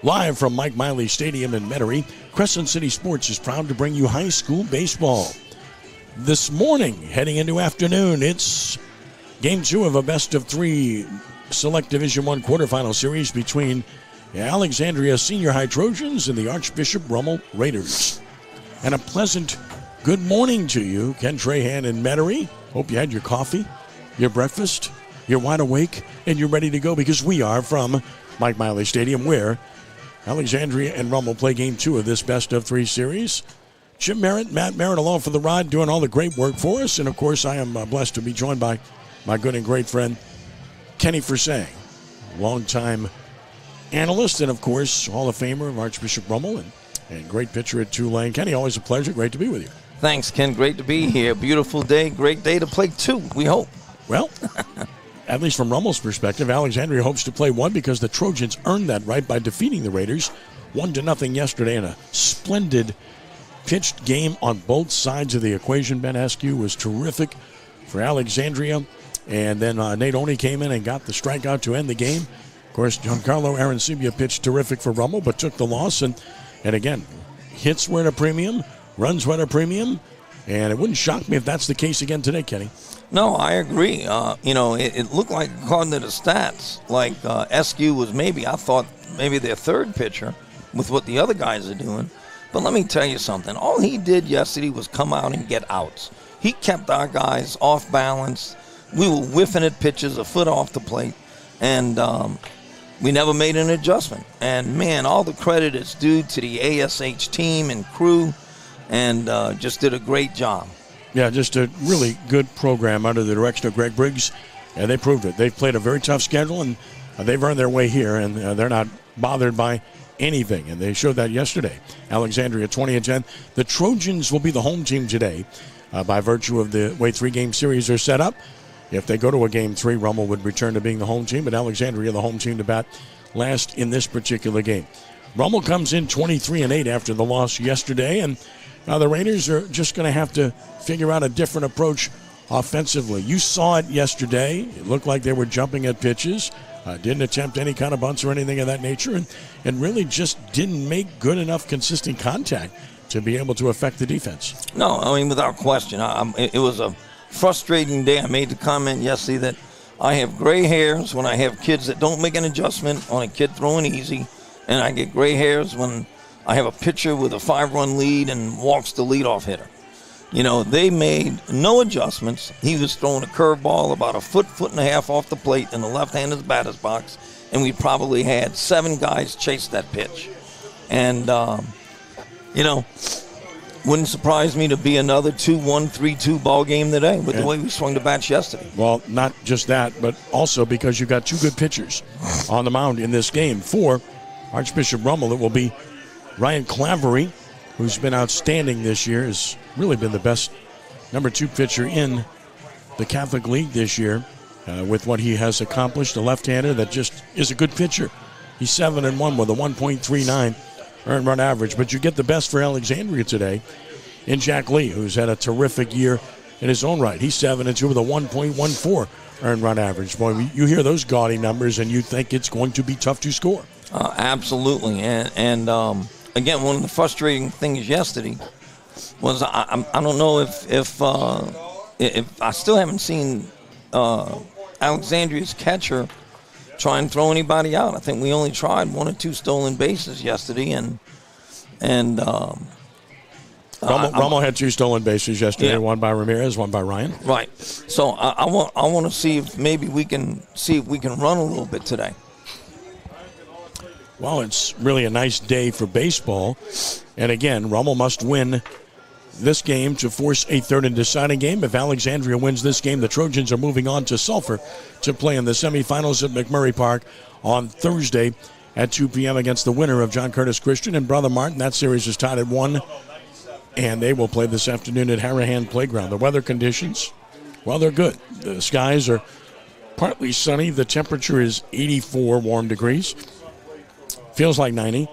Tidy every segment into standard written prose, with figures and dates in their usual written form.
Live from Mike Miley Stadium in Metairie, Crescent City Sports is proud to bring you high school baseball. This morning, heading into afternoon, it's Game 2 of a best-of-3 Select Division I quarterfinal series between Alexandria Senior High Trojans and the Archbishop Rummel Raiders. And a pleasant good morning to you, Ken Trahan in Metairie. Hope you had your coffee, your breakfast, you're wide awake, and you're ready to go because we are from Mike Miley Stadium, where Alexandria and Rummel play Game 2 of this best-of-3 series. Jim Merritt, Matt Merritt along for the ride, doing all the great work for us. And, of course, I am blessed to be joined by my good and great friend, Kenny Forsang, longtime analyst and, of course, Hall of Famer of Archbishop Rummel and great pitcher at Tulane. Kenny, always a pleasure. Great to be with you. Thanks, Ken. Great to be here. Beautiful day. Great day to play 2, we hope. Well, at least from Rummel's perspective, Alexandria hopes to play 1 because the Trojans earned that right by defeating the Raiders 1-0 yesterday in a splendid pitched game on both sides of the equation. Ben Askew was terrific for Alexandria. And then Nate Oney came in and got the strikeout to end the game. Of course, Giancarlo Arancibia pitched terrific for Rummel, but took the loss. And again, hits were at a premium, runs were at a premium. And it wouldn't shock me if that's the case again today, Kenny. No, I agree. It looked like, according to the stats, like Askew was I thought maybe their third pitcher with what the other guys are doing. But let me tell you something. All he did yesterday was come out and get outs. He kept our guys off balance. We were whiffing at pitches a foot off the plate, and we never made an adjustment. And, man, all the credit is due to the ASH team and crew, and just did a great job. Yeah, just a really good program under the direction of Greg Briggs, and they proved it. They've played a very tough schedule, and they've earned their way here, and they're not bothered by anything, and they showed that yesterday. Alexandria 20-10. The Trojans will be the home team today by virtue of the way 3-game series are set up. If they go to a Game 3, Rummel would return to being the home team, but Alexandria the home team to bat last in this particular game. Rummel comes in 23-8 after the loss yesterday, and now the Raiders are just going to have to figure out a different approach offensively. You saw it yesterday. It looked like they were jumping at pitches, didn't attempt any kind of bunts or anything of that nature, and really just didn't make good enough consistent contact to be able to affect the defense. No, I mean, without question. It was a frustrating day. I made the comment yesterday that I have gray hairs when I have kids that don't make an adjustment on a kid throwing easy, and I get gray hairs when I have a pitcher with a 5-run lead and walks the leadoff hitter. You know, they made no adjustments. He was throwing a curveball about a foot and a half off the plate in the left-handed batter's box, and we probably had 7 guys chase that pitch. And, wouldn't surprise me to be another 2-1, 3-2 ball game today with the way we swung the bats yesterday. Well, not just that, but also because you've got 2 good pitchers on the mound in this game. For Archbishop Rummel, it will be Ryan Clavery, who's been outstanding this year, has really been the best number 2 pitcher in the Catholic League this year with what he has accomplished. A left-hander that just is a good pitcher. He's 7-1 with a 1.39 earned run average. But you get the best for Alexandria today in Jack Lee, who's had a terrific year in his own right. He's 7-2 with a 1.14 earned run average. Boy, you hear those gaudy numbers and you think it's going to be tough to score. Absolutely. And again, one of the frustrating things yesterday was I don't know if I still haven't seen Alexandria's catcher try and throw anybody out. I think we only tried 1 or 2 stolen bases yesterday, and Rummel had 2 stolen bases yesterday, yeah. One by Ramirez, one by Ryan. Right. So I want to see if maybe we can run a little bit today. Well, it's really a nice day for baseball. And again, Rummel must win this game to force a third and deciding game. If Alexandria wins this game, the Trojans are moving on to Sulphur to play in the semifinals at McMurray Park on Thursday at 2 p.m. against the winner of John Curtis Christian and Brother Martin. That series is tied at 1, and they will play this afternoon at Harahan Playground. The weather conditions, well, they're good. The skies are partly sunny. The temperature is 84 warm degrees. Feels like 90.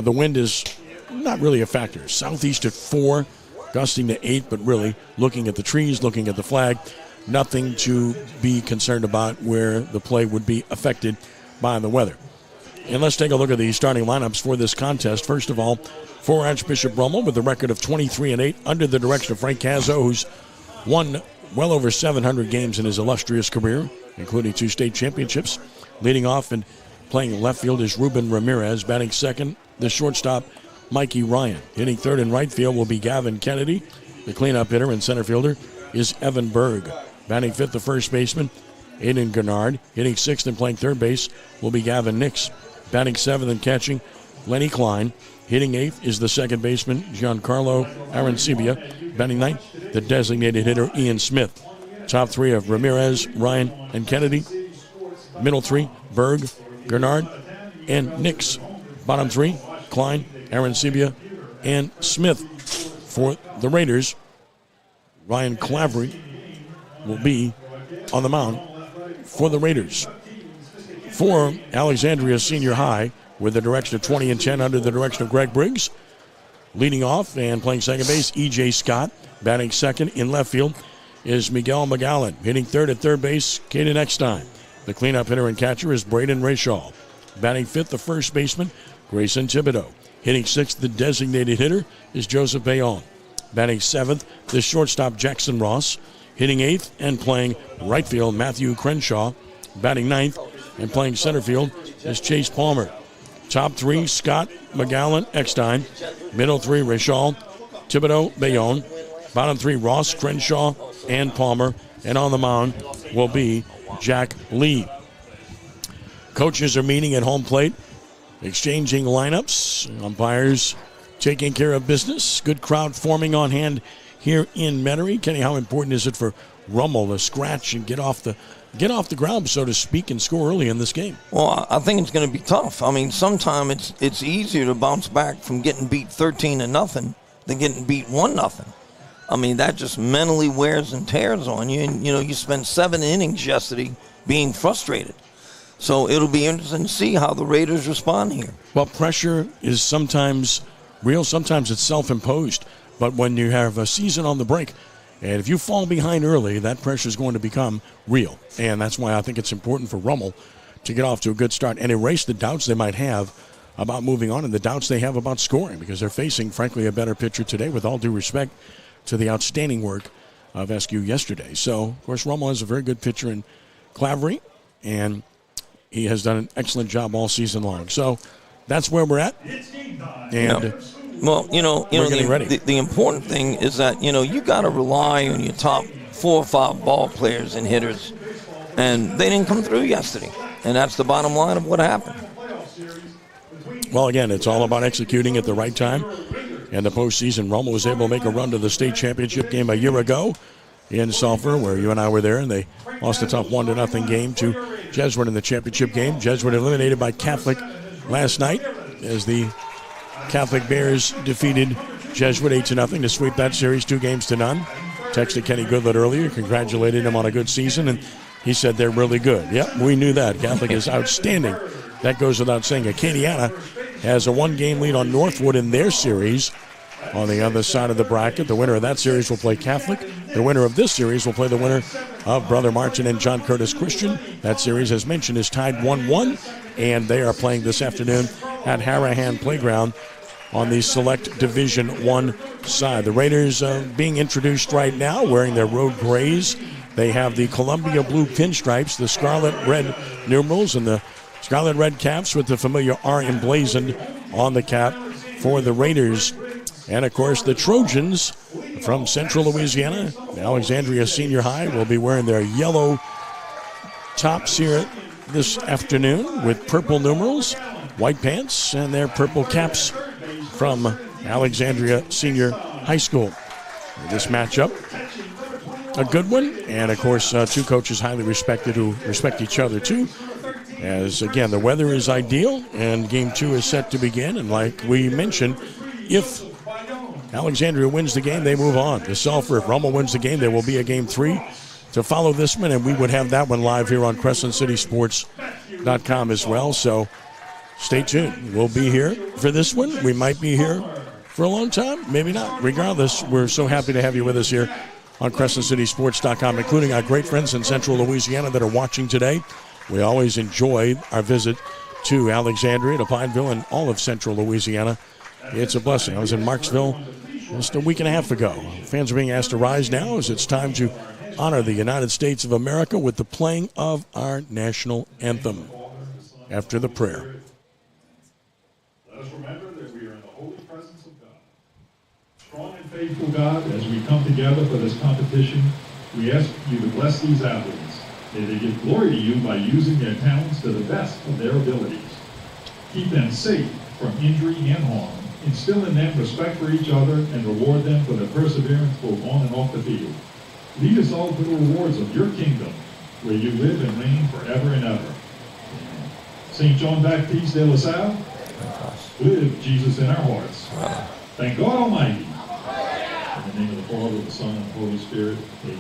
The wind is not really a factor. Southeast at 4, gusting to 8, but really looking at the trees, looking at the flag, nothing to be concerned about where the play would be affected by the weather. And let's take a look at the starting lineups for this contest. First of all, for Archbishop Rummel with a record of 23-8 under the direction of Frank Cazzo, who's won well over 700 games in his illustrious career, including 2 state championships. Leading off and playing left field is Ruben Ramirez. Batting second, the shortstop, Mikey Ryan. Hitting third and right field will be Gavin Kennedy. The cleanup hitter and center fielder is Evan Berg. Batting fifth, the first baseman, Aiden Gennard. Hitting sixth and playing third base will be Gavin Nix. Batting seventh and catching, Lenny Klein. Hitting eighth is the second baseman, Giancarlo Arancibia. Batting ninth, the designated hitter, Ian Smith. Top three of Ramirez, Ryan, and Kennedy. Middle three, Berg, Gennard, and Nix. Bottom three, Klein, Arancibia, and Smith. For the Raiders, Ryan Clavery will be on the mound for the Raiders. For Alexandria Senior High, with the direction of 20-10 under the direction of Greg Briggs. Leading off and playing second base, E.J. Scott. Batting second in left field is Miguel McGowan. Hitting third at third base, Caden Eckstein. The cleanup hitter and catcher is Braden Rayshall. Batting fifth, the first baseman, Grayson Thibodeau. Hitting sixth, the designated hitter is Joseph Bayon. Batting seventh, the shortstop, Jackson Ross. Hitting eighth and playing right field, Matthew Crenshaw. Batting ninth and playing center field is Chase Palmer. Top three, Scott, McGowan, Eckstein. Middle three, Rayshall, Thibodeau, Bayon. Bottom three, Ross, Crenshaw, and Palmer. And on the mound will be Jack Lee. Coaches are meeting at home plate, exchanging lineups. Umpires taking care of business. Good crowd forming on hand here in Metairie. Kenny, how important is it for Rummel to scratch and get off the ground, so to speak, and score early in this game? Well, I think it's going to be tough. I mean, sometimes it's easier to bounce back from getting beat 13-0 than getting beat 1-0. I mean, that just mentally wears and tears on you. And, you spent 7 innings yesterday being frustrated. So it'll be interesting to see how the Raiders respond here. Well, pressure is sometimes real, sometimes it's self-imposed. But when you have a season on the brink, and if you fall behind early, that pressure is going to become real. And that's why I think it's important for Rummel to get off to a good start and erase the doubts they might have about moving on and the doubts they have about scoring, because they're facing, frankly, a better pitcher today, with all due respect to the outstanding work of SQ yesterday. So, of course, Rummel has a very good pitcher in Clavery, and he has done an excellent job all season long. So that's where we're at. And well, the important thing is that, you got to rely on your top 4 or 5 ball players and hitters, and they didn't come through yesterday. And that's the bottom line of what happened. Well, again, it's all about executing at the right time. And the postseason, Rummel was able to make a run to the state championship game a year ago in Sulphur, where you and I were there, and they lost a tough 1-0 game to Jesuit in the championship game. Jesuit eliminated by Catholic last night as the Catholic Bears defeated Jesuit 8-0 to sweep that series 2-0. Texted Kenny Goodlett earlier, congratulated him on a good season, and he said they're really good. Yep, we knew that. Catholic is outstanding. That goes without saying. Acadiana has a 1-game lead on Northwood in their series. On the other side of the bracket, the winner of that series will play Catholic. The winner of this series will play the winner of Brother Martin and John Curtis Christian. That series, as mentioned, is tied 1-1, and they are playing this afternoon at Harahan Playground on the Select Division I side. The Raiders being introduced right now, wearing their road grays. They have the Columbia blue pinstripes, the scarlet red numerals, and the scarlet red caps with the familiar R emblazoned on the cap for the Raiders. And, of course, the Trojans from Central Louisiana, Alexandria Senior High, will be wearing their yellow tops here this afternoon with purple numerals, white pants, and their purple caps from Alexandria Senior High School. This matchup, a good one, and, of course, 2 coaches highly respected who respect each other, too. As, again, the weather is ideal, and Game 2 is set to begin. And like we mentioned, if Alexandria wins the game, they move on to Sulphur. If Rummel wins the game, there will be a Game 3 to follow this one, and we would have that one live here on CrescentCitySports.com as well. So stay tuned. We'll be here for this one. We might be here for a long time, maybe not. Regardless, we're so happy to have you with us here on CrescentCitySports.com, including our great friends in Central Louisiana that are watching today. We always enjoy our visit to Alexandria, to Pineville, and all of central Louisiana. It's a blessing. I was in Marksville just a week and a half ago. Fans are being asked to rise now as it's time to honor the United States of America with the playing of our national anthem after the prayer. Let us remember that we are in the holy presence of God. Strong and faithful God, as we come together for this competition, we ask you to bless these athletes. May they give glory to you by using their talents to the best of their abilities. Keep them safe from injury and harm. Instill in them respect for each other and reward them for their perseverance both on and off the field. Lead us all to the rewards of your kingdom, where you live and reign forever and ever. St. John Baptiste de La Salle, live Jesus in our hearts. Thank God Almighty. In the name of the Father, the Son, and the Holy Spirit, amen.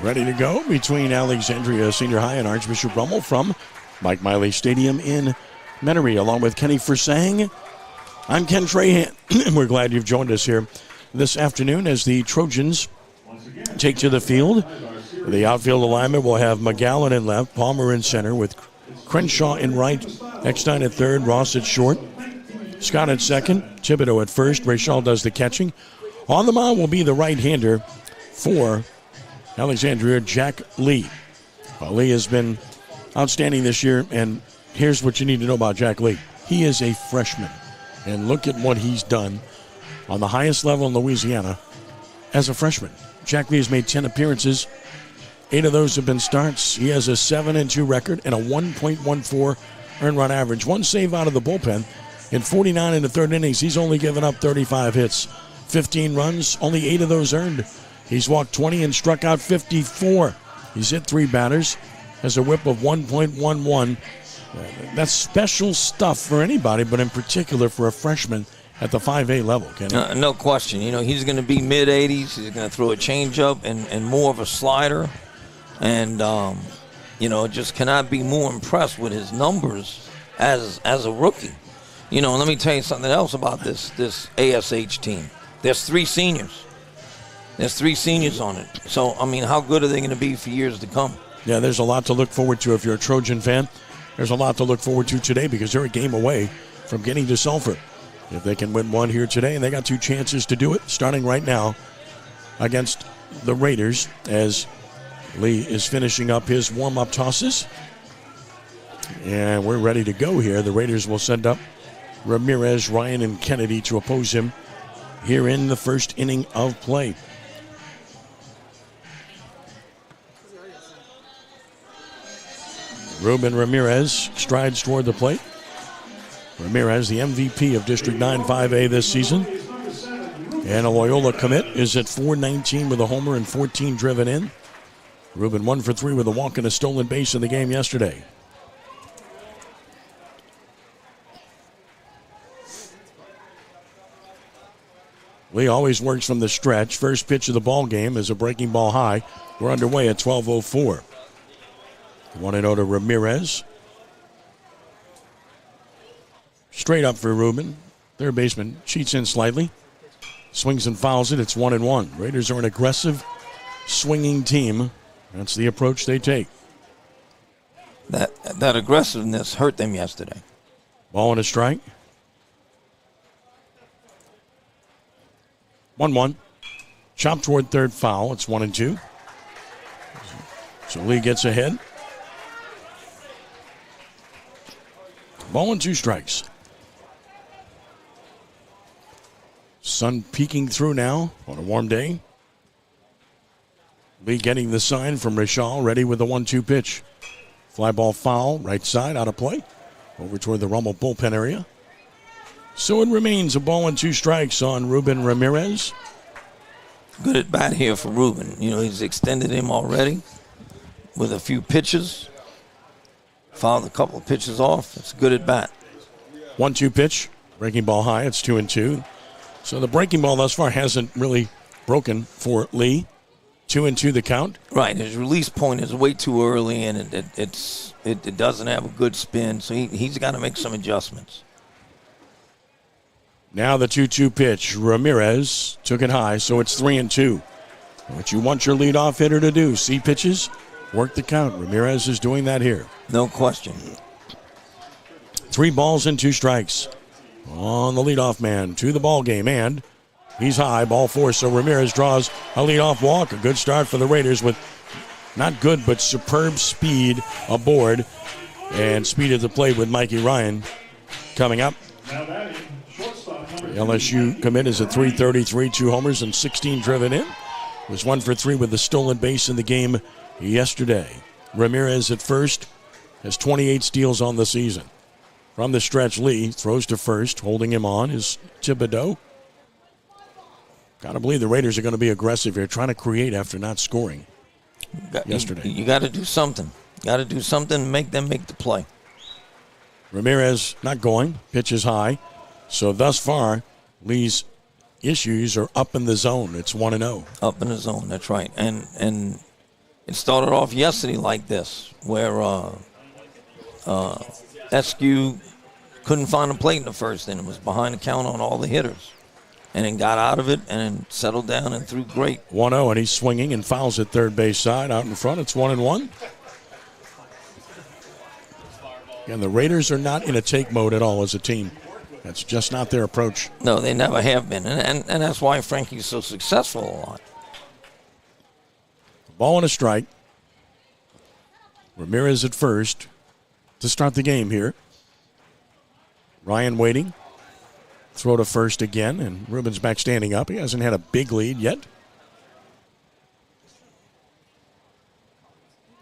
Ready to go between Alexandria Senior High and Archbishop Rummel from Mike Miley Stadium in Metairie, along with Kenny Forsang. I'm Ken Trahan, and we're glad you've joined us here this afternoon as the Trojans take to the field. The outfield alignment will have McGowan in left, Palmer in center, with Crenshaw in right, Eckstein at third, Ross at short, Scott at second, Thibodeau at first. Rachel does the catching. On the mound will be the right-hander for Alexandria, Jack Lee. Well, Lee has been outstanding this year, and here's what you need to know about Jack Lee. He is a freshman, and look at what he's done on the highest level in Louisiana as a freshman. Jack Lee has made 10 appearances. 8 of those have been starts. He has a 7-2 record and a 1.14 earned run average. 1 save out of the bullpen. In 49 in the third innings, he's only given up 35 hits. 15 runs, only 8 of those earned. He's walked 20 and struck out 54. He's hit 3 batters, has a whip of 1.11. That's special stuff for anybody, but in particular for a freshman at the 5A level, Kenny. No question. You know, he's going to be mid-80s. He's going to throw a changeup and more of a slider. And, just cannot be more impressed with his numbers as a rookie. You know, and let me tell you something else about this ASH team. There's 3 seniors. There's 3 seniors on it. So, I mean, how good are they going to be for years to come? Yeah, there's a lot to look forward to if you're a Trojan fan. There's a lot to look forward to today because they're a game away from getting to Sulphur. If they can win one here today, and they got 2 chances to do it, starting right now against the Raiders as Lee is finishing up his warm-up tosses. And we're ready to go here. The Raiders will send up Ramirez, Ryan, and Kennedy to oppose him here in the first inning of play. Ruben Ramirez strides toward the plate. Ramirez, the MVP of District 9 5A this season. And a Loyola commit is at .419 with a homer and 14 driven in. Ruben 1 for 3 with a walk and a stolen base in the game yesterday. Lee always works from the stretch. First pitch of the ball game is a breaking ball high. We're underway at 12:04. 1-0 to Ramirez. Straight up for Ruben. Third baseman cheats in slightly. Swings and fouls it. It's 1-1. Raiders are an aggressive, swinging team. That's the approach they take. That aggressiveness hurt them yesterday. Ball and a strike. 1-1. Chop toward third foul. It's 1-2. So Lee gets ahead. Ball and 2 strikes. Sun peeking through now on a warm day. Lee getting the sign from Rishal, ready with the 1-2 pitch. Fly ball foul, right side, out of play. Over toward the Rummel bullpen area. So it remains a ball and 2 strikes on Ruben Ramirez. Good at bat here for Ruben. He's extended him already with a few pitches. Fouled a couple of pitches off. It's good at bat. 1-2 pitch. Breaking ball high. It's 2-2. So the breaking ball thus far hasn't really broken for Lee. 2-2 the count. Right. His release point is way too early, and it doesn't have a good spin, so he's got to make some adjustments. Now the 2-2 pitch. Ramirez took it high, so it's 3-2. What you want your leadoff hitter to do, see pitches, work the count. Ramirez is doing that here. No question. 3 balls and 2 strikes on the leadoff man to the ball game, and he's high, ball 4. So Ramirez draws a leadoff walk. A good start for the Raiders with not good but superb speed aboard, and speed at the plate with Mikey Ryan coming up. LSU commit is at .333, 2 homers and 16 driven in. Was 1 for 3 with the stolen base in the game yesterday. Ramirez at first has 28 steals on the season. From the stretch, Lee throws to first. Holding him on is Thibodeau. Got to believe the Raiders are going to be aggressive here, trying to create after not scoring yesterday. You got to do something. Got to do something, make them make the play. Ramirez not going. Pitch is high. So thus far, Lee's issues are up in the zone. It's 1-0. Up in the zone, that's right. And it started off yesterday like this, where SQ couldn't find a plate in the first inning. Was behind the count on all the hitters. And then got out of it and then settled down and threw great. 1-0, and he's swinging and fouls at third base side. Out in front, it's 1-1. And the Raiders are not in a take mode at all as a team. That's just not their approach. No, they never have been. And that's why Frankie's so successful a lot. Ball and a strike. Ramirez at first to start the game here. Ryan waiting. Throw to first again, and Ruben's back standing up. He hasn't had a big lead yet.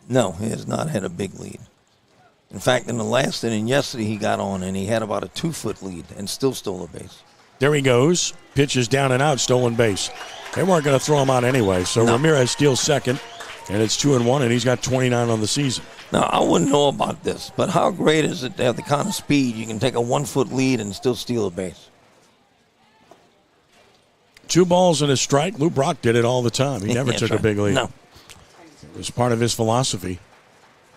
No, he has not had a big lead. In fact, in the last inning yesterday, he got on, and he had about a 2-foot lead and still stole a base. There he goes. Pitch is down and out, stolen base. They weren't going to throw him out anyway, so no. Ramirez steals second, and it's 2-1, and he's got 29 on the season. Now, I wouldn't know about this, but how great is it to have the kind of speed you can take a 1-foot lead and still steal a base? 2 balls and a strike. Lou Brock did it all the time. He never took a big lead. No. It was part of his philosophy.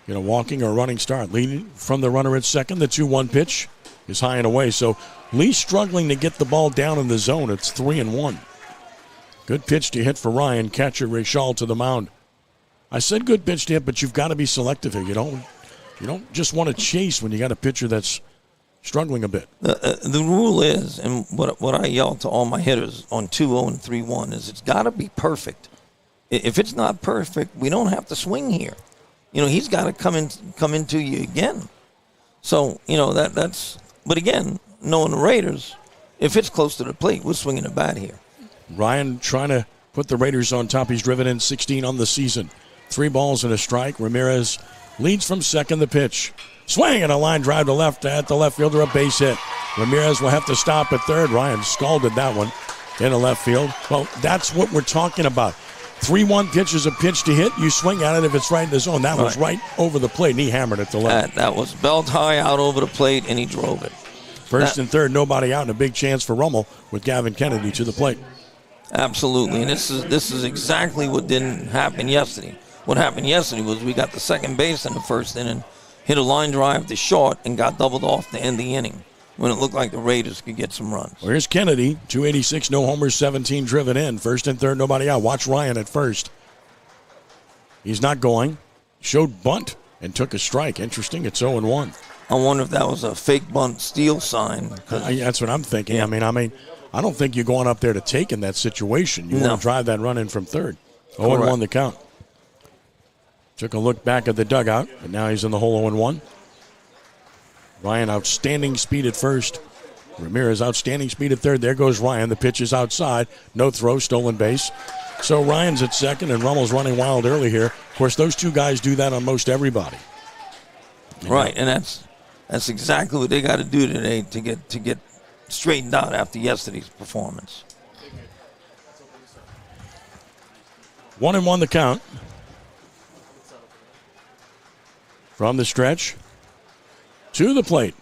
Walking or running start. Leading from the runner at second. The 2-1 pitch is high and away. So Lee struggling to get the ball down in the zone. It's 3-1. Good pitch to hit for Ryan. Catcher Rishal to the mound. I said good pitch to hit, but you've got to be selective here. You don't just want to chase when you got a pitcher that's struggling a bit. The rule is, and what I yell to all my hitters on 2-0 and 3-1 is it's got to be perfect. If it's not perfect, we don't have to swing here. He's got to come into you again. So, that's. But again, knowing the Raiders, if it's close to the plate, we're swinging the bat here. Ryan trying to put the Raiders on top. He's driven in 16 on the season. 3 balls and a strike. Ramirez leads from second. The pitch. Swing and a line drive to left at the left fielder. A base hit. Ramirez will have to stop at third. Ryan scalded that one in the left field. Well, that's what we're talking about. 3-1 pitch is a pitch to hit. You swing at it if it's right in the zone. That was right over the plate, and he hammered it to left. That was belt high out over the plate, and he drove it. First and third, nobody out, and a big chance for Rummel with Gavin Kennedy to the plate. Absolutely, and this is exactly what didn't happen yesterday. What happened yesterday was we got the second base in the first inning, hit a line drive to short, and got doubled off to end the inning when it looked like the Raiders could get some runs. Well, here's Kennedy, 286, no homers, 17 driven in. First and third, nobody out. Watch Ryan at first. He's not going. Showed bunt and took a strike. Interesting. It's 0-1. I wonder if that was a fake bunt steal sign. That's what I'm thinking. Yeah. I don't think you're going up there to take in that situation. You want to drive that run in from third. 0-1 the count. Took a look back at the dugout, but now he's in the hole 0-1. Ryan, outstanding speed at first. Ramirez, outstanding speed at third. There goes Ryan. The pitch is outside. No throw, stolen base. So Ryan's at second, and Rummel's running wild early here. Of course, those two guys do that on most everybody. Right, and that's exactly what they got to do today to get straightened out after yesterday's performance. 1-1 the count. From the stretch to the plate.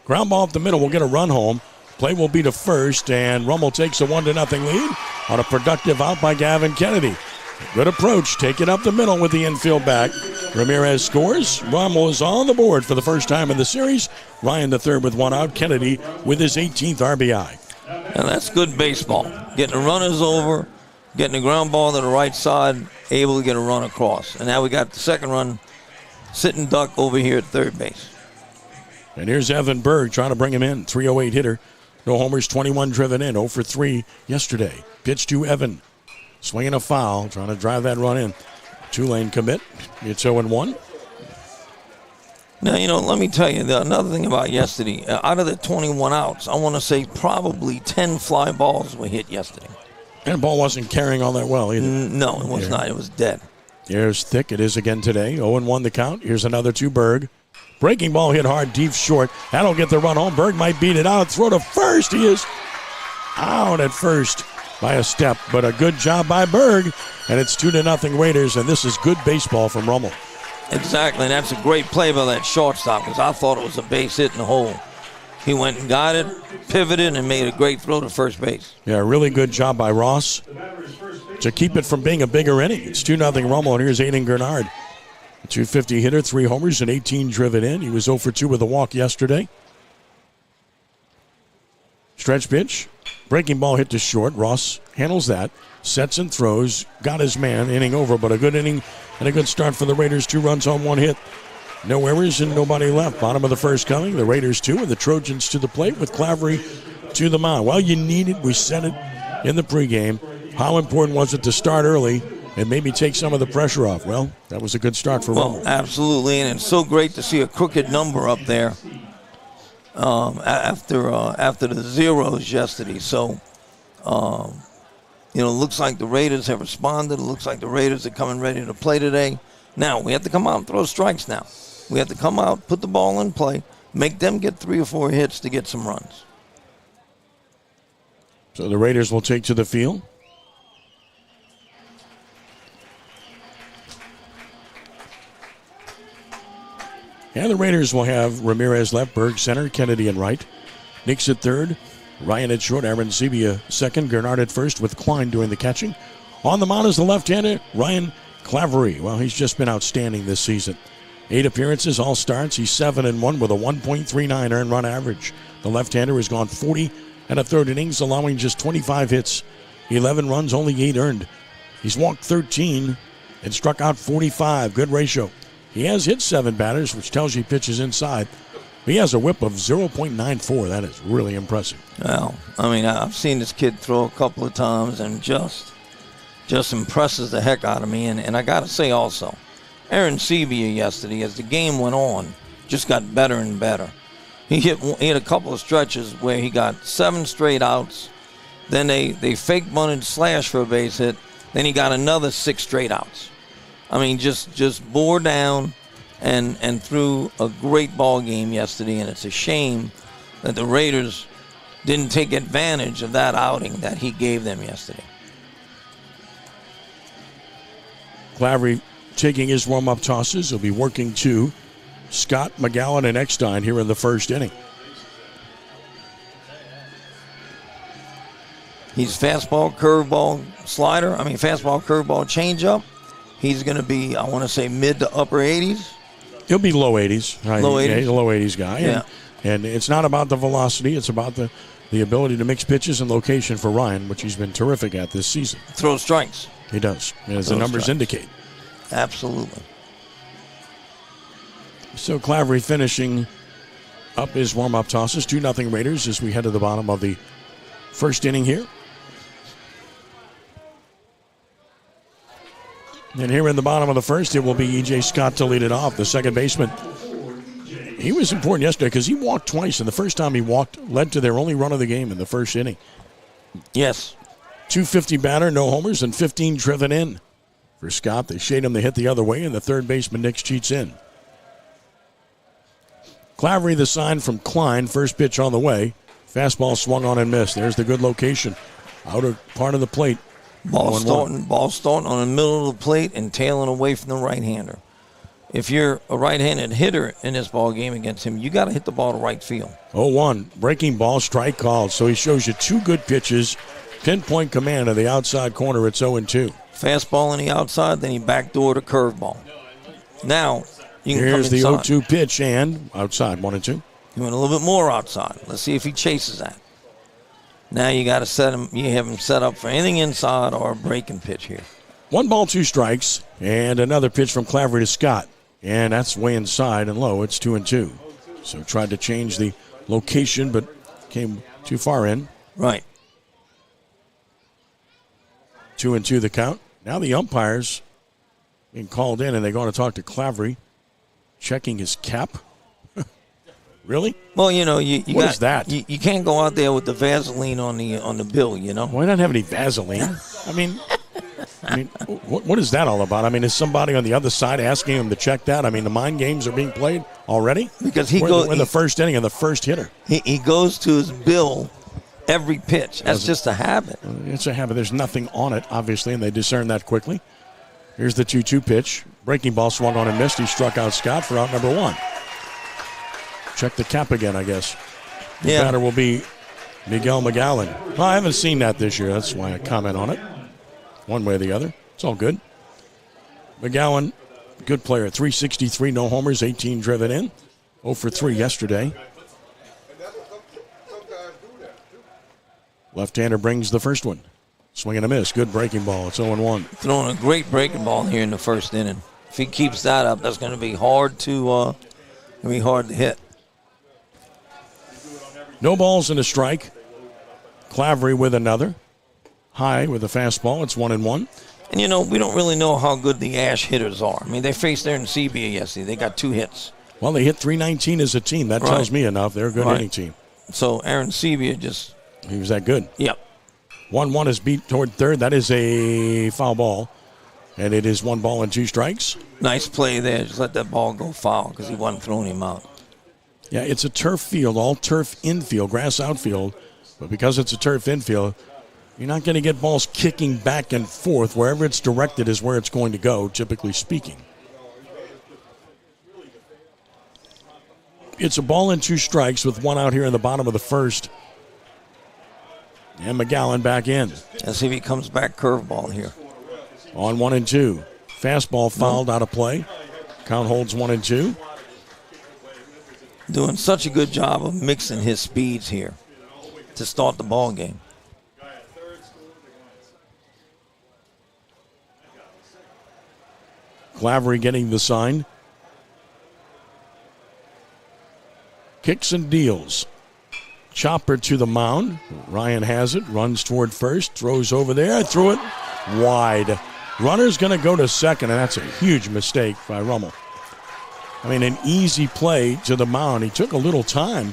Ground ball up the middle will get a run home. Play will be to first, and Rummel takes a 1-0 lead on a productive out by Gavin Kennedy. Good approach, take it up the middle with the infield back. Ramirez scores. Rummel is on the board for the first time in the series. Ryan the third with one out. Kennedy with his 18th RBI. And that's good baseball. Getting the runners over, getting the ground ball to the right side, able to get a run across. And now we got the second run, sitting duck over here at third base. And here's Evan Berg trying to bring him in. 308 hitter. No homers, 21 driven in. 0 for 3 yesterday. Pitch to Evan. Swinging a foul, trying to drive that run in. Two-lane commit. It's 0-1. Now, let me tell you, another thing about yesterday. Out of the 21 outs, I want to say probably 10 fly balls were hit yesterday. And the ball wasn't carrying all that well either. No, it was not. It was dead. Here's thick. It is again today. 0-1 the count. Here's another to Berg. Breaking ball hit hard, deep short. That'll get the run home. Berg might beat it out. Throw to first. He is out at first by a step. But a good job by Berg. And it's 2-0 Raiders. And this is good baseball from Rummel. Exactly. And that's a great play by that shortstop because I thought it was a base hit in the hole. He went and got it, pivoted, and made a great throw to first base. Yeah, really good job by Ross to keep it from being a bigger inning. It's 2-0 Rummel. And here's Aiden Gernard. A 250 hitter, 3 homers, and 18 driven in. He was 0 for 2 with a walk yesterday. Stretch pitch. Breaking ball hit to short. Ross handles that. Sets and throws. Got his man. Inning over, but a good inning and a good start for the Raiders. 2 runs on 1 hit. No errors and nobody left. Bottom of the first coming. The Raiders 2 and the Trojans to the plate with Clavery to the mound. Well, you need it. We said it in the pregame. How important was it to start early and maybe take some of the pressure off? Well, that was a good start for Rummel. Absolutely, and it's so great to see a crooked number up there after the zeros yesterday. So, it looks like the Raiders have responded. It looks like the Raiders are coming ready to play today. Now, we have to come out and throw strikes now. We have to come out, put the ball in play, make them get 3 or 4 hits to get some runs. So the Raiders will take to the field. And the Raiders will have Ramirez left, Berg center, Kennedy in right. Nix at third, Ryan at short, Aaron Zebia second, Gernard at first with Klein doing the catching. On the mound is the left-hander, Ryan Clavery. Well, he's just been outstanding this season. 8 appearances, all starts. He's 7-1 with a 1.39 earned run average. The left-hander has gone 40 1/3 innings, allowing just 25 hits, 11 runs, only 8 earned. He's walked 13 and struck out 45. Good ratio. He has hit 7 batters, which tells you he pitches inside. He has a whip of 0.94. That is really impressive. Well, I've seen this kid throw a couple of times and just impresses the heck out of me. And I got to say also, Aaron Zebia yesterday, as the game went on, just got better and better. He hit a couple of stretches where he got 7 straight outs. Then they fake bunted slash for a base hit. Then he got another 6 straight outs. Just bore down and threw a great ball game yesterday, and it's a shame that the Raiders didn't take advantage of that outing that he gave them yesterday. Clavery taking his warm-up tosses. He'll be working 2. Scott, McGowan, and Eckstein here in the first inning. He's fastball, curveball, slider. Fastball, curveball, changeup. He's going to be, I want to say, mid to upper 80s. He'll be low 80s. Right? Low 80s. Yeah, he's a low 80s guy. Yeah. And it's not about the velocity. It's about the ability to mix pitches and location for Ryan, which he's been terrific at this season. Throw strikes. He does, as the numbers indicate. Absolutely. So Clavery finishing up his warm-up tosses. 2-0 Raiders as we head to the bottom of the first inning here. And here in the bottom of the first, it will be E.J. Scott to lead it off, the second baseman. He was important yesterday because he walked twice, and the first time he walked led to their only run of the game in the first inning. Yes. 250 batter, no homers, and 15 driven in. For Scott, they shade him to hit the other way, and the third baseman, Nick, cheats in. Clavery, the sign from Klein, first pitch on the way. Fastball swung on and missed. There's the good location. Outer part of the plate. Ball starting on the middle of the plate and tailing away from the right-hander. If you're a right-handed hitter in this ball game against him, you got to hit the ball to right field. 0-1, breaking ball, strike called. So he shows you two good pitches, pinpoint command of the outside corner. It's 0-2. Fastball on the outside, then he backdoored a curveball. Now you can here's come the inside. 0-2 pitch and outside, 1-2. He went a little bit more outside. Let's see if he chases that. Now you got to set him. You have him set up for anything inside or a breaking pitch here. 1 ball, 2 strikes, and another pitch from Clavery to Scott. And that's way inside and low. It's 2-2. So tried to change the location, but came too far in. Right. 2-2 the count. Now the umpires being called in, and they're going to talk to Clavery, checking his cap. Really? Well, you What is that? You can't go out there with the Vaseline on the bill, you know. Why not have any Vaseline? I mean, what is that all about? I mean, is somebody on the other side asking him to check that? I mean, the mind games are being played already? Because we're in the first inning of the first hitter. He goes to his bill every pitch. That's just a habit. It's a habit. There's nothing on it, obviously, and they discern that quickly. Here's the 2-2 pitch. Breaking ball swung on and missed. He struck out Scott for out number 1. Check the cap again, I guess. The batter will be Miguel McGowan. Well, I haven't seen that this year. That's why I comment on it. One way or the other. It's all good. McGowan, good player. 363, no homers, 18 driven in. 0 for 3 yesterday. Left-hander brings the first one. Swing and a miss. Good breaking ball. It's 0-1. Throwing a great breaking ball here in the first inning. If he keeps that up, that's going to be hard to hit. No balls and a strike. Clavery with another. High with a fastball. It's 1-1. And, we don't really know how good the Ash hitters are. I mean, they faced Alexandria yesterday. They got 2 hits. Well, they hit 319 as a team. That tells me enough. They're a good hitting team. So Alexandria just... He was that good. Yep. 1-1 is beat toward third. That is a foul ball. And it is 1 ball and 2 strikes. Nice play there. Just let that ball go foul because he wasn't throwing him out. Yeah, it's a turf field, all turf infield, grass outfield. But because it's a turf infield, you're not going to get balls kicking back and forth. Wherever it's directed is where it's going to go, typically speaking. It's a ball and 2 strikes with 1 out here in the bottom of the first. And McGowan back in. Let's see if he comes back curveball here. On 1-2. Fastball fouled out of play. Count holds 1-2. Doing such a good job of mixing his speeds here to start the ball game. Clavery getting the sign. Kicks and deals. Chopper to the mound. Ryan has it. Runs toward first. Throws over there. Threw it wide. Runner's going to go to second, and that's a huge mistake by Rummel. I mean, an easy play to the mound. He took a little time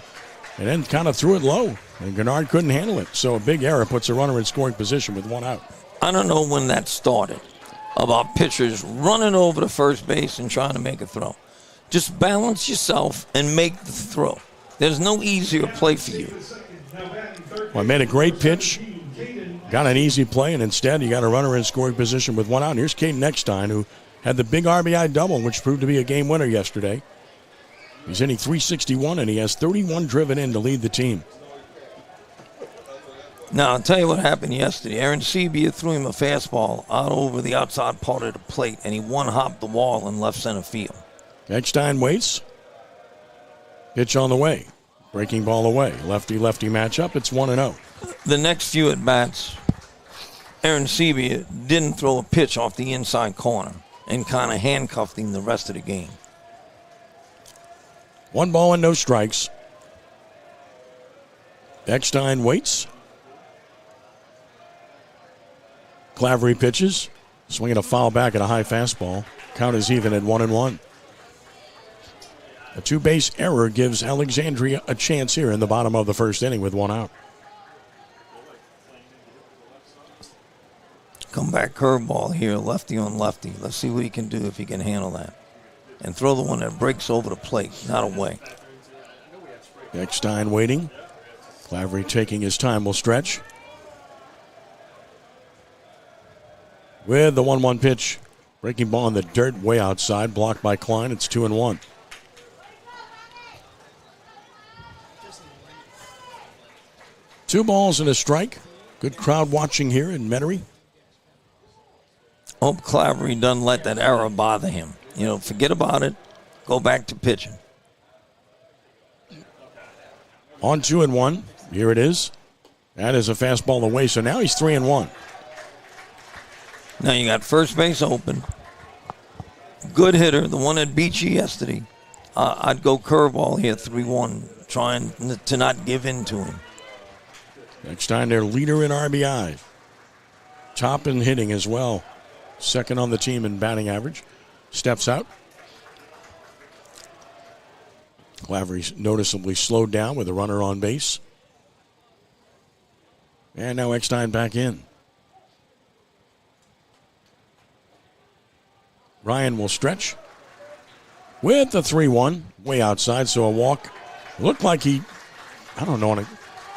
and then kind of threw it low, and Gennard couldn't handle it. So a big error puts a runner in scoring position with 1 out. I don't know when that started, about pitchers running over to first base and trying to make a throw. Just balance yourself and make the throw. There's no easier play for you. Well, I made a great pitch, got an easy play, and instead you got a runner in scoring position with 1 out. And here's Caden Eckstein, who had the big RBI double, which proved to be a game winner yesterday. He's hitting 361, and he has 31 driven in to lead the team. Now, I'll tell you what happened yesterday. Aaron Sebia threw him a fastball out over the outside part of the plate, and he one-hopped the wall in left center field. Eckstein waits. Pitch on the way. Breaking ball away. Lefty-lefty matchup. It's 1-0. The next few at-bats, Aaron Sebia didn't throw a pitch off the inside corner and kind of handcuffed him the rest of the game. 1 ball and no strikes. Eckstein waits. Clavery pitches. Swinging a foul back at a high fastball. Count is even at 1-1. A 2-base error gives Alexandria a chance here in the bottom of the first inning with 1 out. Comeback curveball here, lefty on lefty. Let's see what he can do if he can handle that. And throw the one that breaks over the plate, not away. Eckstein waiting. Clavery taking his time will stretch. With the 1-1 pitch. Breaking ball in the dirt way outside. Blocked by Klein. It's 2-1. Two balls and a strike. Good crowd watching here in Metairie. Hope Clavery doesn't let that error bother him. Forget about it. Go back to pitching. On 2-1. Here it is. That is a fastball away. So now he's 3-1. Now you got first base open. Good hitter, the one that beat you yesterday. I'd go curveball here, 3-1, trying to not give in to him. Eckstein, their leader in RBI. Top in hitting as well. Second on the team in batting average. Steps out. Clavery noticeably slowed down with a runner on base. And now Eckstein back in. Ryan will stretch with the 3-1 way outside, so a walk. Looked like I don't want to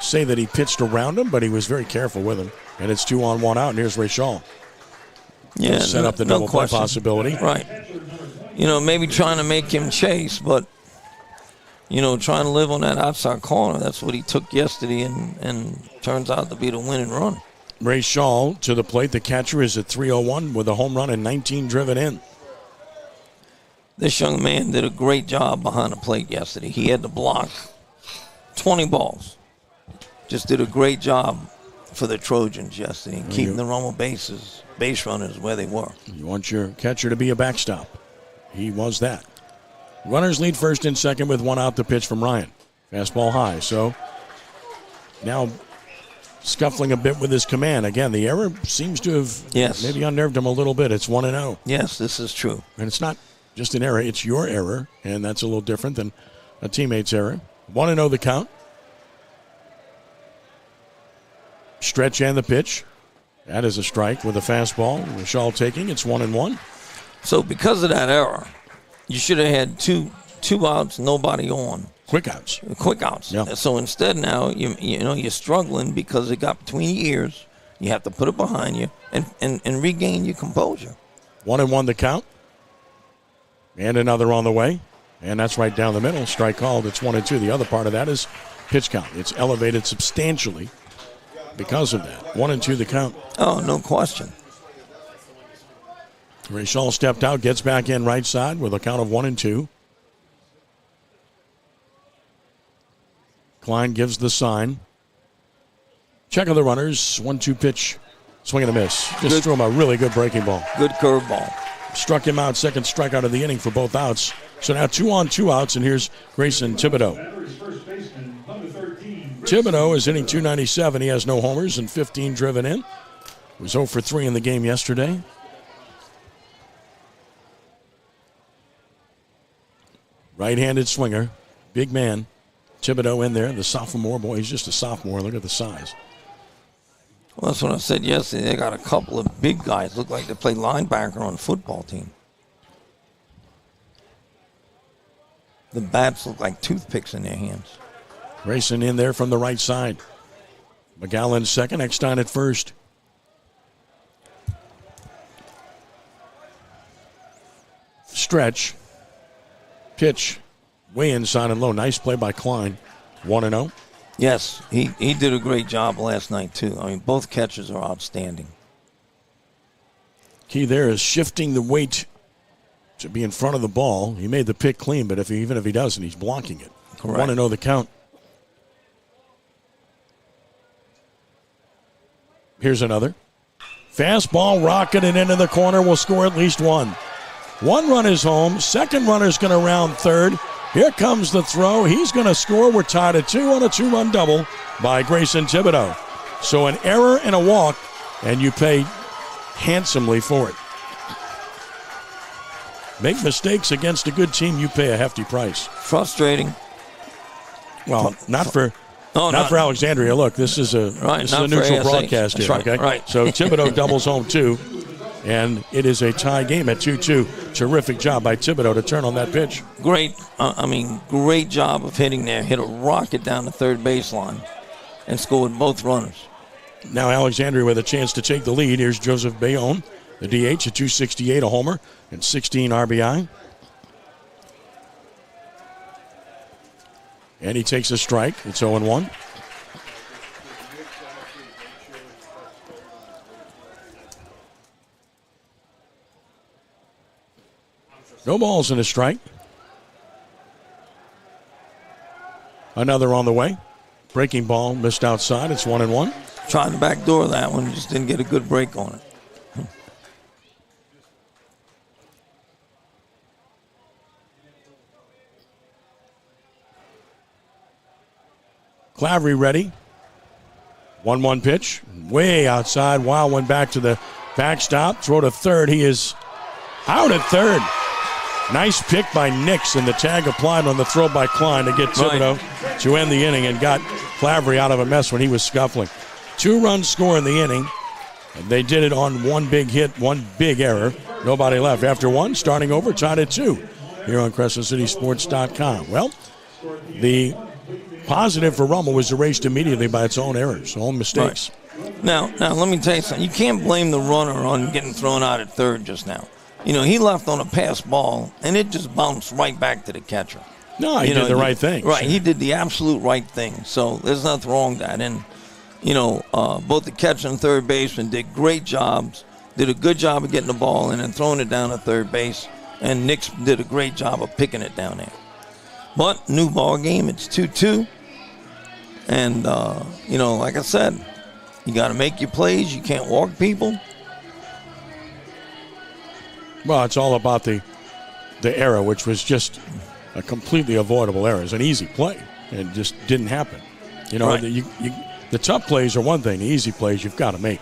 say that he pitched around him, but he was very careful with him. And it's 2-1 out, and here's Ray Shaw. Yeah, set up the double play possibility. Right. Maybe trying to make him chase, but, trying to live on that outside corner. That's what he took yesterday and turns out to be the winning run. Ray Shaw to the plate. The catcher is at 3-0-1 with a home run and 19 driven in. This young man did a great job behind the plate yesterday. He had to block 20 balls. Just did a great job for the Trojans yesterday, keeping the Rummel base runners where they were. You want your catcher to be a backstop. He was that. Runners lead first and second with 1 out. The pitch from Ryan. Fastball high. So now scuffling a bit with his command. Again, the error seems to have maybe unnerved him a little bit. It's 1-0. Yes, this is true. And it's not just an error. It's your error, and that's a little different than a teammate's error. 1-0 the count. Stretch and the pitch. That is a strike with a fastball. Michal taking. It's 1-1. So because of that error, you should have had two outs, nobody on. Quick outs. Yeah. So instead now, you're struggling because it got between your ears. You have to put it behind you and regain your composure. 1-1 the count. And another on the way. And that's right down the middle. Strike called. It's 1-2. The other part of that is pitch count. It's elevated substantially because of that. 1-2 the count. Oh, no question. Rachel stepped out, gets back in right side with a count of 1-2. Klein gives the sign. Check of the runners. 1-2 pitch. Swing and a miss. Just threw him a really good breaking ball. Good curveball. Struck him out. Second strikeout of the inning for both outs. So now 2 on, 2 outs, and here's Grayson Thibodeau. Thibodeau is hitting .297. He has no homers and 15 driven in. Was 0 for 3 in the game yesterday. Right-handed swinger. Big man. Thibodeau in there. The sophomore. Boy, he's just a sophomore. Look at the size. Well, that's what I said yesterday. They got a couple of big guys. Look like they play linebacker on a football team. The bats look like toothpicks in their hands. Grayson in there from the right side. McGowan second. Eckstein at first. Stretch. Pitch. Way inside and low. Nice play by Klein. 1-0. Yes, he did a great job last night, too. I mean, both catchers are outstanding. Key there is shifting the weight to be in front of the ball. He made the pick clean, but even if he doesn't, he's blocking it. Correct. 1-0 the count. Here's another. Fastball rocketed into the corner. Will score at least one. One run is home. Second runner's going to round third. Here comes the throw. He's going to score. We're tied at 2 on a 2-run double by Grayson Thibodeau. So an error and a walk, and you pay handsomely for it. Make mistakes against a good team, you pay a hefty price. Frustrating. Well, not for Alexandria. Look, this is a neutral broadcast here. Right, okay, right. So Thibodeau doubles home 2, and it is a tie game at 2-2. Terrific job by Thibodeau to turn on that pitch. Great. Great job of hitting there. Hit a rocket down the third baseline and scored both runners. Now Alexandria with a chance to take the lead. Here's Joseph Bayonne, the DH, at 268, a homer, and 16 RBI. And he takes a strike. It's 0-1. No balls and a strike. Another on the way. Breaking ball missed outside. It's 1-1. Trying to backdoor that one. Just didn't get a good break on it. Clavery ready. 1-1 pitch. Way outside. Wild went back to the backstop. Throw to third. He is out at third. Nice pick by Nix, and the tag applied on the throw by Klein to get Thibodeau to end the inning and got Clavery out of a mess when he was scuffling. 2-run score in the inning. And they did it on one big hit, one big error. Nobody left. After one, starting over, tied at 2 here on CrescentCitySports.com. Well, the positive for Rummel was erased immediately by its own errors, own mistakes. Right. Now, let me tell you something. You can't blame the runner on getting thrown out at third just now. You know, he left on a pass ball, and it just bounced right back to the catcher. No, he did the right thing. Right, he did the absolute right thing. So there's nothing wrong with that. And, both the catcher and third baseman did great jobs, did a good job of getting the ball and then throwing it down to third base. And Nix did a great job of picking it down there. But, new ball game, it's 2-2. And, like I said, you got to make your plays. You can't walk people. Well, it's all about the error, which was just a completely avoidable error. It's an easy play, and it just didn't happen. Right. The tough plays are one thing. The easy plays you've got to make.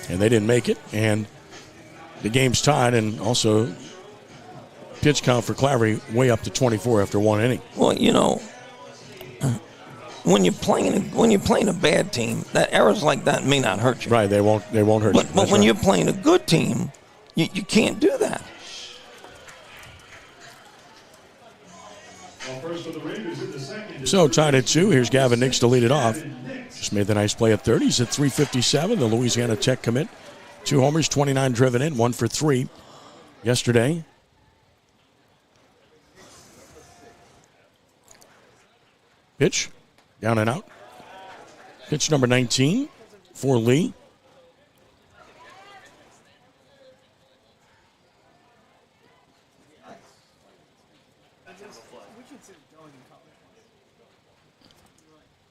And they didn't make it, and the game's tied, and also pitch count for Clavery way up to 24 after one inning. Well, when you're playing a bad team, that errors like that may not hurt you. Right, they won't hurt you. But when you're playing a good team, you can't do that. So tied at 2. Here's Gavin Nix to lead it off. Just made the nice play at third. He's at 357. The Louisiana Tech commit. 2 homers, 29 driven in, 1 for 3 yesterday. Pitch, down and out. Pitch number 19 for Lee.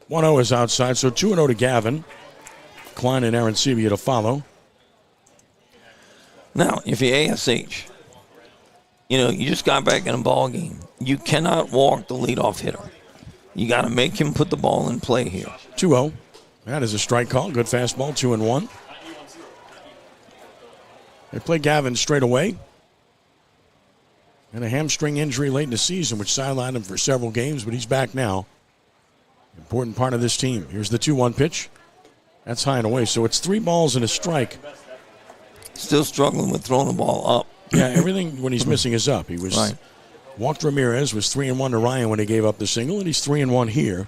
One 1-0 is outside, so 2-0 to Gavin. Klein and Aaron Sebia to follow. Now, if you're ASH, you just got back in a ball game. You cannot walk the leadoff hitter. You got to make him put the ball in play here. 2-0. That is a strike call. Good fastball, 2-1. They play Gavin straight away. And a hamstring injury late in the season, which sidelined him for several games, but he's back now. Important part of this team. Here's the 2-1 pitch. That's high and away. So it's 3 balls and a strike. Still struggling with throwing the ball up. Yeah, everything when he's missing is up. He was right. Walked Ramirez, was 3-1 to Ryan when he gave up the single, and he's 3-1 here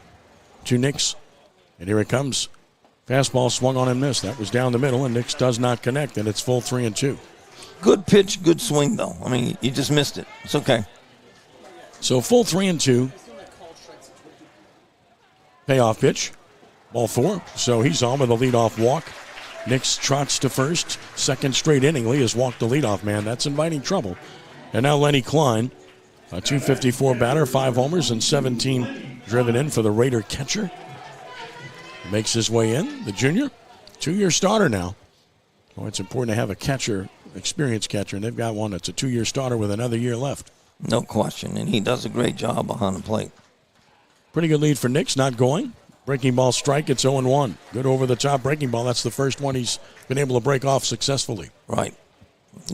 to Nix. And here it comes. Fastball swung on and missed. That was down the middle, and Nix does not connect, and it's full 3-2. Good pitch, good swing, though. I mean, you just missed it. It's okay. So full 3-2. Payoff pitch. Ball 4. So he's on with a leadoff walk. Nix trots to first. Second straight inning. Lee has walked the leadoff man. That's inviting trouble. And now Lenny Klein, a .254 batter, 5 homers and 17 driven in for the Raider catcher. Makes his way in. The junior, 2-year starter now. Well, it's important to have a catcher, experienced catcher, and they've got one that's a 2-year starter with another year left. No question, and he does a great job behind the plate. Pretty good lead for Nix, not going. Breaking ball strike, it's 0-1. Good over-the-top breaking ball. That's the first one he's been able to break off successfully. Right.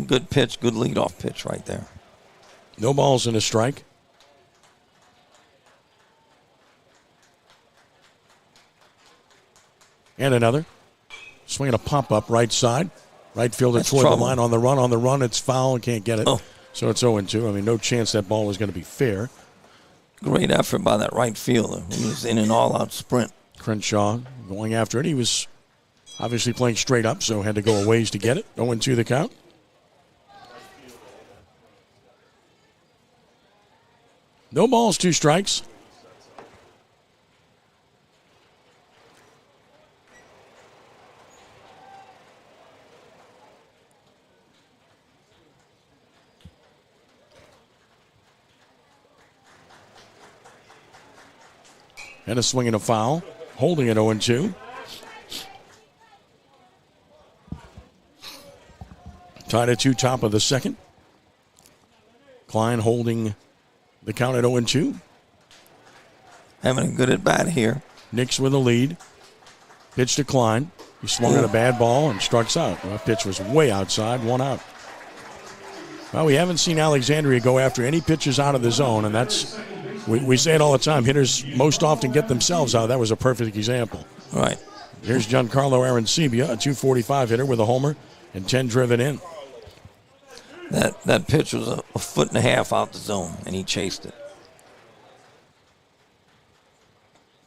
Good pitch, good leadoff pitch right there. No balls and a strike. And another. Swinging a pop-up right side. Right fielder That's toward trouble. the line. On the run, it's foul and can't get it. Oh. So it's 0-2. I mean, no chance that ball was going to be fair. Great effort by that right fielder. He was in an all-out sprint. Crenshaw going after it. He was obviously playing straight up, so had to go a ways to get it. 0-2 the count. No balls, 2 strikes. And a swing and a foul. Holding it 0-2. Tied at 2, top of the second. Klein holding the count at 0-2. Having a good at-bat here. Nix with a lead. Pitch to Klein. He swung at a bad ball and strikes out. That pitch was way outside, 1 out. Well, we haven't seen Alexandria go after any pitches out of the zone, and that's, we say it all the time, hitters most often get themselves out. That was a perfect example. Right. Here's Giancarlo Arancibia, a .245 hitter with a homer and 10 driven in. That pitch was a foot and a half out the zone, and he chased it.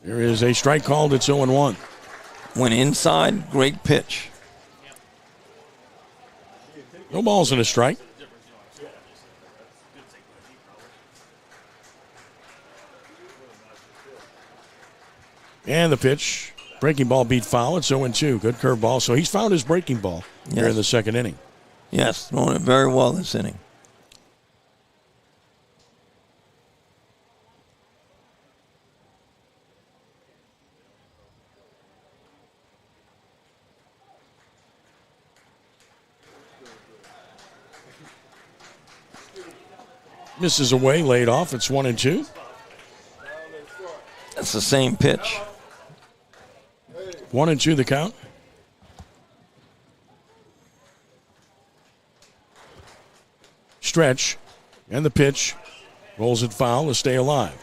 There is a strike called. It's 0-1. Went inside, great pitch. No balls and a strike. And the pitch. Breaking ball beat foul. It's 0-2. Good curveball. So he's found his breaking ball here in the second inning. Yes, throwing it very well this inning. Misses away, laid off. It's 1-2. That's the same pitch. 1-2 the count. Stretch, and the pitch. Rolls it foul to stay alive.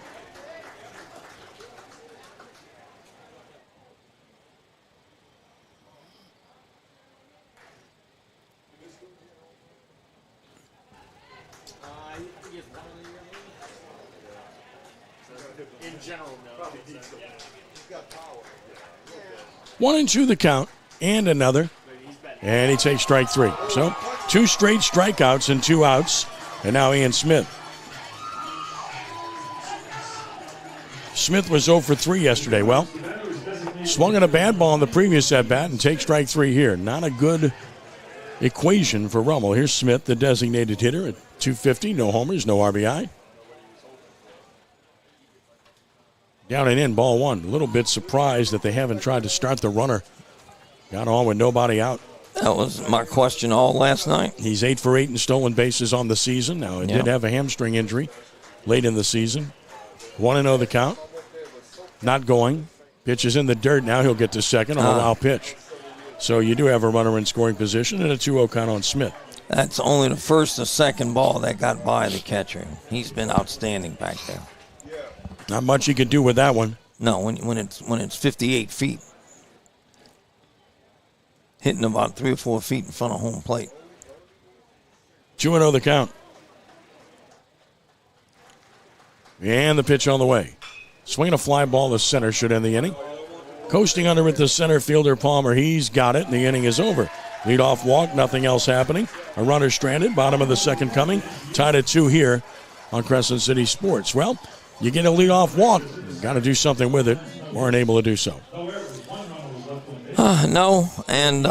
In general, no. 1-2 the count, and another. And he takes strike 3. So 2 straight strikeouts and 2 outs. And now Ian Smith. Smith was 0 for 3 yesterday. Well, swung at a bad ball in the previous at-bat and takes strike 3 here. Not a good equation for Rummel. Here's Smith, the designated hitter at .250. No homers, no RBI. Down and in, ball 1. A little bit surprised that they haven't tried to start the runner. Got on with nobody out. That was my question all last night. He's 8 for 8 in stolen bases on the season. Now, he did have a hamstring injury late in the season. 1-0 the count. Not going. Pitch is in the dirt. Now he'll get to second on a wild pitch. So you do have a runner in scoring position and a 2-0 count on Smith. That's only the first or second ball that got by the catcher. He's been outstanding back there. Not much you can do with that one. No, when it's 58 feet. Hitting about 3 or 4 feet in front of home plate. 2-0 the count. And the pitch on the way. Swinging a fly ball to center should end the inning. Coasting under it, the center fielder Palmer. He's got it, and the inning is over. Leadoff walk, nothing else happening. A runner stranded, bottom of the second coming. Tied at 2 here on Crescent City Sports. Well, you get a leadoff walk. Got to do something with it. Weren't able to do so. No, and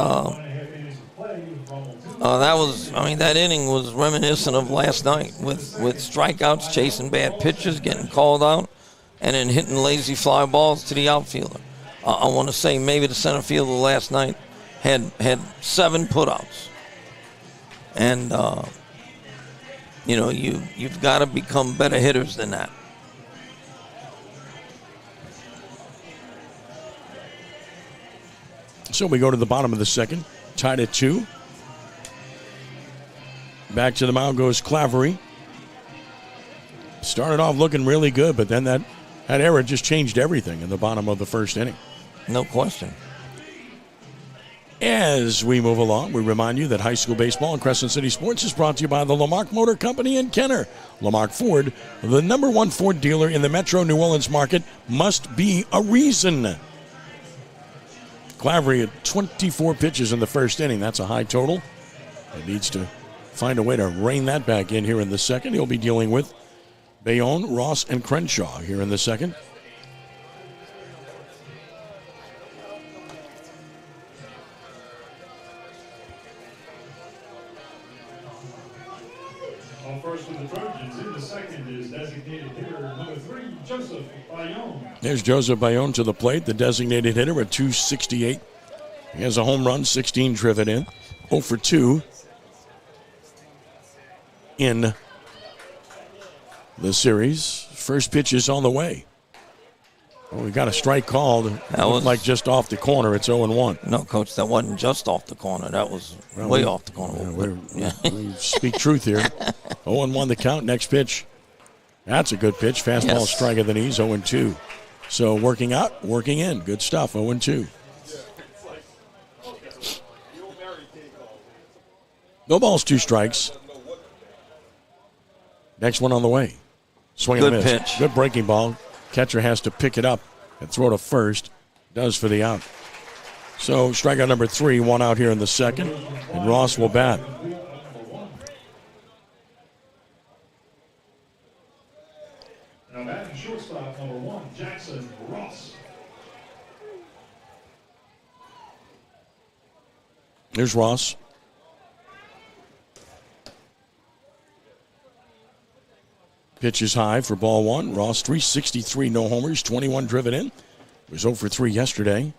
that inning was reminiscent of last night with strikeouts, chasing bad pitches, getting called out, and then hitting lazy fly balls to the outfielder. I want to say maybe the center fielder last night had 7 putouts, and you've got to become better hitters than that. So we go to the bottom of the second, tied at 2. Back to the mound goes Clavery. Started off looking really good, but then that error just changed everything in the bottom of the first inning. No question. As we move along, we remind you that high school baseball and Crescent City Sports is brought to you by the Lamarck Motor Company in Kenner. Lamarck Ford, the #1 Ford dealer in the Metro New Orleans market, must be a reason. Clavery had 24 pitches in the first inning. That's a high total. He needs to find a way to rein that back in here in the second. He'll be dealing with Bayonne, Ross, and Crenshaw here in the second. On first for the Trojans in the second is designated hitter number 3, Joseph Bayonne. There's Joseph Bayonne to the plate, the designated hitter at 268. He has a home run, 16 driven in, 0 for 2 in the series. First pitch is on the way. Well, we got a strike called. That was like just off the corner. It's 0-1. No, Coach, that wasn't just off the corner. That was way off the corner. We speak truth here. 0-1 the count. Next pitch. That's a good pitch. Fastball strike at the knees, 0-2. So working out, working in. Good stuff, 0-2. No balls, 2 strikes. Next one on the way. Swing and a miss. Pitch. Good breaking ball. Catcher has to pick it up and throw to first. Does for the out. So strikeout number 3, 1 out here in the second. And Ross will bat. Now batting shortstop number 1, Jackson Ross. Here's Ross. Pitch is high for ball 1. Ross, 363, no homers, 21 driven in. Was 0 for 3 yesterday.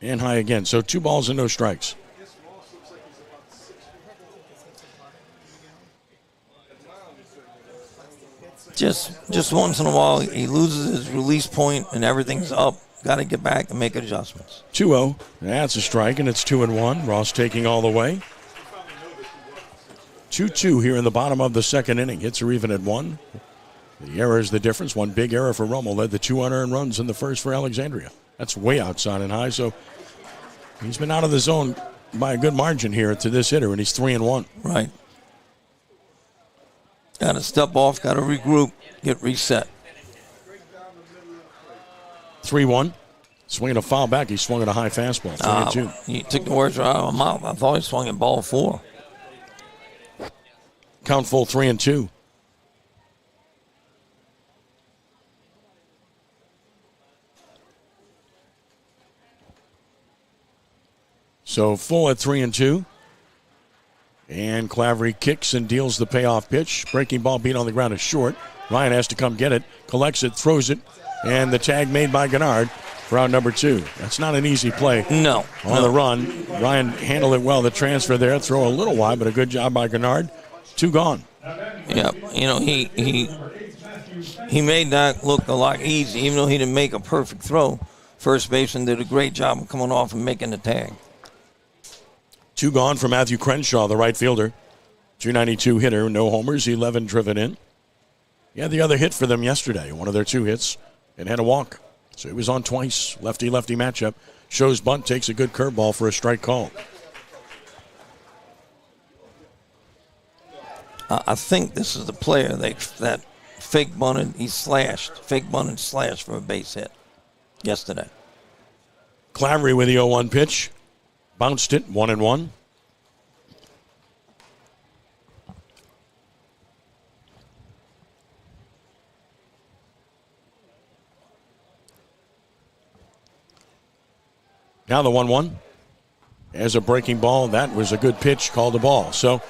And high again. So 2 balls and no strikes. Just once in a while, he loses his release point and everything's up. Got to get back and make adjustments. 2-0. That's a strike, and it's 2-1. Ross taking all the way. 2-2 here in the bottom of the second inning. Hits are even at 1. The error is the difference. One big error for Rummel led the 2 unearned runs in the first for Alexandria. That's way outside and high, so he's been out of the zone by a good margin here to this hitter, and he's 3-1. Right. Got to step off, got to regroup, get reset. 3-1. Swinging a foul back. He swung at a high fastball. 3-2. You took the words right out of my mouth. I thought he swung at ball 4. Count full 3-2. So full at 3-2. And Clavery kicks and deals the payoff pitch. Breaking ball beat on the ground is short. Ryan has to come get it. Collects it, throws it. And the tag made by Gennard for out number 2. That's not an easy play. No. On the run. Ryan handled it well. The transfer there. Throw a little wide, but a good job by Gennard. 2 gone. Yeah. He made that look a lot easy, even though he didn't make a perfect throw. First baseman did a great job of coming off and making the tag. 2 gone for Matthew Crenshaw, the right fielder. 292 hitter, no homers, 11 driven in. He had the other hit for them yesterday, one of their 2 hits, and had a walk. So he was on twice. Lefty-lefty matchup. Shows bunt, takes a good curveball for a strike call. I think this is the player that fake bunted, fake bunted slashed for a base hit yesterday. Clavery with the 0-1 pitch. Bounced it, 1-1. Now the 1-1. As a breaking ball, that was a good pitch, called a ball. So,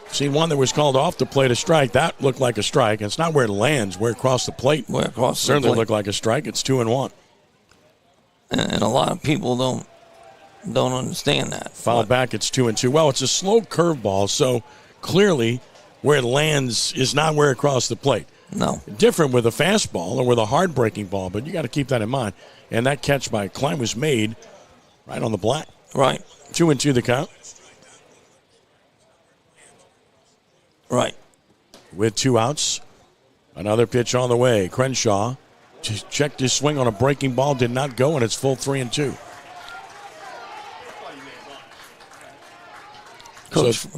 seen one that was called off the plate a strike. That looked like a strike. It's not where it lands, where across the plate. Certainly looked like a strike. It's 2-1. And a lot of people don't understand that. Foul back, it's 2-2. Well, it's a slow curveball, so clearly where it lands is not where it crossed the plate. No. Different with a fastball or with a hard-breaking ball, but you got to keep that in mind. And that catch by Klein was made right on the black. Right. 2-2 the count. Right. With 2 outs. Another pitch on the way. Crenshaw just checked his swing on a breaking ball, did not go, and it's full 3-2.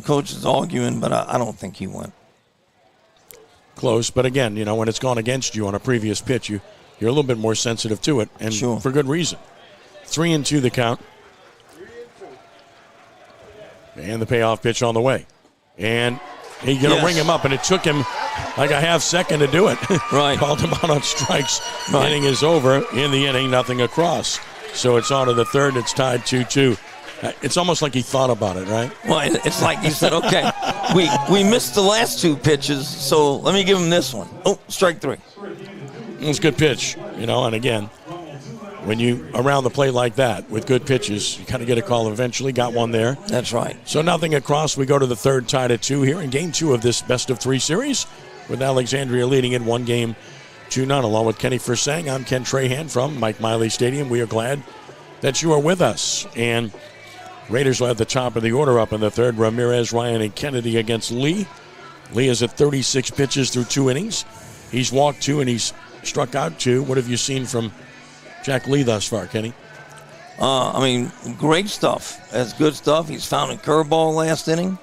Coach is arguing, but I don't think he went. Close, but again, when it's gone against you on a previous pitch, you're a little bit more sensitive to it, and sure. For good reason. 3-2 the count. And the payoff pitch on the way. And he's going to ring him up, and it took him like a half second to do it. Right. Called him out on strikes. Right. Inning is over. In the inning, nothing across. So it's on to the third. It's tied 2-2. It's almost like he thought about it, right? Well, it's like he said, okay, we missed the last 2 pitches, so let me give him this one. Oh, strike 3. It's a good pitch, and again, when you around the plate like that with good pitches, you kind of get a call eventually. Got one there. That's right. So nothing across. We go to the third, tied at 2 here in Game 2 of this best-of-3 series with Alexandria leading in 1-2. Along with Kenny Fursang, I'm Ken Trahan from Mike Miley Stadium. We are glad that you are with us. And Raiders will have the top of the order up in the third. Ramirez, Ryan, and Kennedy against Lee. Lee is at 36 pitches through 2 innings. He's walked 2 and he's struck out 2. What have you seen from Jack Lee thus far, Kenny? Great stuff. That's good stuff. He's found a curveball last inning.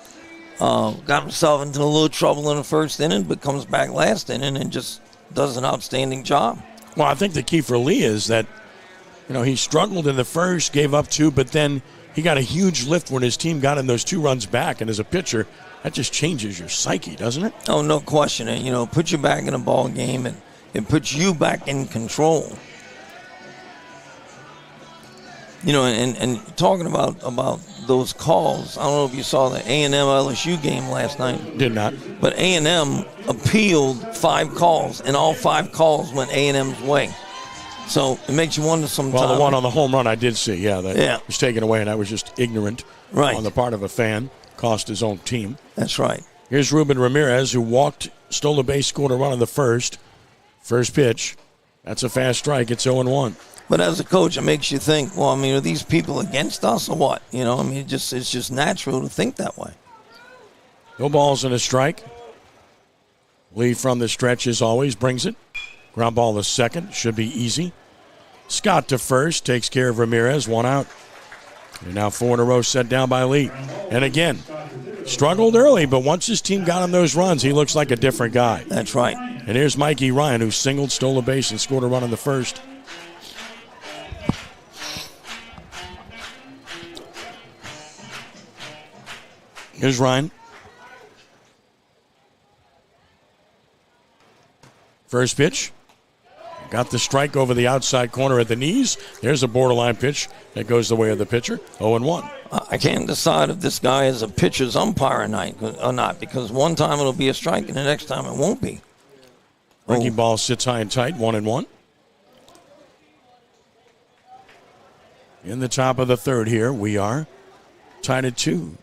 Got himself into a little trouble in the first inning, but comes back last inning and just does an outstanding job. Well, I think the key for Lee is that, he struggled in the first, gave up 2, but then he got a huge lift when his team got him those 2 runs back. And as a pitcher, that just changes your psyche, doesn't it? Oh, no question. It puts you back in a ball game, and it puts you back in control. And talking about those calls, I don't know if you saw the A&M LSU game last night. Did not. But A&M appealed 5 calls, and all 5 calls went A&M's way. So it makes you wonder sometimes. Well, the one on the home run I did see, that was taken away, and that was just ignorant on the part of a fan. Cost his own team. That's right. Here's Ruben Ramirez, who walked, stole a base, scored a run in the first. First pitch. That's a fast strike. It's 0-1. But as a coach, it makes you think, are these people against us or what? It's just natural to think that way. No balls and a strike. Lee from the stretch, as always, brings it. Ground ball to second. Should be easy. Scott to first. Takes care of Ramirez. 1 out. And now 4 in a row set down by Lee. And again, struggled early, but once his team got him those runs, he looks like a different guy. That's right. And here's Mikey Ryan, who singled, stole a base, and scored a run in the first. Here's Ryan. First pitch. Got the strike over the outside corner at the knees. There's a borderline pitch that goes the way of the pitcher. 0-1. I can't decide if this guy is a pitcher's umpire or not, because one time it'll be a strike and the next time it won't be. Breaking ball sits high and tight. 1-1. In the top of the third here, we are tied at 2.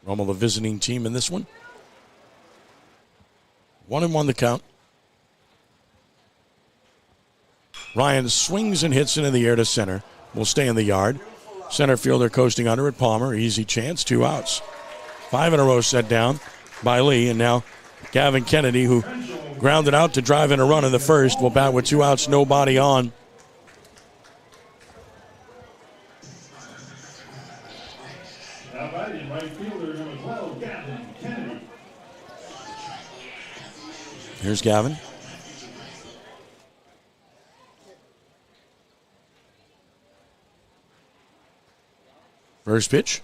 Rummel, the visiting team in this one. 1-1 the count. Ryan swings and hits it in the air to center. Will stay in the yard. Center fielder coasting under it. Palmer, easy chance, 2 outs. 5 in a row set down by Lee. And now Gavin Kennedy, who grounded out to drive in a run in the first, will bat with 2 outs, nobody on. Here's Gavin. First pitch.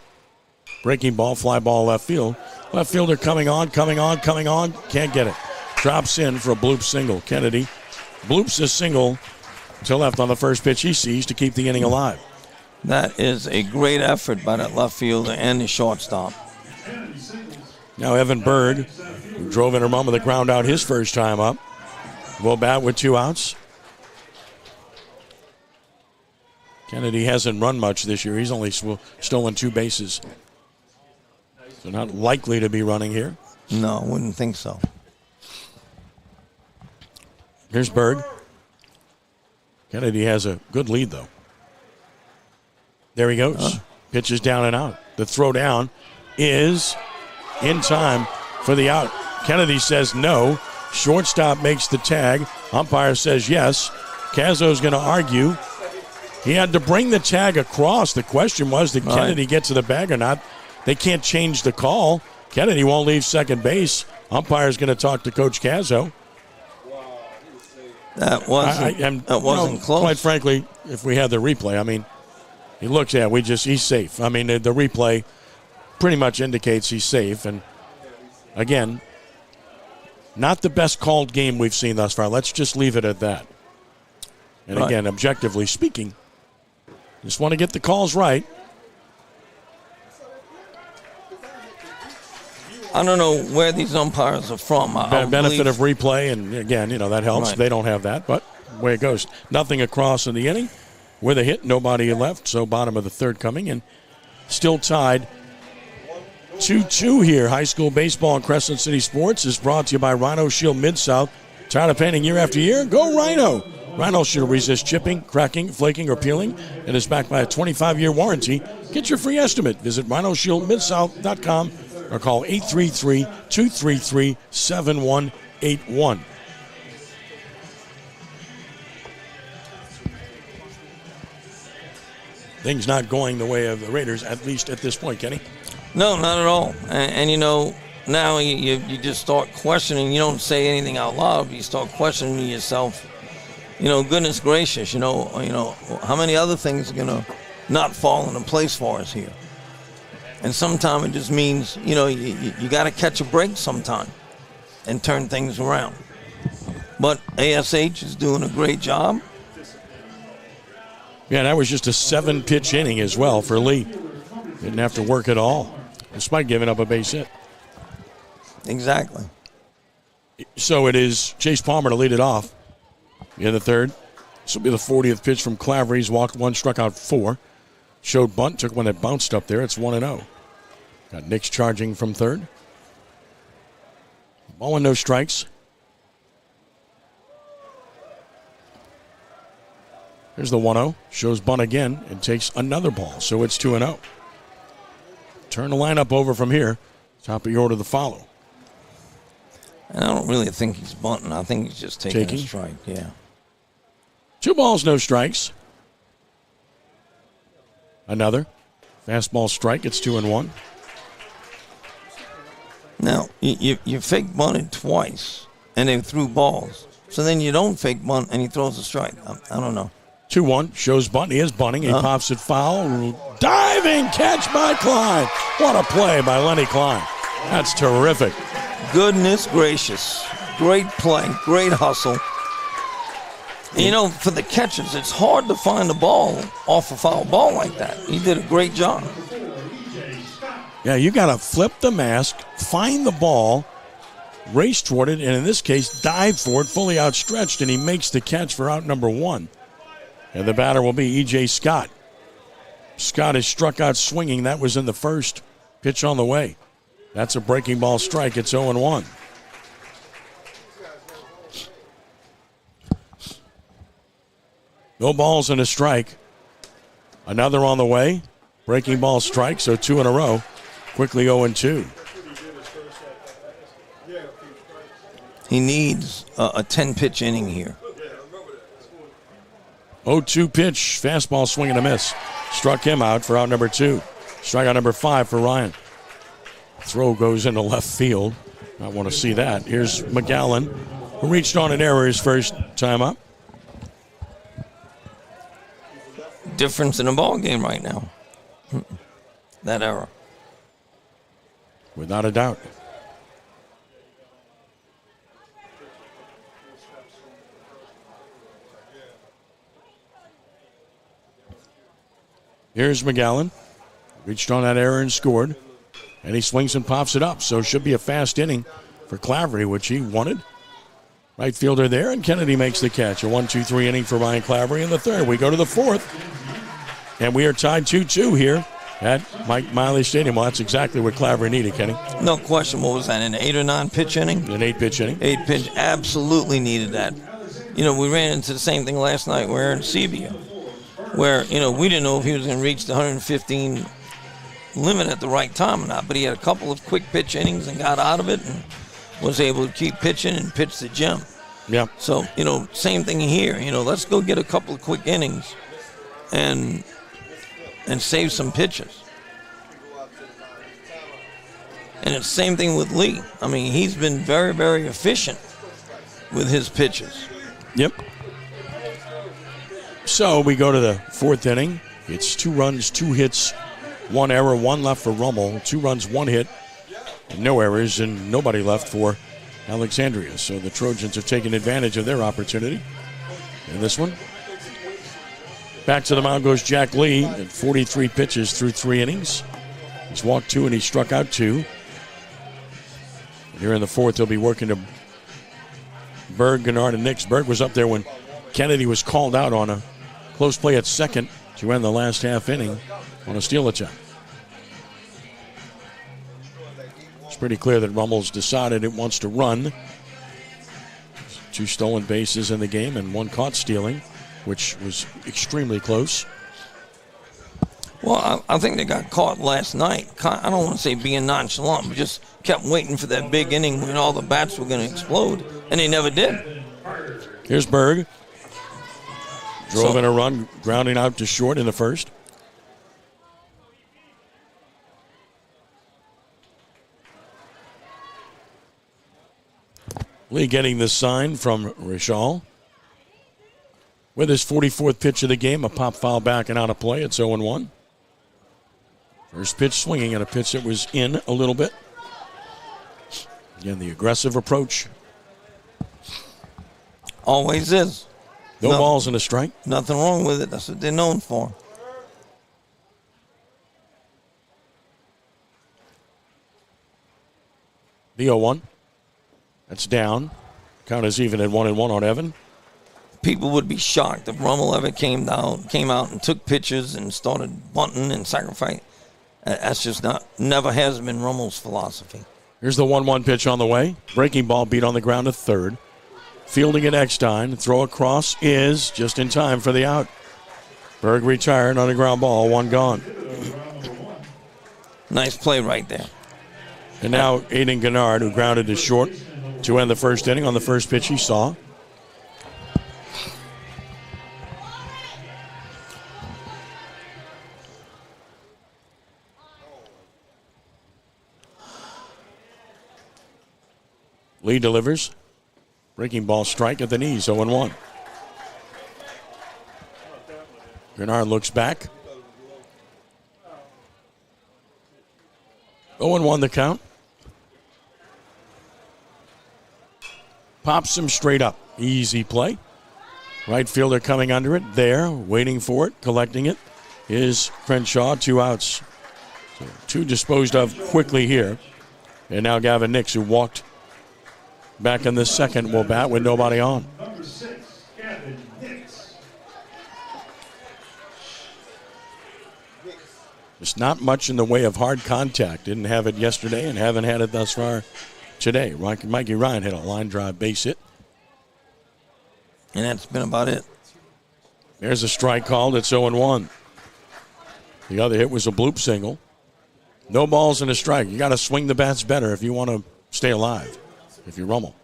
Breaking ball, fly ball left field. Left fielder coming on. Can't get it. Drops in for a bloop single. Kennedy bloops a single to left on the first pitch he sees to keep the inning alive. That is a great effort by that left fielder and the shortstop. Now Evan Bird, who drove in a run with a ground out his first time up, will bat with 2 outs. Kennedy hasn't run much this year. He's only stolen 2 bases. So not likely to be running here. No, I wouldn't think so. Here's Berg. Kennedy has a good lead, though. There he goes. Pitches down and out. The throw down is in time for the out. Kennedy says no. Shortstop makes the tag. Umpire says yes. Cazzo's going to argue. He had to bring the tag across. The question was, did Kennedy get to the bag or not? They can't change the call. Kennedy won't leave second base. Umpire's going to talk to Coach Cazzo. That wasn't close. Quite frankly, if we had the replay, I mean, he looks at he's safe. I mean, the replay pretty much indicates he's safe. And again, not the best called game we've seen thus far. Let's just leave it at that. And again, objectively speaking, just want to get the calls right. I don't know where these umpires are from. Benefit of replay, and again, that helps. They don't have that, but way it goes. Nothing across in the inning. With a hit, nobody left, so bottom of the third coming, and still tied 2-2 here. High school baseball in Crescent City Sports is brought to you by Rhino Shield Mid-South. Tired of painting year after year? Go Rhino! Rhino Shield resists chipping, cracking, flaking, or peeling, and is backed by a 25-year warranty. Get your free estimate. Visit rhinoshieldmidsouth.com or call 833-233-7181. Things not going the way of the Raiders, at least at this point, Kenny. No, not at all. And now you just start questioning. You don't say anything out loud, but you start questioning yourself. Goodness gracious, how many other things are going to not fall into place for us here? And sometimes it just means, you got to catch a break sometime and turn things around. But ASH is doing a great job. Yeah, that was just a 7-pitch inning as well for Lee. Didn't have to work at all, despite giving up a base hit. Exactly. So it is Chase Palmer to lead it off in the third. This will be the 40th pitch from Clavery. He's walked 1, struck out 4. Showed bunt, took one that bounced up there. It's 1-0. Got Nix charging from third. Ball and no strikes. Here's the 1-0. Shows bunt again and takes another ball. So it's 2-0. Turn the lineup over from here. Top of your order to follow. And I don't really think he's bunting. I think he's just taking a strike. Yeah. 2 balls, no strikes. Another fastball strike. It's 2-1. Now, you fake bunted twice, and they threw balls. So then you don't fake bunt, and he throws a strike. I don't know. 2-1. Shows bunt. He is bunting. He pops it foul. Diving catch by Klein. What a play by Lenny Klein. That's terrific. Goodness gracious. Great play. Great hustle. For the catchers, it's hard to find the ball off a foul ball like that. He did a great job. Yeah, you got to flip the mask, find the ball, race toward it, and in this case, dive for it, fully outstretched, and he makes the catch for out number 1. And the batter will be E.J. Scott. Scott is struck out swinging. That was in the first. Pitch on the way. That's a breaking ball strike. It's 0-1. No balls and a strike. Another on the way. Breaking ball strike, so 2 in a row. Quickly 0-2. He needs a 10-pitch inning here. 0-2 pitch. Fastball swing and a miss. Struck him out for out number 2. Strikeout number 5 for Ryan. Throw goes into left field. I want to see that. Here's McGowan, who reached on an error his first time up. Difference in the ball game right now. That error. Without a doubt. Here's McGowan. Reached on that error and scored. And he swings and pops it up. So it should be a fast inning for Clavery, which he wanted. Right fielder there, and Kennedy makes the catch. A 1-2-3 inning for Ryan Clavery in the third. We go to the fourth. And we are tied 2-2 here at Mike Miley Stadium. Well, that's exactly what Claver needed, Kenny. No question. What was that, an 8 or 9 pitch inning? An 8-pitch inning. 8 pitch, absolutely needed that. You know, we ran into the same thing last night. We're in Sebia, where, you know, we didn't know if he was going to reach the 115 limit at the right time or not, but he had a couple of quick pitch innings and got out of it and was able to keep pitching and pitch the gem. Yeah. So, you know, same thing here. You know, let's go get a couple of quick innings and save some pitches. And it's the same thing with Lee. I mean, he's been very, very efficient with his pitches. Yep. So we go to the 4th inning. It's 2 runs, 2 hits, 1 error, 1 left for Rummel. 2 runs, 1 hit, no errors, and nobody left for Alexandria. So the Trojans have taken advantage of their opportunity in this one. Back to the mound goes Jack Lee at 43 pitches through 3 innings. He's walked 2 and he struck out 2. And here in the 4th, he'll be working to Berg, Gennard, and Nix. Berg was up there when Kennedy was called out on a close play at second to end the last half inning on a steal attempt. It's pretty clear that Rummel's decided it wants to run. 2 stolen bases in the game and 1 caught stealing, which was extremely close. Well, I think they got caught last night. I don't want to say being nonchalant, but just kept waiting for that big inning when all the bats were going to explode, and they never did. Here's Berg. Drove in a run, grounding out to short in the 1st. Lee getting the sign from Richal. With his 44th pitch of the game, a pop foul back and out of play. It's 0-1. First pitch swinging at a pitch that was in a little bit. Again, the aggressive approach. Always is. No balls and a strike. Nothing wrong with it. That's what they're known for. The 0-1. That's down. Count is even at 1-1 on Evan. People would be shocked if Rummel ever came out and took pitches and started bunting and sacrificing. That's just never has been Rummel's philosophy. Here's the 1-1 pitch on the way. Breaking ball beat on the ground to 3rd. Fielding at Eckstein. Throw across is just in time for the out. Berg retired on a ground ball. 1 gone. Nice play right there. And now Aiden Gennard, who grounded to short to end the 1st inning on the first pitch he saw. Lee delivers. Breaking ball strike at the knees, 0-1. Gennard looks back. 0-1 the count. Pops him straight up. Easy play. Right fielder coming under it. There, waiting for it, collecting it, is Crenshaw. 2 outs. So 2 disposed of quickly here. And now Gavin Nix, who walked back in the 2nd, will bat with nobody on. Number 6, Gavin Nix. There's not much in the way of hard contact. Didn't have it yesterday and haven't had it thus far today. Mikey Ryan hit a line drive base hit. And that's been about it. There's a strike called. It's 0-1. The other hit was a bloop single. No balls and a strike. You got to swing the bats better if you want to stay alive. If you're Rummel.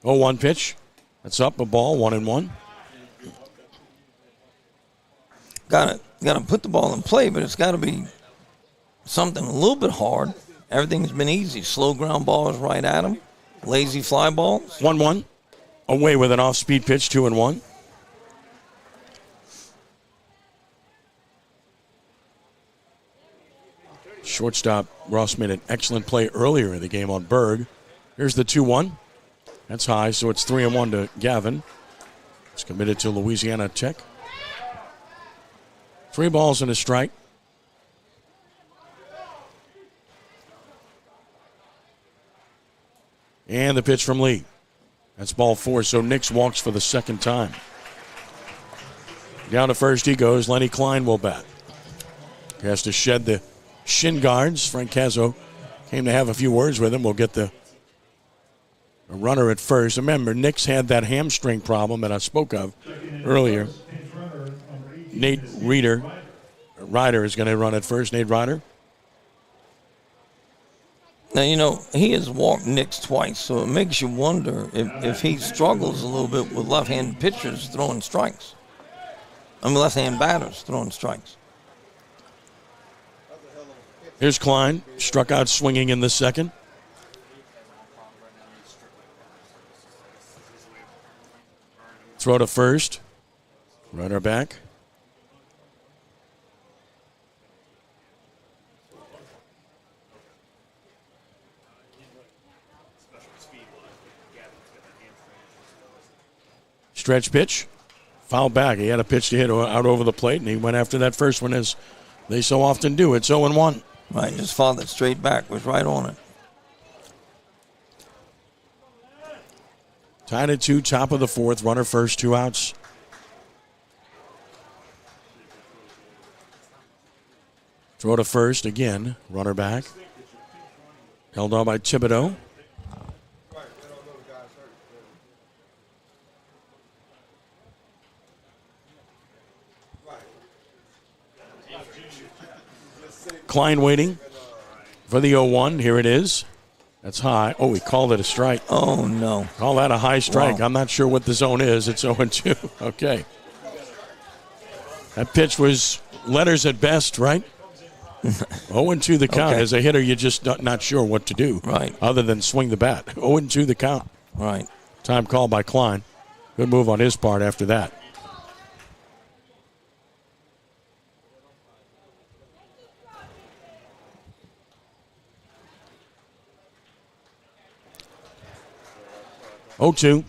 0-1 pitch. That's up, a ball, 1-1. Got to put the ball in play, but it's got to be something a little bit hard. Everything's been easy. Slow ground balls right at him. Lazy fly balls. 1-1. Away with an off-speed pitch, 2-1. Shortstop Ross made an excellent play earlier in the game on Berg. Here's the 2-1. That's high, so it's 3-1 to Gavin. He's committed to Louisiana Tech. 3 balls and a strike. And the pitch from Lee. That's ball 4, so Nix walks for the 2nd time. Down to first he goes. Lenny Klein will bat. Has to shed the shin guards. Frank Cazzo came to have a few words with him. We'll get the runner at first. Remember, Nick's had that hamstring problem that I spoke of earlier. Nate Ryder is going to run at first. Nate Ryder. Now, he has walked Nix twice, so it makes you wonder if he struggles a little bit with left-handed pitchers throwing strikes. Left-hand batters throwing strikes. Here's Klein, struck out swinging in the second. Throw to first. Runner back. Stretch pitch. Foul back. He had a pitch to hit out over the plate, and he went after that first one as they so often do. It's 0-1. Right, just fouled it straight back. Was right on it. Tied at 2, top of the fourth. Runner first, 2 outs. Throw to first again. Runner back. Held on by Thibodeau. Klein waiting for the 0-1. Here it is. That's high. Oh, he called it a strike. Oh, no. Call that a high strike. Wow. I'm not sure what the zone is. It's 0-2. Okay. That pitch was letters at best, right? 0-2 the count. Okay. As a hitter, you're just not sure what to do. Right. Other than swing the bat. 0-2 the count. Right. Time called by Klein. Good move on his part after that. Oh-2.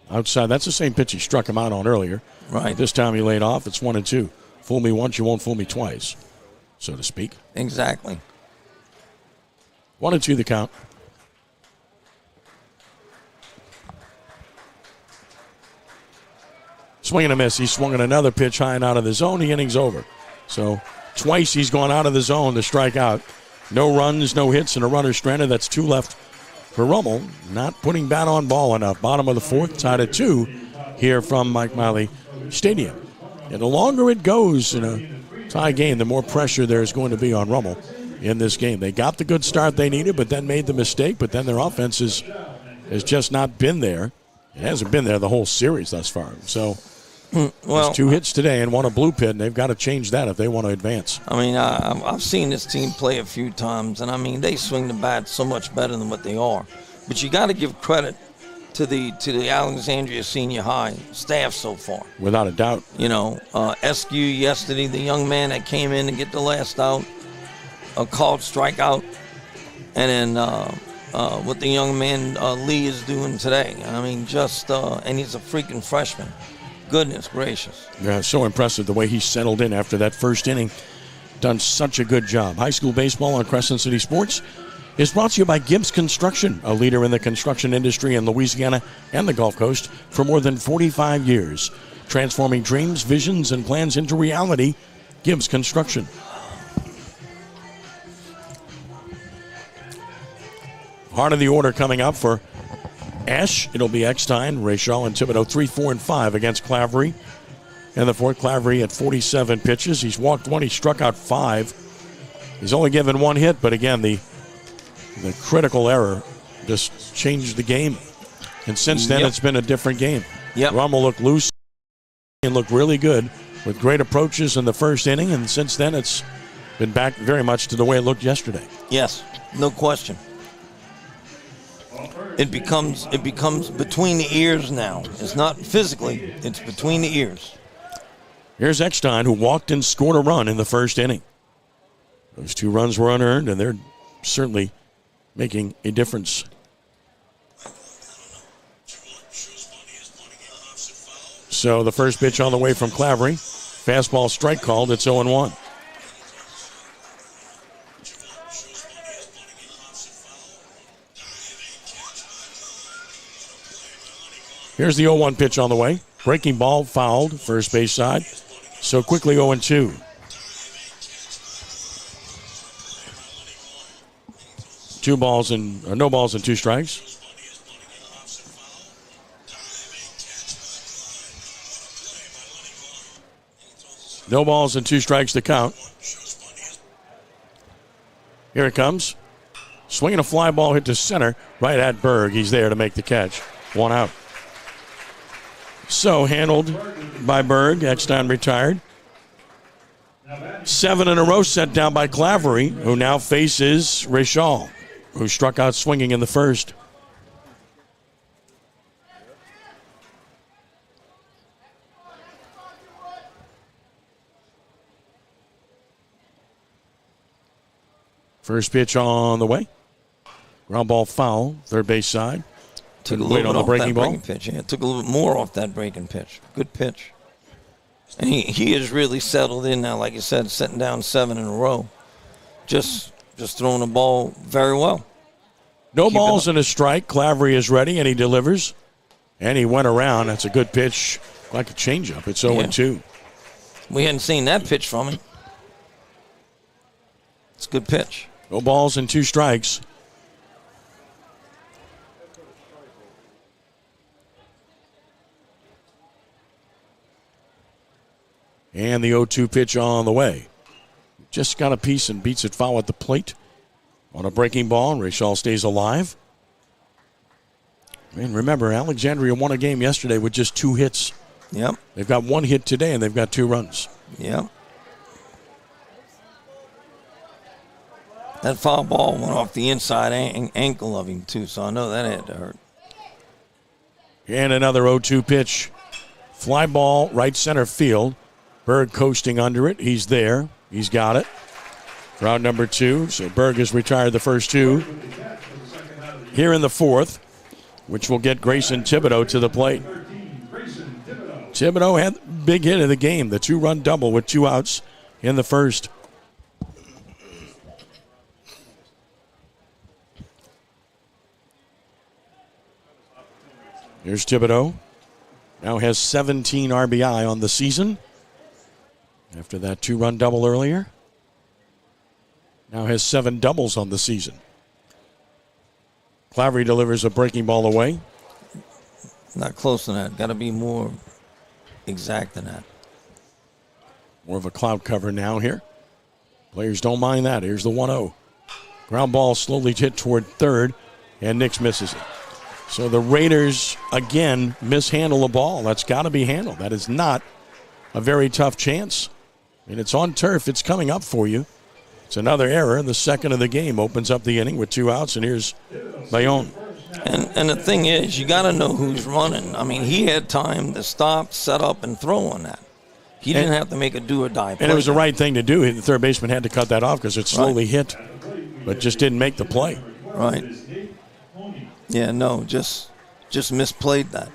Outside. That's the same pitch he struck him out on earlier. Right. This time he laid off. It's 1-2. Fool me once, you won't fool me twice, so to speak. Exactly. 1-2 the count. Swing and a miss. He swung at another pitch high and out of the zone. The inning's over. So twice he's gone out of the zone to strike out. No runs, no hits, and a runner stranded. That's 2 left for Rummel. Not putting bat on ball enough. Bottom of the fourth, tied at 2 here from Mike Miley Stadium. And the longer it goes in a tie game, the more pressure there's going to be on Rummel in this game. They got the good start they needed, but then made the mistake. But then their offense has just not been there. It hasn't been there the whole series thus far. So there's 2 hits today and 1 a blue pit, and they've got to change that if they want to advance. I've seen this team play a few times, and they swing the bat so much better than what they are. But you got to give credit to the Alexandria Senior High staff so far. Without a doubt. SQ yesterday, the young man that came in to get the last out, a called strikeout, and then what the young man Lee is doing today. And he's a freaking freshman. Goodness gracious. Yeah, so impressive the way he settled in after that first inning. Done such a good job. High school baseball on Crescent City Sports is brought to you by Gibbs Construction, a leader in the construction industry in Louisiana and the Gulf Coast for more than 45 years. Transforming dreams, visions, and plans into reality. Gibbs Construction. Heart of the order coming up for Ash. It'll be Eckstein, Rachel, and Thibodeau 3, 4, and 5 against Clavery. In the fourth, Clavery at 47 pitches. He's walked 1. He struck out 5. He's only given 1 hit, but again, the critical error just changed the game. And since then, It's been a different game. Rummel looked loose and looked really good with great approaches in the first inning, and since then, it's been back very much to the way it looked yesterday. Yes, no question. It becomes between the ears now. It's not physically, it's between the ears. Here's Eckstein, who walked and scored a run in the first inning. Those 2 runs were unearned, and they're certainly making a difference. So the first pitch on the way from Clavery. Fastball strike called. It's 0-1. Here's the 0-1 pitch on the way. Breaking ball fouled, first base side. So quickly 0-2. No balls and 2 strikes. No balls and 2 strikes to count. Here it comes. Swinging a fly ball hit to center, right at Berg. He's there to make the catch. 1 out. So handled by Berg. Eckstein retired. 7 in a row set down by Clavery, who now faces Rachal, who struck out swinging in the first. First pitch on the way. Ground ball foul, third base side. Took a Wait little on bit the off breaking that ball. breaking pitch. Yeah, took a little bit more off that breaking pitch. Good pitch. And he has really settled in now, like you said, setting down 7 in a row. Just throwing the ball very well. No balls and a strike. Clavery is ready, and he delivers. And he went around. That's a good pitch, like a changeup. It's 0-2. We hadn't seen that pitch from him. It's a good pitch. No balls and 2 strikes. And the 0-2 pitch on the way. Just got a piece and beats it foul at the plate. On a breaking ball, Rachal stays alive. And remember, Alexandria won a game yesterday with just 2 hits. Yep. They've got 1 hit today, and they've got 2 runs. Yep. That foul ball went off the inside ankle of him, too, so I know that had to hurt. And another 0-2 pitch. Fly ball, right center field. Berg coasting under it. He's there. He's got it. Round number 2. So Berg has retired the first 2. Here in the 4th, which will get Grayson Thibodeau to the plate. Thibodeau had the big hit of the game, the 2-run double with 2 outs in the first. Here's Thibodeau. Now has 17 RBI on the season. After that 2-run double earlier. Now has 7 doubles on the season. Clavery delivers a breaking ball away. Not close to that. Got to be more exact than that. More of a cloud cover now here. Players don't mind that. Here's the 1-0. Ground ball slowly hit toward third, and Nix misses it. So the Raiders, again, mishandle the ball. That's got to be handled. That is not a very tough chance. And it's on turf. It's coming up for you. It's another error. The second of the game opens up the inning with 2 outs, and here's Bayonne. And the thing is, you got to know who's running. I mean, he had time to stop, set up, and throw on that. He didn't have to make a do-or-die play. And it was the right thing to do. The third baseman had to cut that off because it slowly hit, but just didn't make the play. Right. Yeah, no, just misplayed that.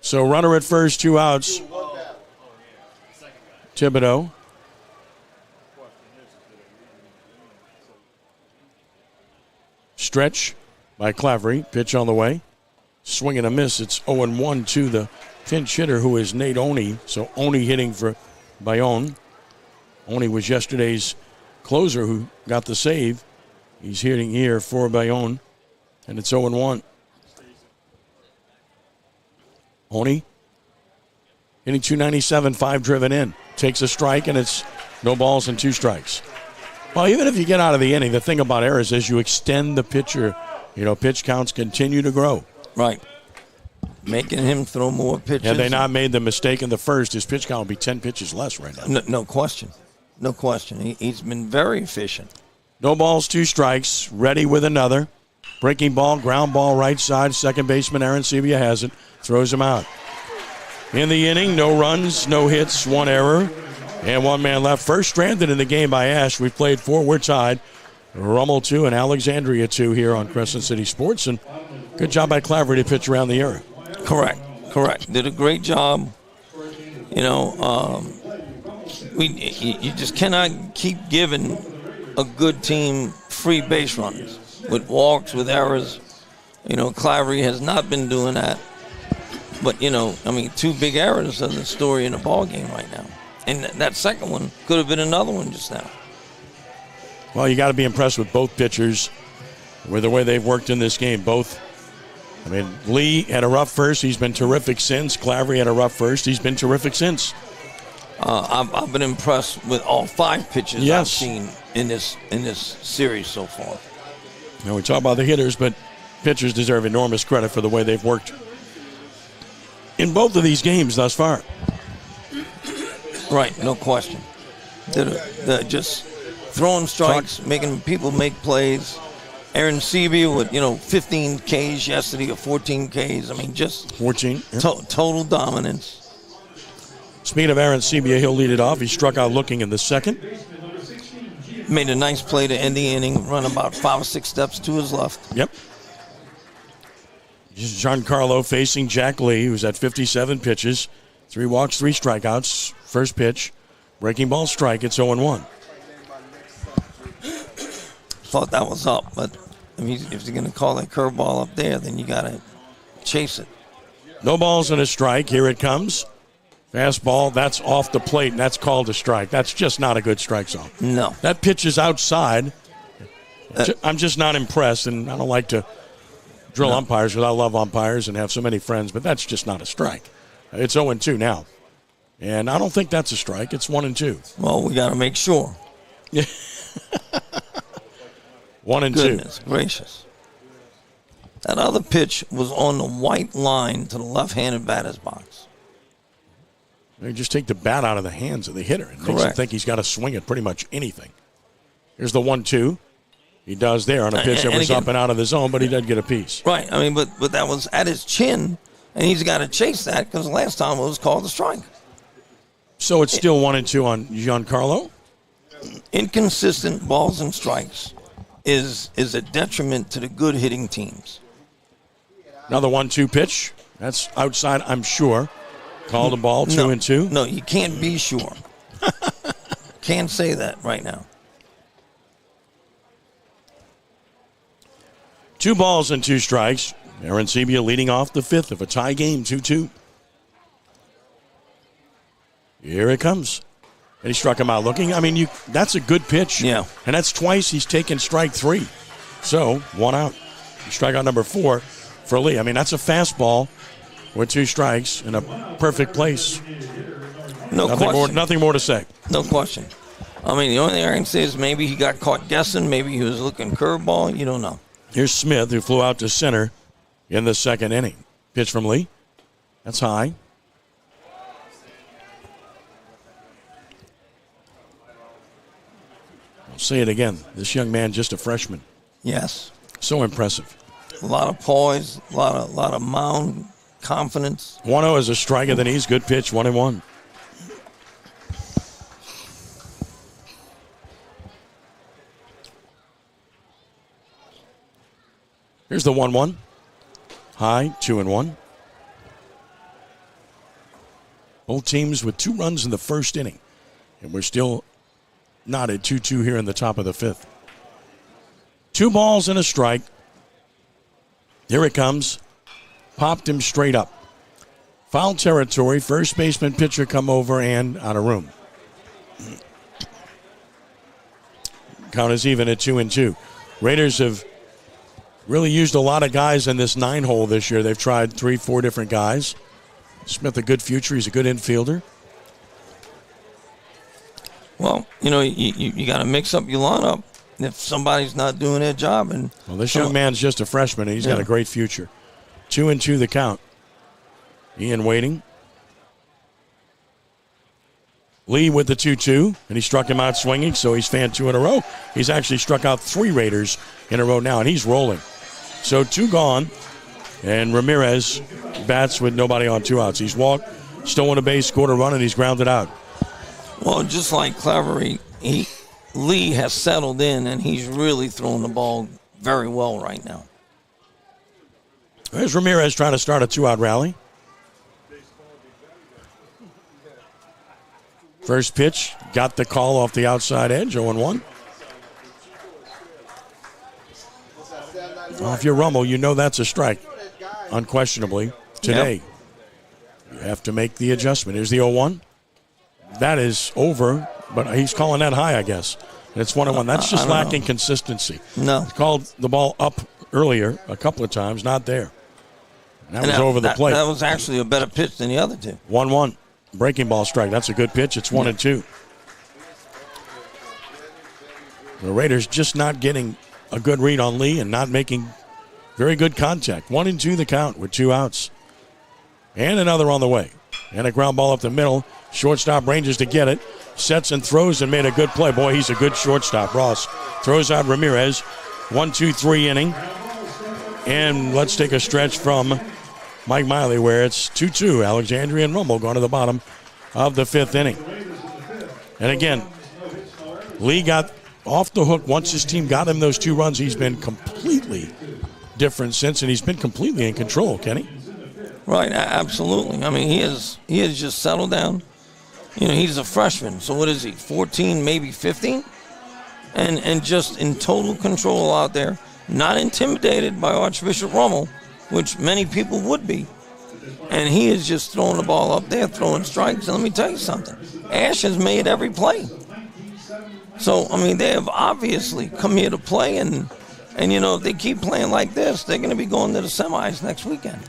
So runner at first, 2 outs. Thibodeau. Stretch by Clavery. Pitch on the way. Swing and a miss. It's 0-1 to the pinch hitter, who is Nate Oney. So Oney hitting for Bayonne. Oney was yesterday's closer who got the save. He's hitting here for Bayonne, and it's 0-1. Oney hitting 297, 5 driven in. Takes a strike, and it's no balls and 2 strikes. Well, even if you get out of the inning, the thing about errors is you extend the pitcher. You know, pitch counts continue to grow. Right. Making him throw more pitches. Had they not made the mistake in the first, his pitch count would be 10 pitches less right now. No question. No question. He's been very efficient. No balls, 2 strikes. Ready with another. Breaking ball, ground ball, right side. Second baseman Aaron Sebia has it. Throws him out. In the inning, no runs, no hits, 1 error, and 1 man left. First stranded in the game by Ash. We've played 4. We're tied. Rummel 2 and Alexandria 2 here on Crescent City Sports. And good job by Clavery to pitch around the error. Correct. Did a great job. You know, you just cannot keep giving a good team free base runners with walks, with errors. You know, Clavery has not been doing that. But, you know, I mean, 2 big errors are the story in the ball game right now. And that second one could have been another one just now. Well, you got to be impressed with both pitchers, with the way they've worked in this game. Both. I mean, Lee had a rough first. He's been terrific since. Clavery had a rough first. He's been terrific since. I've been impressed with all 5 pitches Yes. I've seen in this series so far. Now, we talk about the hitters, but pitchers deserve enormous credit for the way they've worked in both of these games thus far. Right, no question. Just throwing strikes, making people make plays. Aaron Sebia with 15 Ks yesterday or 14 Ks. I mean, just 14. Yep. Total dominance. Speed of Aaron Sebia, he'll lead it off. He struck out looking in the second. Made a nice play to end the inning, run about 5 or 6 steps to his left. Yep. Giancarlo facing Jack Lee, who's at 57 pitches. 3 walks, 3 strikeouts. First pitch, breaking ball strike. It's 0-1. Thought that was up, but if you're going to call that curveball up there, then you got to chase it. No balls and a strike. Here it comes. Fastball, that's off the plate, and that's called a strike. That's just not a good strike zone. No. That pitch is outside. I'm just not impressed, and I don't like to drill umpires because I love umpires and have so many friends, but that's just not a strike. It's 0-2 now. And I don't think that's a strike. It's 1-2. Well, we got to make sure. 1-2. Goodness gracious. That other pitch was on the white line to the left-handed batter's box. You just take the bat out of the hands of the hitter and makes him Correct. think he's got to swing at pretty much anything. Here's the 1-2. He does there on a pitch that was up and out of the zone, but he did get a piece. Right. I mean, but that was at his chin, and he's got to chase that because last time it was called a strike. So it's still 1-2 on Giancarlo? Inconsistent balls and strikes is a detriment to the good hitting teams. Another 1-2 pitch. That's outside, I'm sure. Called a ball, 2-2. No, you can't be sure. Can't say that right now. 2 balls and 2 strikes. Aaron Sebia leading off the 5th of a tie game, 2-2. Here it comes. And he struck him out looking. I mean, that's a good pitch. Yeah. And that's twice he's taken strike 3. So, 1 out. Strikeout number 4 for Lee. I mean, that's a fastball with 2 strikes in a perfect place. Nothing more to say. No question. I mean, the only thing I can say is maybe he got caught guessing. Maybe he was looking curveball. You don't know. Here's Smith, who flew out to center in the 2nd inning. Pitch from Lee. That's high. I'll say it again. This young man, just a freshman. Yes. So impressive. A lot of poise, a lot of mound confidence. 1-0 is a strike of the knees. Good pitch, 1-1. Here's the 1-1. High, 2-1. Both teams with 2 runs in the first inning. And we're still not at 2-2 here in the top of the 5th. 2 balls and a strike. Here it comes. Popped him straight up. Foul territory. First baseman pitcher come over and out of room. Count is even at 2-2. Raiders have really used a lot of guys in this 9-hole this year. They've tried 3-4 different guys. Smith, a good future. He's a good infielder. Well, you got to mix up your lineup if somebody's not doing their job. And well, this young man's just a freshman, and he's got a great future. 2-2 the count. Ian waiting. Lee with the 2-2, and he struck him out swinging, so he's fanned 2 in a row. He's actually struck out 3 Raiders in a row now, and he's rolling. So 2 gone, and Ramirez bats with nobody on 2 outs. He's walked, stolen a base, scored a run, and he's grounded out. Well, just like Clavery, Lee has settled in, and he's really throwing the ball very well right now. There's Ramirez trying to start a 2-out rally. First pitch, got the call off the outside edge, 0-1. Well, if you're Rummel, you know that's a strike, unquestionably, today. Yep. You have to make the adjustment. Here's the 0-1. That is over, but he's calling that high, I guess. And it's 1-1. That's just lacking consistency. No. He called the ball up earlier a couple of times, not there. And that was over the plate. That was actually a better pitch than the other two. 1-1. Breaking ball strike. That's a good pitch. It's 1-2. The Raiders just not getting a good read on Lee and not making very good contact. 1-2 the count with 2 outs. And another on the way. And a ground ball up the middle. Shortstop ranges to get it. Sets and throws and made a good play. Boy, he's a good shortstop. Ross throws out Ramirez. 1-2-3 inning. And let's take a stretch from Mike Miley where it's 2-2. Alexandria and Rummel going to the bottom of the 5th inning. And again, Lee got off the hook. Once his team got him those 2 runs, he's been completely different since, and he's been completely in control, Kenny. Right, absolutely. I mean, he has just settled down. You know, he's a freshman, so what is he, 14, maybe 15? And just in total control out there, not intimidated by Archbishop Rummel, which many people would be. And he is just throwing the ball up there, throwing strikes. And let me tell you something, Ash has made every play. So, I mean, they have obviously come here to play, and you know, if they keep playing like this, they're going to be going to the semis next weekend.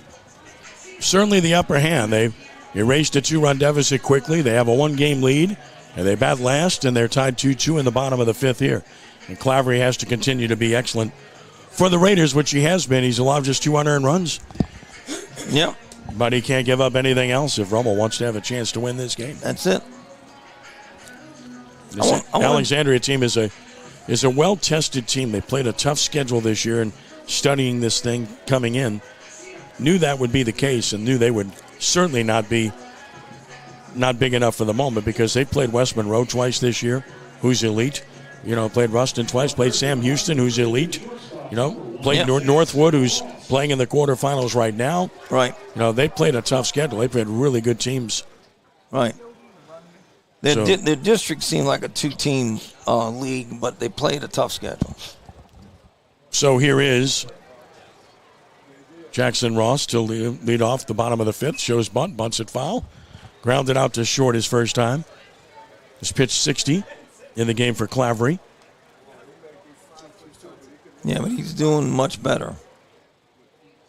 Certainly the upper hand. They've erased a 2-run deficit quickly. They have a 1-game lead, and they bat last, and they're tied 2-2 in the bottom of the 5th here. And Clavery has to continue to be excellent for the Raiders, which he has been. He's allowed just 2 unearned runs. Yep. But he can't give up anything else if Rummel wants to have a chance to win this game. That's it. This Alexandria team is a well-tested team. They played a tough schedule this year, and studying this thing coming in, knew that would be the case and knew they would certainly not big enough for the moment because they played West Monroe twice this year, who's elite. You know, played Ruston twice, played Sam Houston, who's elite. You know, played Northwood, who's playing in the quarterfinals right now. Right. You know, they played a tough schedule. They played really good teams. Right. Their district seemed like a 2-team league, but they played a tough schedule. So here is Jackson Ross to lead off the bottom of the 5th. Shows bunt, bunts it foul. Grounded out to short his first time. He's pitched 60 in the game for Clavery. Yeah, but he's doing much better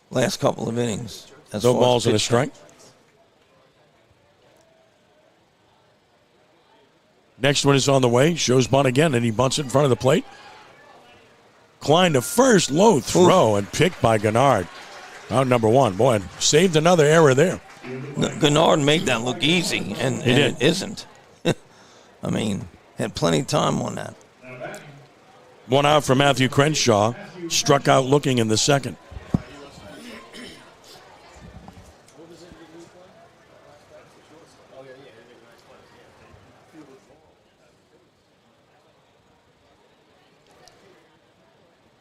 last couple of innings. No balls and a strike. Next one is on the way. Shows bunt again, and he bunts it in front of the plate. Klein to first, low throw, and picked by Gennard. Out number 1. Boy, saved another error there. Gennard made that look easy, and it isn't. I mean, had plenty of time on that. 1 out for Matthew Crenshaw. Struck out looking in the 2nd.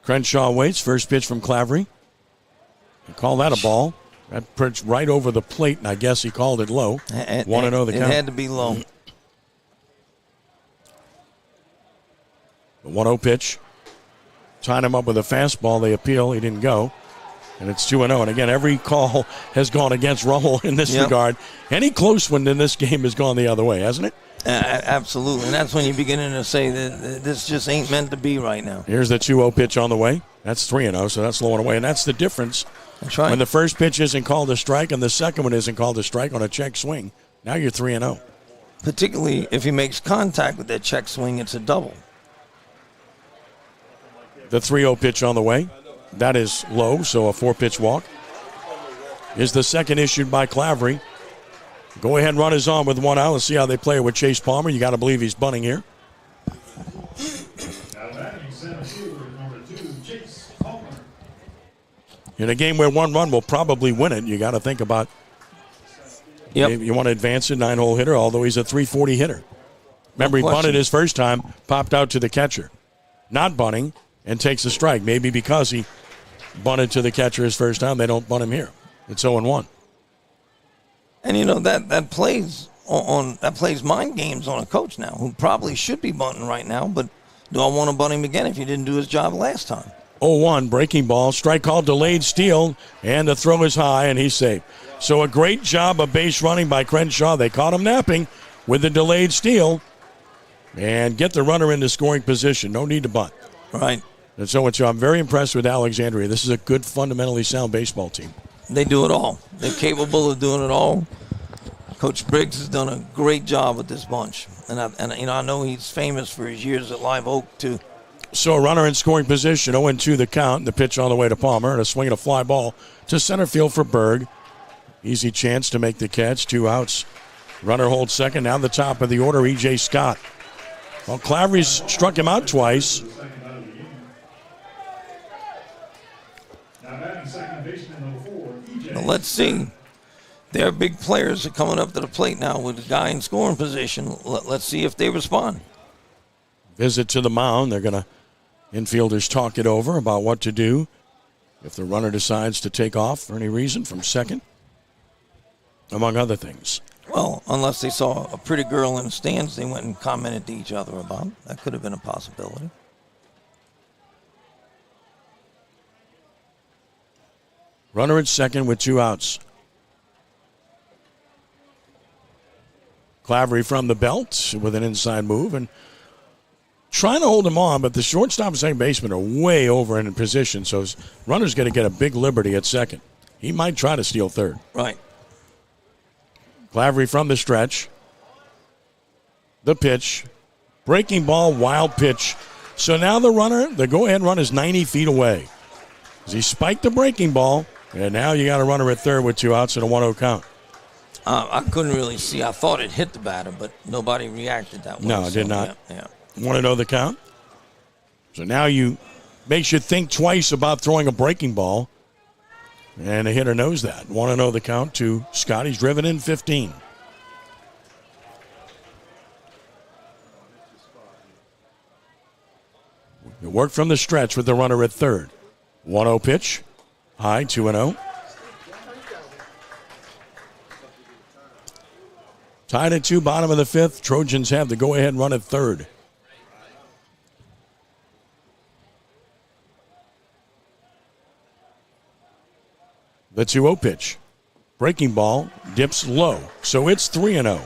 Crenshaw waits. First pitch from Clavery. They call that a ball. That pitch right over the plate, and I guess he called it low. 1-0 the count. It had to be low. The 1-0 pitch. Tying him up with a fastball. They appeal. He didn't go. And it's 2-0. And again, every call has gone against Rummel in this regard. Any close one in this game has gone the other way, hasn't it? Absolutely. And that's when you're beginning to say that this just ain't meant to be right now. Here's the 2-0 pitch on the way. That's 3-0, so that's low and away. And that's the difference. That's right. When the first pitch isn't called a strike and the second one isn't called a strike on a check swing, now you're 3-0. Particularly if he makes contact with that check swing, it's a double. The 3-0 pitch on the way. That is low, so a 4-pitch walk. Is the second issued by Clavery. Go ahead, run is on with 1 out. Let's see how they play with Chase Palmer. You got to believe he's bunting here. In a game where 1 run will probably win it, you got to think about. You want to advance a 9-hole hitter, although he's a 340 hitter. Remember, he bunted his first time, popped out to the catcher. Not bunting, and takes a strike. Maybe because he bunted to the catcher his first time, they don't bunt him here. It's 0-1. And you know that plays mind games on a coach now, who probably should be bunting right now. But do I want to bunt him again if he didn't do his job last time? 0-1, breaking ball, strike called, delayed steal, and the throw is high, and he's safe. So a great job of base running by Crenshaw. They caught him napping with the delayed steal. and get the runner into scoring position. No need to bunt. Right. And so I'm very impressed with Alexandria. This is a good, fundamentally sound baseball team. They do it all. They're capable of doing it all. Coach Briggs has done a great job with this bunch. And I know he's famous for his years at Live Oak, too. So a runner in scoring position, 0-2 the count. The pitch on the way to Palmer, and a swing and a fly ball to center field for Berg. Easy chance to make the catch. 2 outs. Runner holds second. Now the top of the order, E.J. Scott. Well, Clavery's struck him out twice. Well, let's see. Their big players are coming up to the plate now with a guy in scoring position. Let's see if they respond. Visit to the mound. They're going to, infielders talk it over about what to do if the runner decides to take off for any reason from second, among other things. Well, unless they saw a pretty girl in the stands, they went and commented to each other about. That could have been a possibility. Runner at second with 2 outs. Clavery from the belt with an inside move and trying to hold him on, but the shortstop and second baseman are way over in position, so his runner's going to get a big liberty at second. He might try to steal third. Right. Clavery from the stretch. The pitch. Breaking ball, wild pitch. So now the runner, the go-ahead run is 90 feet away. As he spiked the breaking ball, and now you got a runner at third with 2 outs and a 1-0 count. I couldn't really see. I thought it hit the batter, but nobody reacted that way. No, it did not. Yeah. Want to know the count? So now makes you think twice about throwing a breaking ball. And the hitter knows that. Want to know the count to Scott. He's driven in 15. It worked from the stretch with the runner at third. 1-0 pitch. High, 2-0. Tied at 2, bottom of the 5th. Trojans have the go-ahead run at third. The 2-0 pitch. Breaking ball dips low. So it's 3-0.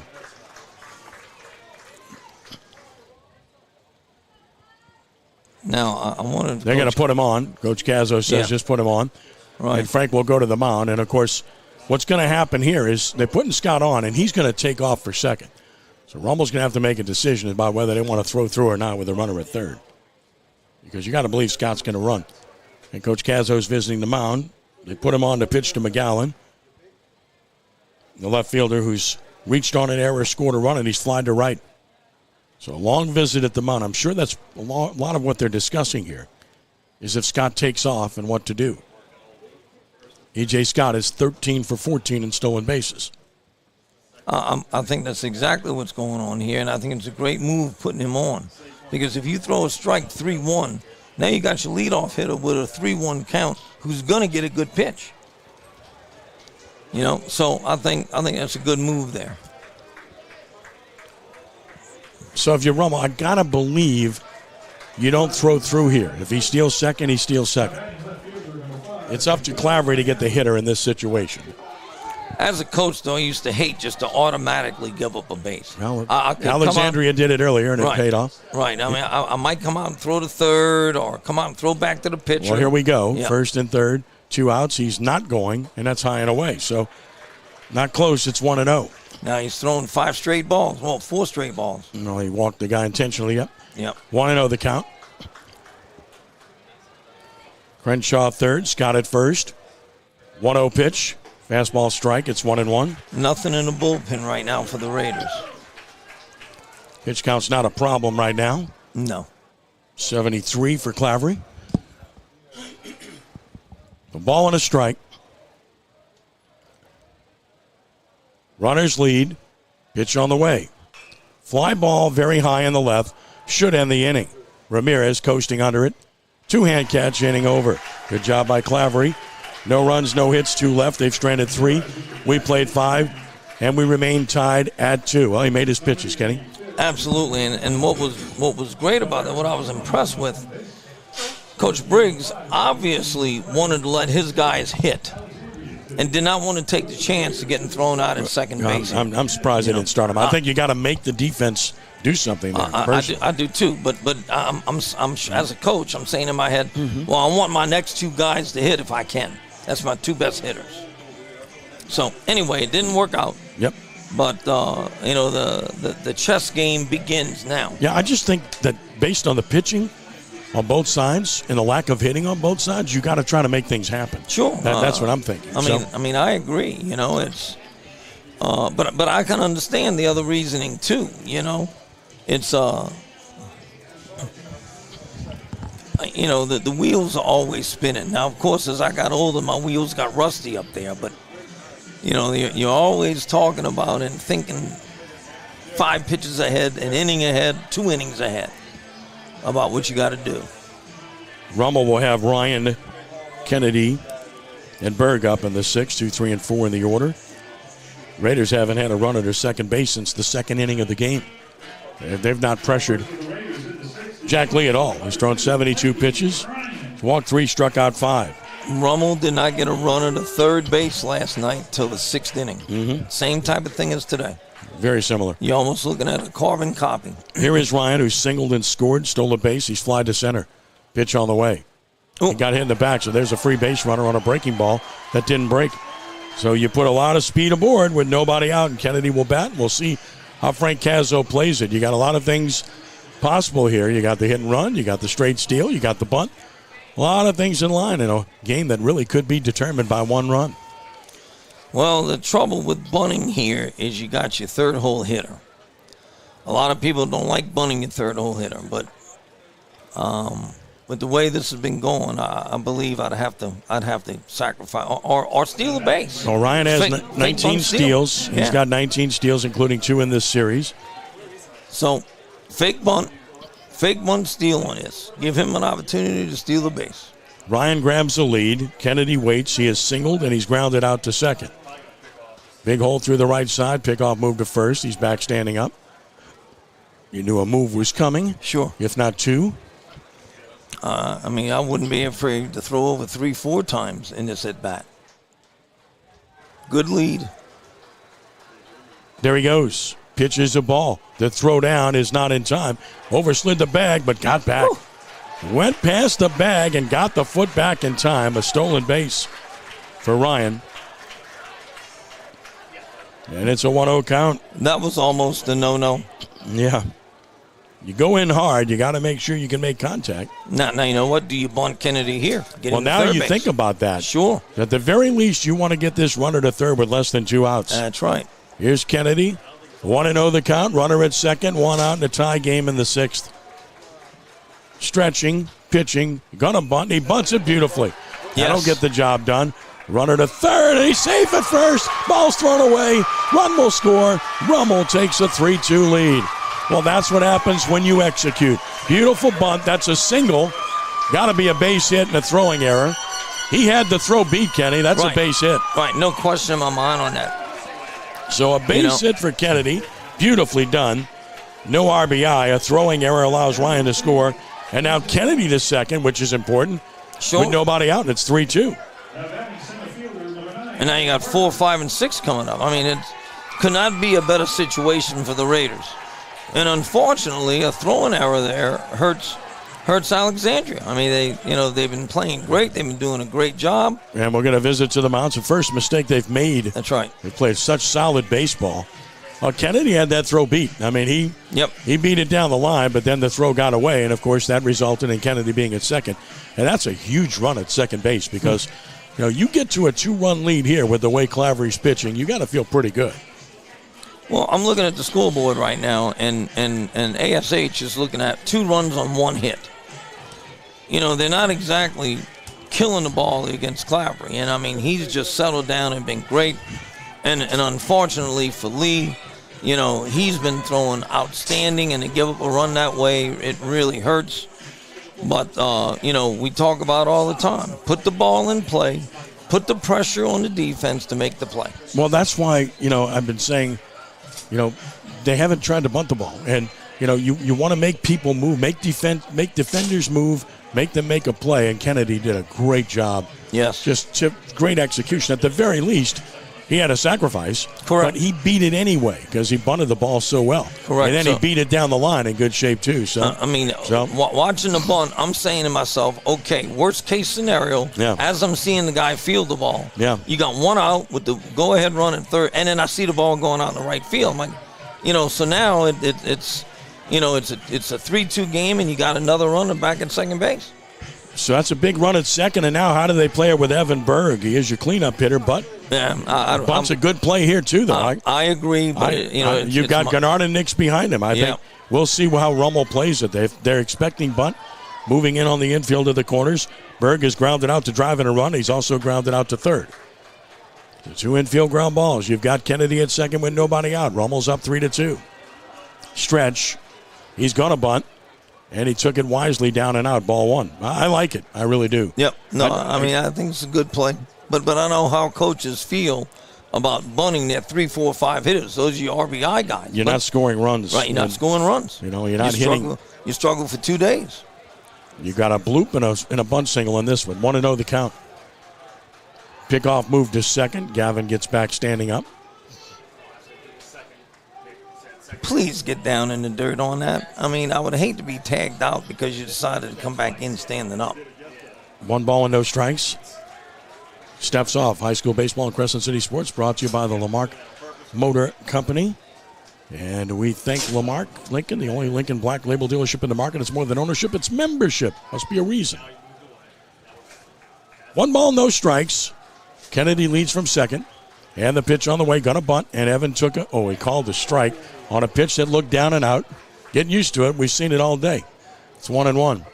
Now, I wanted to. They're going to put him on. Coach Cazzo says just put him on. Right. And Frank will go to the mound. And, of course, what's going to happen here is they're putting Scott on, and he's going to take off for second. So Rummel's going to have to make a decision about whether they want to throw through or not with a runner at third. Because you got to believe Scott's going to run. And Coach Cazzo's visiting the mound. They put him on to pitch to McGowan, the left fielder who's reached on an error, scored a run, and he's flied to right. So a long visit at the mound. I'm sure that's a lot of what they're discussing here, is if Scott takes off and what to do. E.J. Scott is 13 for 14 in stolen bases. I think that's exactly what's going on here, and I think it's a great move putting him on. Because if you throw a strike 3-1, now you got your leadoff hitter with a 3-1 count who's going to get a good pitch. You know, so I think that's a good move there. So if you're Rummel, I got to believe you don't throw through here. If he steals second, he steals second. It's up to Clavery to get the hitter in this situation. As a coach, though, I used to hate just to automatically give up a base. Well, Alexandria did it earlier, and it paid off. Right. I mean, I might come out and throw to third or come out and throw back to the pitcher. Well, here we go. Yeah. First and third, 2 outs. He's not going, and that's high and away. So not close. It's 1-0. Now he's throwing 5 straight balls. Well, 4 straight balls. No, he walked the guy intentionally. Yep. 1-0 the count. Crenshaw third, Scott at first. 1-0 pitch. Fastball strike. It's 1-1. Nothing in the bullpen right now for the Raiders. Pitch count's not a problem right now. No. 73 for Clavery. The ball and a strike. Runners lead. Pitch on the way. Fly ball very high in the left. Should end the inning. Ramirez coasting under it. 2-hand catch, inning over. Good job by Clavery. No runs, no hits, 2 left. They've stranded 3. We played 5, and we remain tied at 2. Well, he made his pitches, Kenny. Absolutely, and what was great about it, what I was impressed with, Coach Briggs obviously wanted to let his guys hit and did not want to take the chance of getting thrown out at second base. I'm surprised they didn't start him. I think you got to make the defense do something there. I do too, but I'm as a coach, I'm saying in my head, well, I want my next two guys to hit if I can. That's my two best hitters. So anyway, it didn't work out. Yep. But the chess game begins now. Yeah, I just think that based on the pitching on both sides and the lack of hitting on both sides, you got to try to make things happen. Sure. That's what I'm thinking. I mean, I agree. It's. But I can understand the other reasoning too. It's the wheels are always spinning. Now, of course, as I got older, my wheels got rusty up there. But you're always talking about and thinking 5 pitches ahead, an inning ahead, 2 innings ahead about what you got to do. Rummel will have Ryan, Kennedy, and Berg up in the 6th, 2, 3, and 4 in the order. Raiders haven't had a run under second base since the second inning of the game. They've not pressured Jack Lee at all. He's thrown 72 pitches, walked 3, struck out 5. Rummel did not get a runner to third base last night till the 6th inning. Same type of thing as today. Very similar. You're almost looking at a carbon copy. Here is Ryan, who singled and scored, stole a base. He's fly to center. Pitch on the way. He got hit in the back, so there's a free base runner on a breaking ball that didn't break. So you put a lot of speed aboard with nobody out, and Kennedy will bat. We'll see how Frank Cazzo plays it. You got a lot of things possible here. You got the hit and run. You got the straight steal. You got the bunt. A lot of things in line in a game that really could be determined by 1 run. Well, the trouble with bunting here is you got your third hole hitter. A lot of people don't like bunting your third hole hitter, but with the way this has been going, I believe I'd have to sacrifice or steal a base. Well, Ryan has 19 steals. Yeah. He's got 19 steals, including 2 in this series. So, fake bunt steal on this. Give him an opportunity to steal the base. Ryan grabs the lead. Kennedy waits. He is singled, and he's grounded out to second. Big hole through the right side. Pickoff move to first. He's back standing up. You knew a move was coming. Sure. If not 2. I wouldn't be afraid to throw over 3-4 times in this at-bat. Good lead. There he goes. Pitches a ball. The throw down is not in time. Overslid the bag, but got back. Went past the bag and got the foot back in time. A stolen base for Ryan. And it's a 1-0 count. That was almost a no-no. Yeah. You go in hard. You got to make sure you can make contact. Now you know what? Do you bunt Kennedy here? Well, now you think about that. Sure. At the very least, you want to get this runner to third with less than 2 outs. That's right. Here's Kennedy. 1-0 the count. Runner at second. 1 out in a tie game in the 6th. Stretching, pitching, gonna bunt. He bunts it beautifully. Yes. That'll get the job done. Runner to third, and he's safe at first. Ball's thrown away. Run will score. Rummel takes a 3-2 lead. Well, that's what happens when you execute. Beautiful bunt. That's a single. Got to be a base hit and a throwing error. He had the throw beat, Kenny. That's right. A base hit. Right, no question in my mind on that. So a base hit for Kennedy. Beautifully done. No RBI. A throwing error allows Ryan to score. And now Kennedy to second, which is important. Sure. With nobody out, and it's 3-2. And now you got 4, 5, and 6 coming up. I mean, it could not be a better situation for the Raiders. And unfortunately, a throwing error there hurts Alexandria. I mean, they've been playing great. They've been doing a great job. And we're going to visit to the mounds. The first mistake they've made. That's right. They played such solid baseball. Well, Kennedy had that throw beat. I mean, he beat it down the line, but then the throw got away, and, of course, that resulted in Kennedy being at second. And that's a huge run at second base because, you get to a 2-run lead here with the way Clavery's pitching, you got to feel pretty good. Well, I'm looking at the scoreboard right now, and ASH is looking at 2 runs on 1 hit. They're not exactly killing the ball against Clavery. And, I mean, he's just settled down and been great. And unfortunately for Lee, he's been throwing outstanding, and to give up a run that way, it really hurts. But, we talk about all the time. Put the ball in play. Put the pressure on the defense to make the play. Well, that's why, I've been saying, they haven't tried to bunt the ball. And, you want to make people move, make defenders move, make them make a play. And Kennedy did a great job. Yes. Just great execution. At the very least, He had a sacrifice, Correct. but he beat it anyway because he bunted the ball so well. Correct. And then So- he beat it down the line in good shape, too. So, watching the bunt, I'm saying to myself, okay, worst case scenario, Yeah. as I'm seeing the guy field the ball, Yeah. you got one out with the go-ahead run at third, and then I see the ball going out in the right field. I'm like, so now it's a 3-2 game, and you got another runner back at second base. so that's a big run at second. And now how do they play it with Evan Berg? He is your cleanup hitter, but Yeah, bunt's a good play here, too, though. I agree, but You've got Gennard and Nix behind him. I think we'll see how Rummel plays it. They're expecting bunt, moving in on the infield of the corners. Berg is grounded out to drive in a run. He's also grounded out to third. The 2 infield ground balls. You've got Kennedy at second with nobody out. Rummel's up 3-2. Stretch. He's going to bunt, and he took it wisely down and out. Ball 1. I like it. I really do. Yep. No, I think it's a good play. But I know how coaches feel about bunting their 3, 4, 5 hitters. Those are your RBI guys. You're not scoring runs. Right, you're not scoring runs. You're not hitting. You struggle for 2 days. You got a bloop and a bunt single in this one. 1-0 the count. Pickoff move to second. Gavin gets back standing up. Please get down in the dirt on that. I mean, I would hate to be tagged out because you decided to come back in standing up. 1 ball and no strikes. Steps off. High school baseball and Crescent City Sports brought to you by the Lamarck Motor Company. And we thank Lamarck Lincoln, the only Lincoln Black Label dealership in the market. It's more than ownership, it's membership. Must be a reason. 1 ball, no strikes. Kennedy leads from second. And the pitch on the way, gonna bunt. And Evan took he called a strike on a pitch that looked down and out. Getting used to it. We've seen it all day. It's 1-1.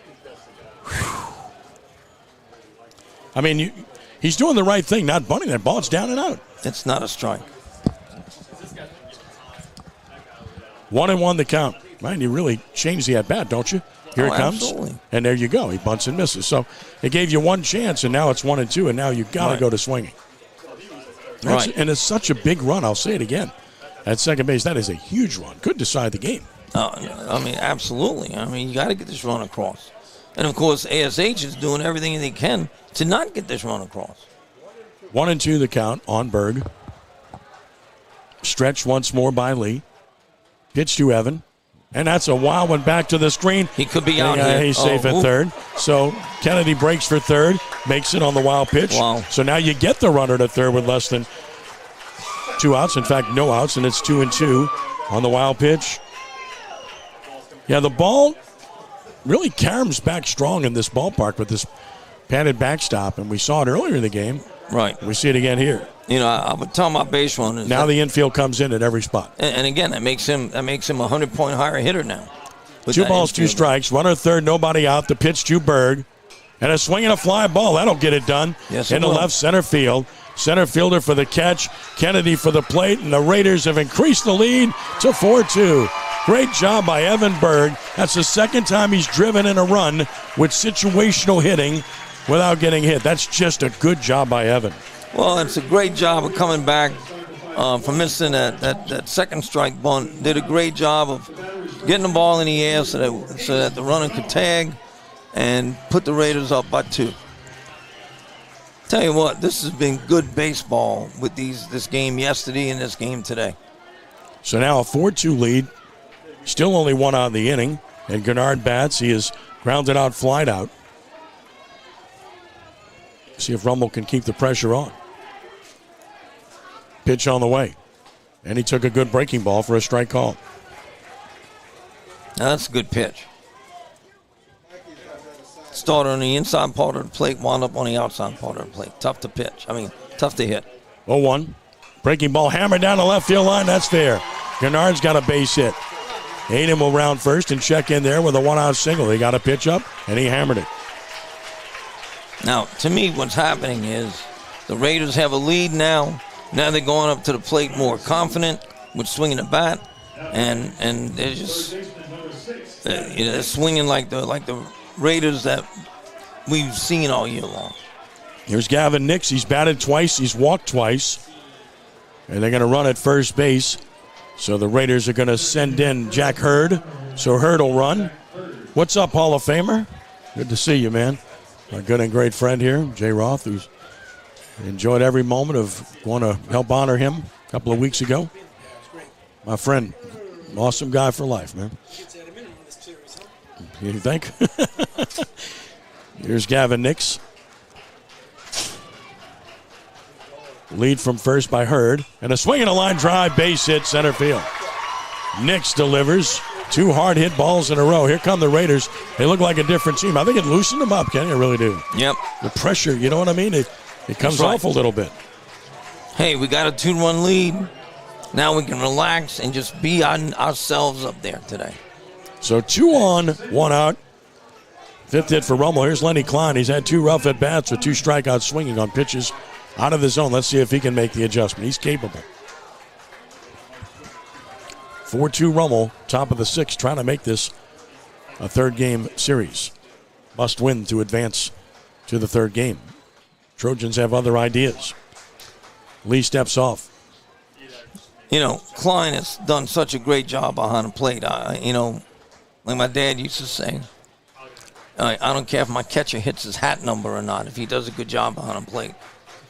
I mean, he's doing the right thing, not bunting that ball. It's down and out. It's not a strike. 1-1 the count. Man, you really changed the at-bat, don't you? Here it comes. Absolutely. And there you go. He bunts and misses. So it gave you 1 chance, and now it's 1-2, and now you've got to go to swinging. Right. And it's such a big run. I'll say it again. At second base, that is a huge run. Could decide the game. Absolutely. I mean, you got to get this run across. And, of course, ASH is doing everything they can to not get this run across. 1-2 the count on Berg. Stretched once more by Lee. Pitch to Evan. And that's a wild one back to the screen. He could be out here. He's safe at third. So Kennedy breaks for third, makes it on the wild pitch. Wow. So now you get the runner to third with less than 2 outs. In fact, no outs, and it's 2-2 on the wild pitch. Yeah, the ball really caroms back strong in this ballpark with this padded backstop, and we saw it earlier in the game. Right. We see it again here. I would tell my base runners. Now the infield comes in at every spot. And again, that makes him a 100-point higher hitter now. 2 balls, 2 strikes. Runner third, nobody out. The pitch to Berg. And a swing and a fly ball. That'll get it done. Yes, in the left center field. Center fielder for the catch. Kennedy for the plate. And the Raiders have increased the lead to 4-2. Great job by Evan Berg. That's the second time he's driven in a run with situational hitting without getting hit. That's just a good job by Evan. Well, it's a great job of coming back from missing that second strike bunt. Did a great job of getting the ball in the air so that the runner could tag and put the Raiders up by 2. Tell you what, this has been good baseball with this game yesterday and this game today. So now a 4-2 lead. Still only 1 out in the inning. And Gennard bats. He is grounded out, flied out. See if Rummel can keep the pressure on. Pitch on the way. And he took a good breaking ball for a strike call. Now that's a good pitch. Started on the inside part of the plate, wound up on the outside part of the plate. Tough to pitch. Tough to hit. 0-1. Breaking ball hammered down the left field line. That's there. Gennard's got a base hit. Aiden will round first and check in there with a 1-out single. He got a pitch up, and he hammered it. Now, to me, what's happening is the Raiders have a lead now. Now they're going up to the plate more confident with swinging the bat, and they're just they're swinging like the Raiders that we've seen all year long. Here's Gavin Nix. He's batted twice. He's walked twice. And they're going to run at first base. So the Raiders are going to send in Jack Hurd. So Hurd will run. What's up, Hall of Famer? Good to see you, man. Our good and great friend here, Jay Roth, who's Enjoyed every moment of going to help honor him a couple of weeks ago. My friend, awesome guy for life, man. You think? Here's Gavin Nix. Lead from first by Hurd. And a swing and a line drive, base hit, center field. Nix delivers. 2 hard hit balls in a row. Here come the Raiders. They look like a different team. I think it loosened them up, Kenny. I really do. Yep. The pressure, you know what I mean? It comes off a little bit. Hey, we got a 2-1 lead. Now we can relax and just be on ourselves up there today. So 2 on, 1 out. 5th hit for Rummel. Here's Lenny Klein. He's had 2 rough at-bats with 2 strikeouts swinging on pitches out of the zone. Let's see if he can make the adjustment. He's capable. 4-2 Rummel, top of the 6th, trying to make this a 3rd game series. Must win to advance to the 3rd game. Trojans have other ideas. Lee steps off. You know, Klein has done such a great job behind the plate. Like my dad used to say, I don't care if my catcher hits his hat number or not, if he does a good job behind the plate.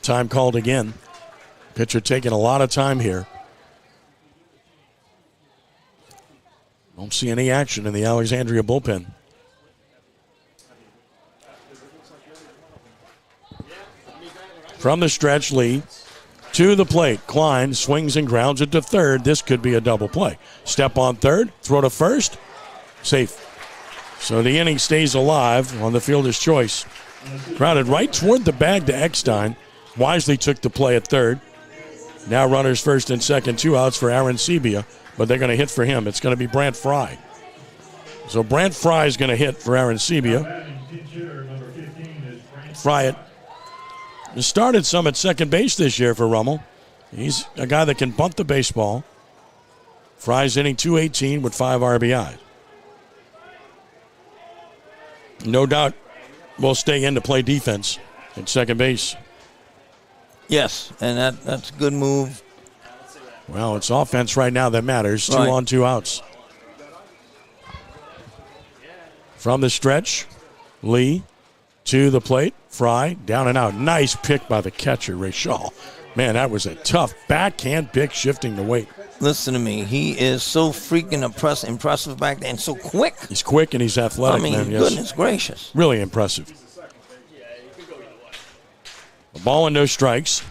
Time called again. Pitcher taking a lot of time here. Don't see any action in the Alexandria bullpen. From the stretch, Lee to the plate. Klein swings and grounds it to third. This could be a double play. Step on third, throw to first, safe. So the inning stays alive on the fielder's choice. Grounded right toward the bag to Eckstein. Wisely took the play at third. Now runners first and second, 2 outs for Aaron Sebia, but they're going to hit for him. It's going to be Brant Fry. So Brant Fry is going to hit for Aaron Sebia. Fry started some at second base this year for Rummel. He's a guy that can bunt the baseball. Fry's inning 218 with 5 RBI. No doubt will stay in to play defense at second base. Yes, and that's a good move. Well, it's offense right now that matters. 2 on, 2 outs. From the stretch, Lee to the plate. Fry, down and out. Nice pick by the catcher, Ray Shaw. Man, that was a tough backhand pick, shifting the weight. Listen to me. He is so freaking impressive back there and so quick. He's quick and he's athletic, I mean, man. Yes. Goodness gracious. Really impressive. A ball and no strikes.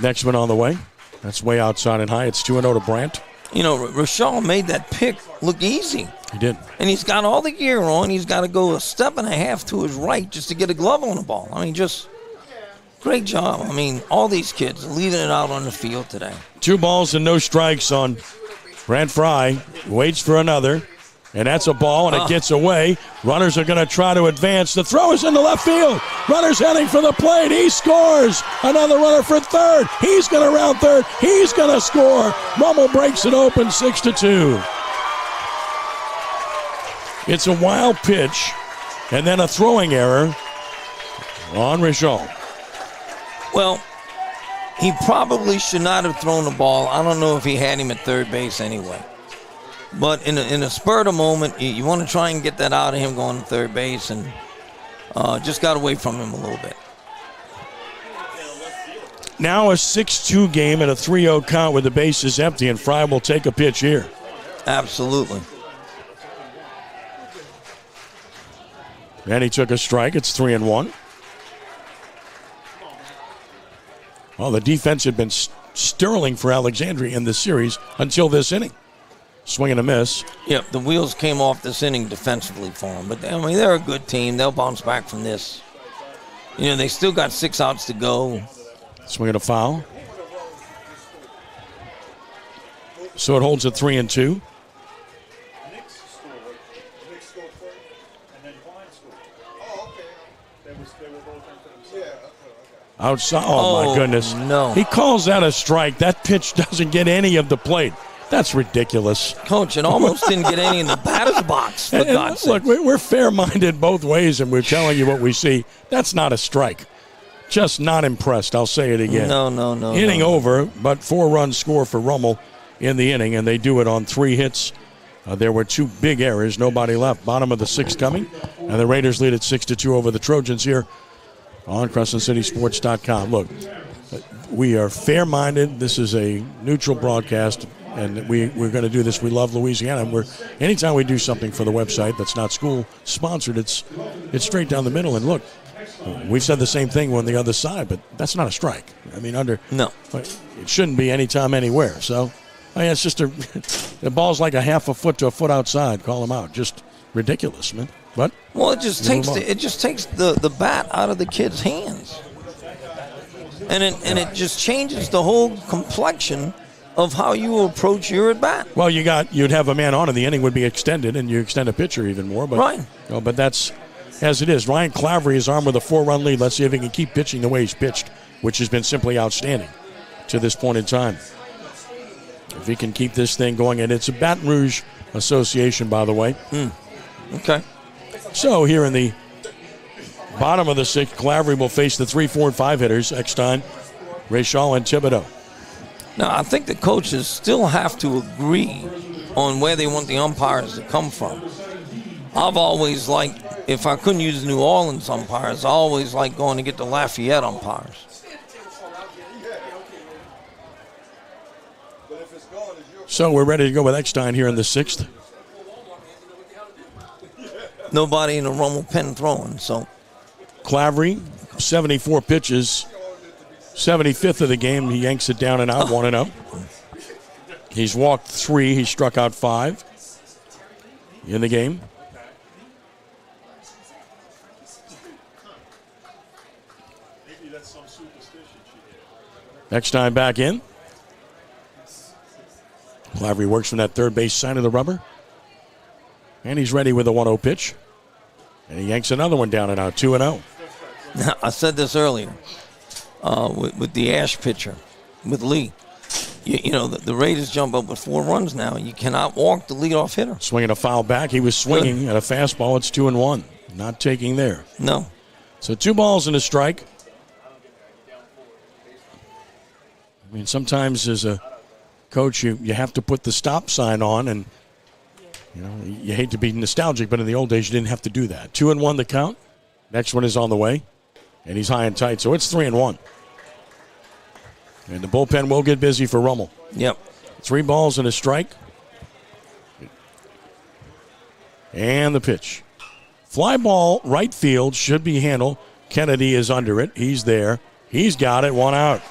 Next one on the way. That's way outside and high. It's 2-0 to Brant. You know, Rashal made that pick look easy. He did. And he's got all the gear on. He's got to go a step and a half to his right just to get a glove on the ball. I mean, just great job. I mean, all these kids leaving it out on the field today. 2 balls and no strikes on Brant Fry. Waits for another. And that's a ball, and it gets away. Runners are going to try to advance. The throw is in the left field. Runners heading for the plate. He scores. Another runner for third. He's going to round third. He's going to score. Rummel breaks it open, 6-2. It's a wild pitch, and then a throwing error on Richard. Well, he probably should not have thrown the ball. I don't know if he had him at third base anyway. But in a spur of the moment, you want to try and get that out of him going to third base, and just got away from him a little bit. Now a 6-2 game and a 3-0 count with the bases empty, and Fry will take a pitch here. Absolutely. And he took a strike. It's 3-1. Well, the defense had been sterling for Alexandria in this series until this inning. Swing and a miss. Yep, the wheels came off this inning defensively for them. But, I mean, they're a good team. They'll bounce back from this. You know, they still got 6 outs to go. Swing and a foul. So it holds at 3-2. Outside. Oh, my goodness. No. He calls that a strike. That pitch doesn't get any of the plate. That's ridiculous. Coach, it almost didn't get any in the batter's box, for God's sake. Look, we're fair-minded both ways, and we're telling you what we see. That's not a strike. Just not impressed. I'll say it again. No. Inning over, but 4-run score for Rummel in the inning, and they do it on 3 hits There were 2 big errors, nobody left. Bottom of the 6th coming, and the Raiders lead at 6-2 over the Trojans here on CrescentCitySports.com. Look, we are fair-minded. This is a neutral broadcast, and we're going to do this. We love Louisiana. And anytime we do something for the website that's not school-sponsored, it's straight down the middle. And look, we've said the same thing on the other side, but that's not a strike. I mean, No. It shouldn't be anytime, anywhere. So, it's just the ball's like a half a foot to a foot outside. Call them out. Just ridiculous, man. But it just takes the bat out of the kid's hands, and it just changes the whole complexion of how you approach your at bat. Well, you'd have a man on, and the inning would be extended, and you extend a pitcher even more. But right. But that's as it is. Ryan Clavery is armed with a 4-run lead. Let's see if he can keep pitching the way he's pitched, which has been simply outstanding to this point in time. If he can keep this thing going, and it's a Baton Rouge association, by the way. Okay. So here in the bottom of the 6th, Clavery will face the 3, 4, and 5 hitters, Eckstein, Rayshall, and Thibodeau. Now, I think the coaches still have to agree on where they want the umpires to come from. I've always liked, if I couldn't use New Orleans umpires, I always liked going to get the Lafayette umpires. So we're ready to go with Eckstein here in the 6th. Nobody in the Rummel pen throwing, so. Clavery, 74 pitches, 75th of the game. He yanks it down and out, 1-0. He's walked 3. He struck out 5 in the game. Eckstein back in. Clavery works from that third base side of the rubber. And he's ready with a 1-0 pitch. And he yanks another one down and out, 2-0. I said this earlier with the Ash pitcher, with Lee. The Raiders jump up with 4 runs now. You cannot walk the leadoff hitter. Swinging a foul back. He was swinging at a fastball. It's 2-1. Not taking there. No. So 2 balls and a strike. I mean, sometimes as a coach, you have to put the stop sign on, and you hate to be nostalgic, but in the old days you didn't have to do that. 2-1 the count. Next one is on the way, and he's high and tight, so it's 3-1. And the bullpen will get busy for Rummel. Yep. 3 balls and a strike. And the pitch. Fly ball, right field, should be handled. Kennedy is under it. He's there. He's got it. 1 out.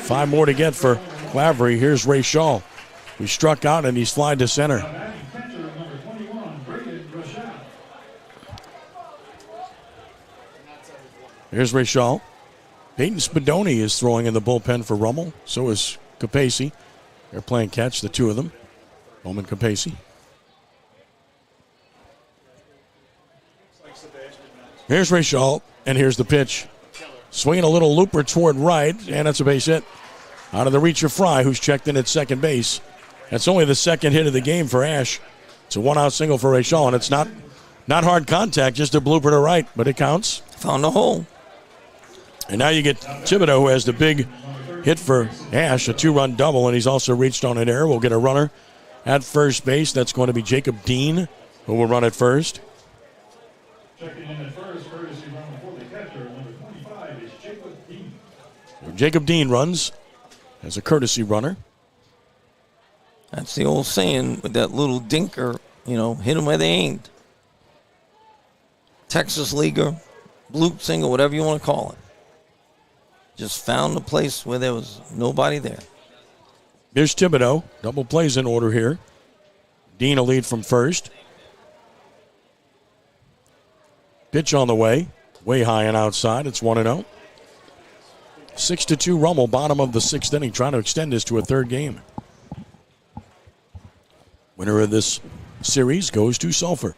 5 more to get for Clavery. Here's Rayshall. He struck out, and he's flied to center. Here's Rayshall. Peyton Spadoni is throwing in the bullpen for Rummel. So is Capacey. They're playing catch, the 2 of them. Bowman Capacey. Here's Rayshall, and here's the pitch. Swinging a little looper toward right, and that's a base hit. Out of the reach of Fry, who's checked in at second base. That's only the second hit of the game for Ash. It's a 1-out single for Rayshall, and it's not hard contact, just a blooper to right, but it counts. Found a hole. And now you get Thibodeau, who has the big hit for Ash, a 2-run double, and he's also reached on an error. We'll get a runner at first base. That's going to be Jacob Dean, who will run at first. Checking in at first, courtesy run for the catcher, number 25 is Jacob Dean. Jacob Dean runs as a courtesy runner. That's the old saying with that little dinker, hit them where they aimed. Texas leaguer, bloop single, whatever you want to call it. Just found the place where there was nobody there. Here's Thibodeau. Double plays in order here. Dean a lead from first. Pitch on the way. Way high and outside. It's 1-0. 6-2 Rummel, bottom of the 6th inning, trying to extend this to a third game. Winner of this series goes to Sulphur,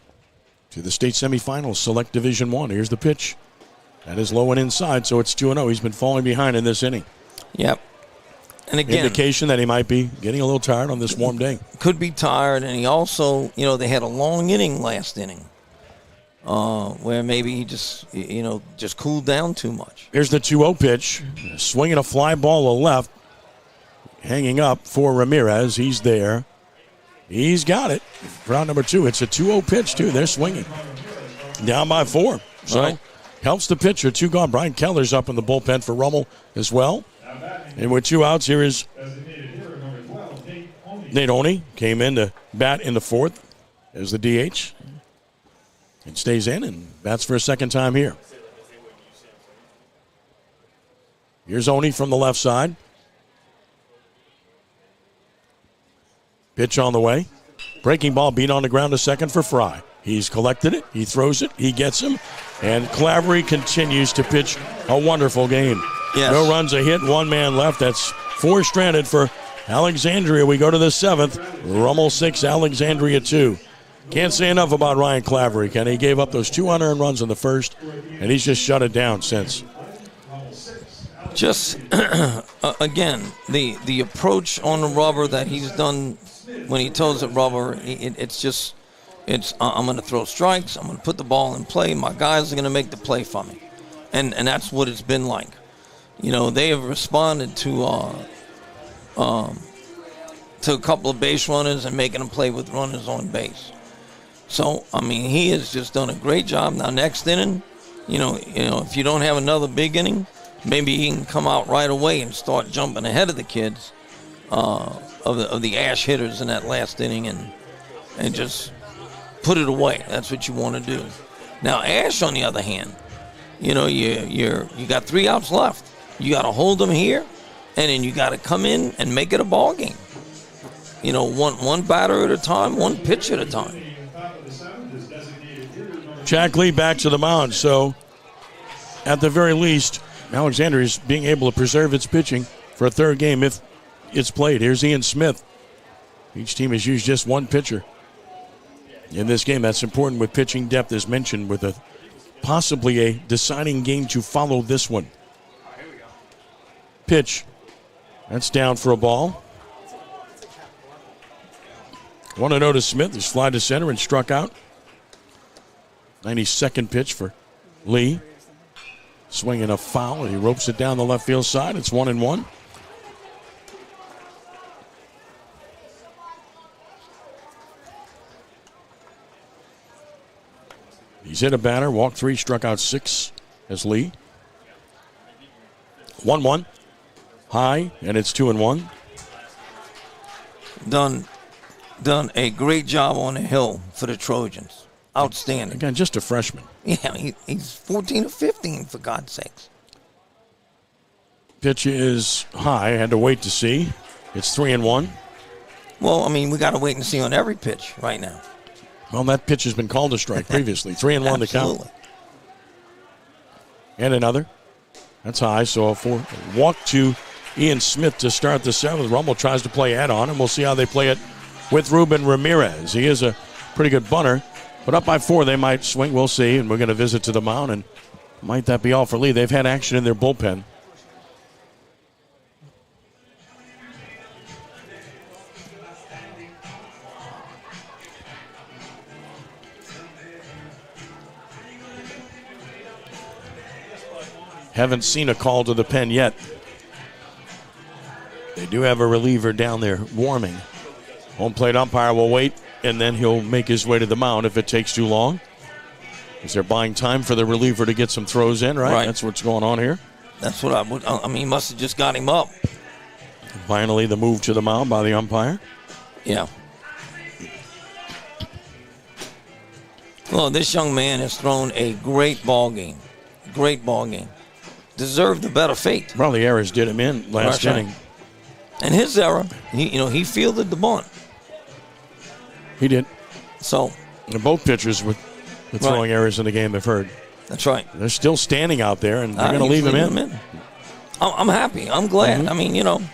to the state semifinals, select Division I. Here's the pitch. That is low and inside, so it's 2-0. He's been falling behind in this inning. Yep. And again, indication that he might be getting a little tired on this warm day. Could be tired, and he also, they had a long inning last inning. Where maybe he just cooled down too much. Here's the 2-0 pitch. Swinging a fly ball to left. Hanging up for Ramirez. He's there. He's got it. Round number 2. It's a 2-0 pitch, too. They're swinging. Down by 4. So Right. helps the pitcher. 2 gone. Brian Keller's up in the bullpen for Rummel as well. And with 2 outs, here is Nate Oney. Came in to bat in the 4th as the DH. And stays in and bats for a second time here. Here's Oney from the left side. Pitch on the way. Breaking ball beat on the ground to second for Fry. He's collected it. He throws it. He gets him. And Clavery continues to pitch a wonderful game. Yes. No runs, a hit, 1 man left. That's 4 stranded for Alexandria. We go to the 7th. Rummel 6, Alexandria 2. Can't say enough about Ryan Clavery, Ken. He gave up those 2 unearned runs in the first, and he's just shut it down since. Just, again, the approach on the rubber that he's done when he throws at rubber, I'm going to throw strikes, I'm going to put the ball in play, my guys are going to make the play for me. And that's what it's been like. You know, they have responded to a couple of base runners and making them play with runners on base. So, I mean, he has just done a great job. Now, next inning, you know, if you don't have another big inning, maybe he can come out right away and start jumping ahead of the kids of the ash hitters in that last inning and just put it away. That's what you want to do. Now, Ash, on the other hand, you know, you got 3 outs left. You got to hold them here, and then you got to come in and make it a ball game. You know, one batter at a time, 1 pitch at a time. Jack Lee back to the mound, so at the very least, Alexandria is being able to preserve its pitching for a 3rd game if it's played. Here's Ian Smith. Each team has used just 1 pitcher in this game. That's important with pitching depth, as mentioned, with possibly a deciding game to follow this one. Pitch. That's down for a ball. 1-0 to Smith, who's fly to center and struck out. 92nd pitch for Lee. Swinging a foul, and he ropes it down the left field side. It's 1-1. He's hit a batter, walked 3, struck out 6 as Lee. 1-1. High, and it's 2-1. Done a great job on the hill for the Trojans. Outstanding. Again, just a freshman. Yeah, he's 14 or 15, for God's sakes. Pitch is high. Had to wait to see. It's 3-1. Well, I mean, we got to wait and see on every pitch right now. Well, that pitch has been called a strike previously. 3-1 to count. And another. That's high, so a 4. Walk to Ian Smith to start the 7th. Rummel tries to play add-on, and we'll see how they play it with Ruben Ramirez. He is a pretty good bunter. But up by 4, they might swing. We'll see. And we're going to visit to the mound. And might that be all for Lee? They've had action in their bullpen. Haven't seen a call to the pen yet. They do have a reliever down there warming. Home plate umpire will wait, and then he'll make his way to the mound if it takes too long. Because they're buying time for the reliever to get some throws in, right? That's what's going on here. That's what I mean, he must have just got him up. Finally, the move to the mound by the umpire. Yeah. Well, this young man has thrown a great ball game. Great ball game. Deserved a better fate. Probably errors did him in last inning. And his error, he fielded the bunt. He did. So. And both pitchers with throwing errors in the game have heard. That's right. They're still standing out there, and they're going to leave him in. I'm happy. I'm glad. Mm-hmm. I mean,